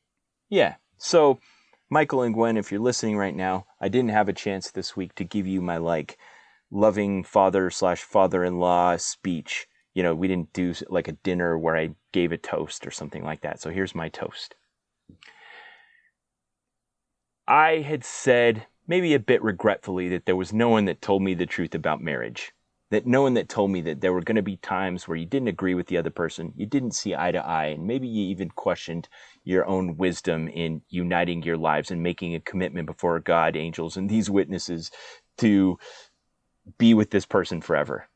Yeah. So, Michael and Gwen, if you're listening right now, I didn't have a chance this week to give you my loving father/father-in-law speech. You know, we didn't do like a dinner where I gave a toast or something like that. So here's my toast. I had said, maybe a bit regretfully, that there was no one that told me the truth about marriage. That no one that told me that there were going to be times where you didn't agree with the other person, you didn't see eye to eye, and maybe you even questioned your own wisdom in uniting your lives and making a commitment before God, angels, and these witnesses to be with this person forever.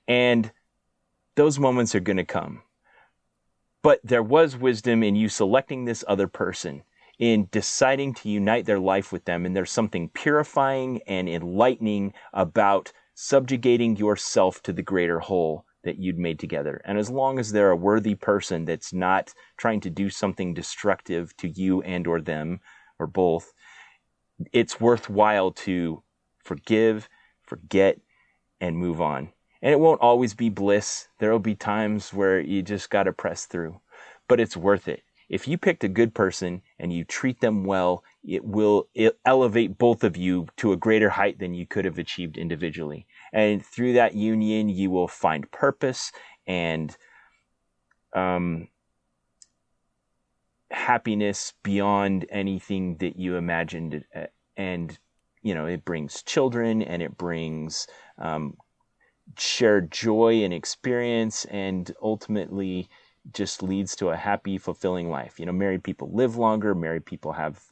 And those moments are going to come. But there was wisdom in you selecting this other person, in deciding to unite their life with them, and there's something purifying and enlightening about subjugating yourself to the greater whole that you'd made together. And as long as they're a worthy person that's not trying to do something destructive to you and or them or both, it's worthwhile to forgive, forget, and move on. And it won't always be bliss. There'll be times where you just got to press through, but it's worth it. If you picked a good person and you treat them well, it elevate both of you to a greater height than you could have achieved individually. And through that union, you will find purpose and happiness beyond anything that you imagined. And, it brings children, and it brings shared joy and experience, and ultimately just leads to a happy, fulfilling life. Married people live longer. Married people have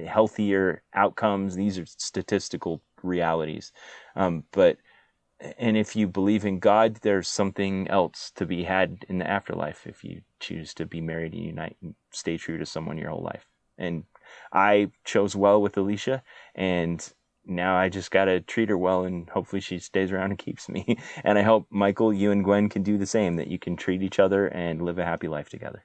healthier outcomes. These are statistical realities. And if you believe in God, there's something else to be had in the afterlife if you choose to be married and unite and stay true to someone your whole life. And I chose well with Alicia, and now I just got to treat her well, and hopefully she stays around and keeps me. And I hope, Michael, you and Gwen can do the same, that you can treat each other and live a happy life together.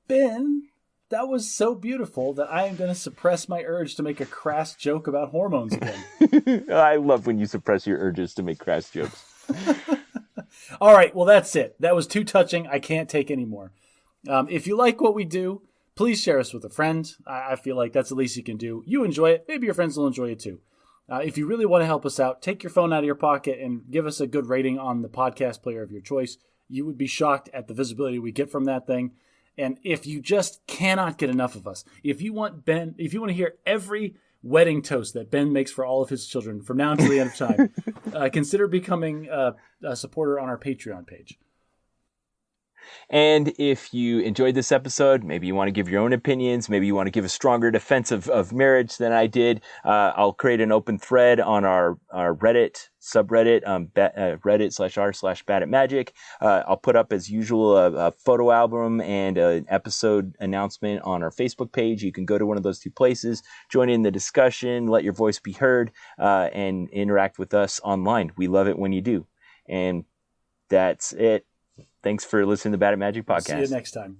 Ben, that was so beautiful that I am going to suppress my urge to make a crass joke about hormones again. I love when you suppress your urges to make crass jokes. All right, well, that's it. That was too touching. I can't take any more. If you like what we do, please share us with a friend. I feel like that's the least you can do. You enjoy it. Maybe your friends will enjoy it too. If you really want to help us out, take your phone out of your pocket and give us a good rating on the podcast player of your choice. You would be shocked at the visibility we get from that thing. And if you just cannot get enough of us, if you want to hear every wedding toast that Ben makes for all of his children from now until the end of time, consider becoming a supporter on our Patreon page. And if you enjoyed this episode, maybe you want to give your own opinions, maybe you want to give a stronger defense of marriage than I did, I'll create an open thread on our Reddit subreddit, Reddit.r/bad@magic. I'll put up, as usual, a photo album and an episode announcement on our Facebook page. You can go to one of those two places, join in the discussion, let your voice be heard, and interact with us online. We love it when you do. And that's it. Thanks for listening to the Bad at Magic podcast. See you next time.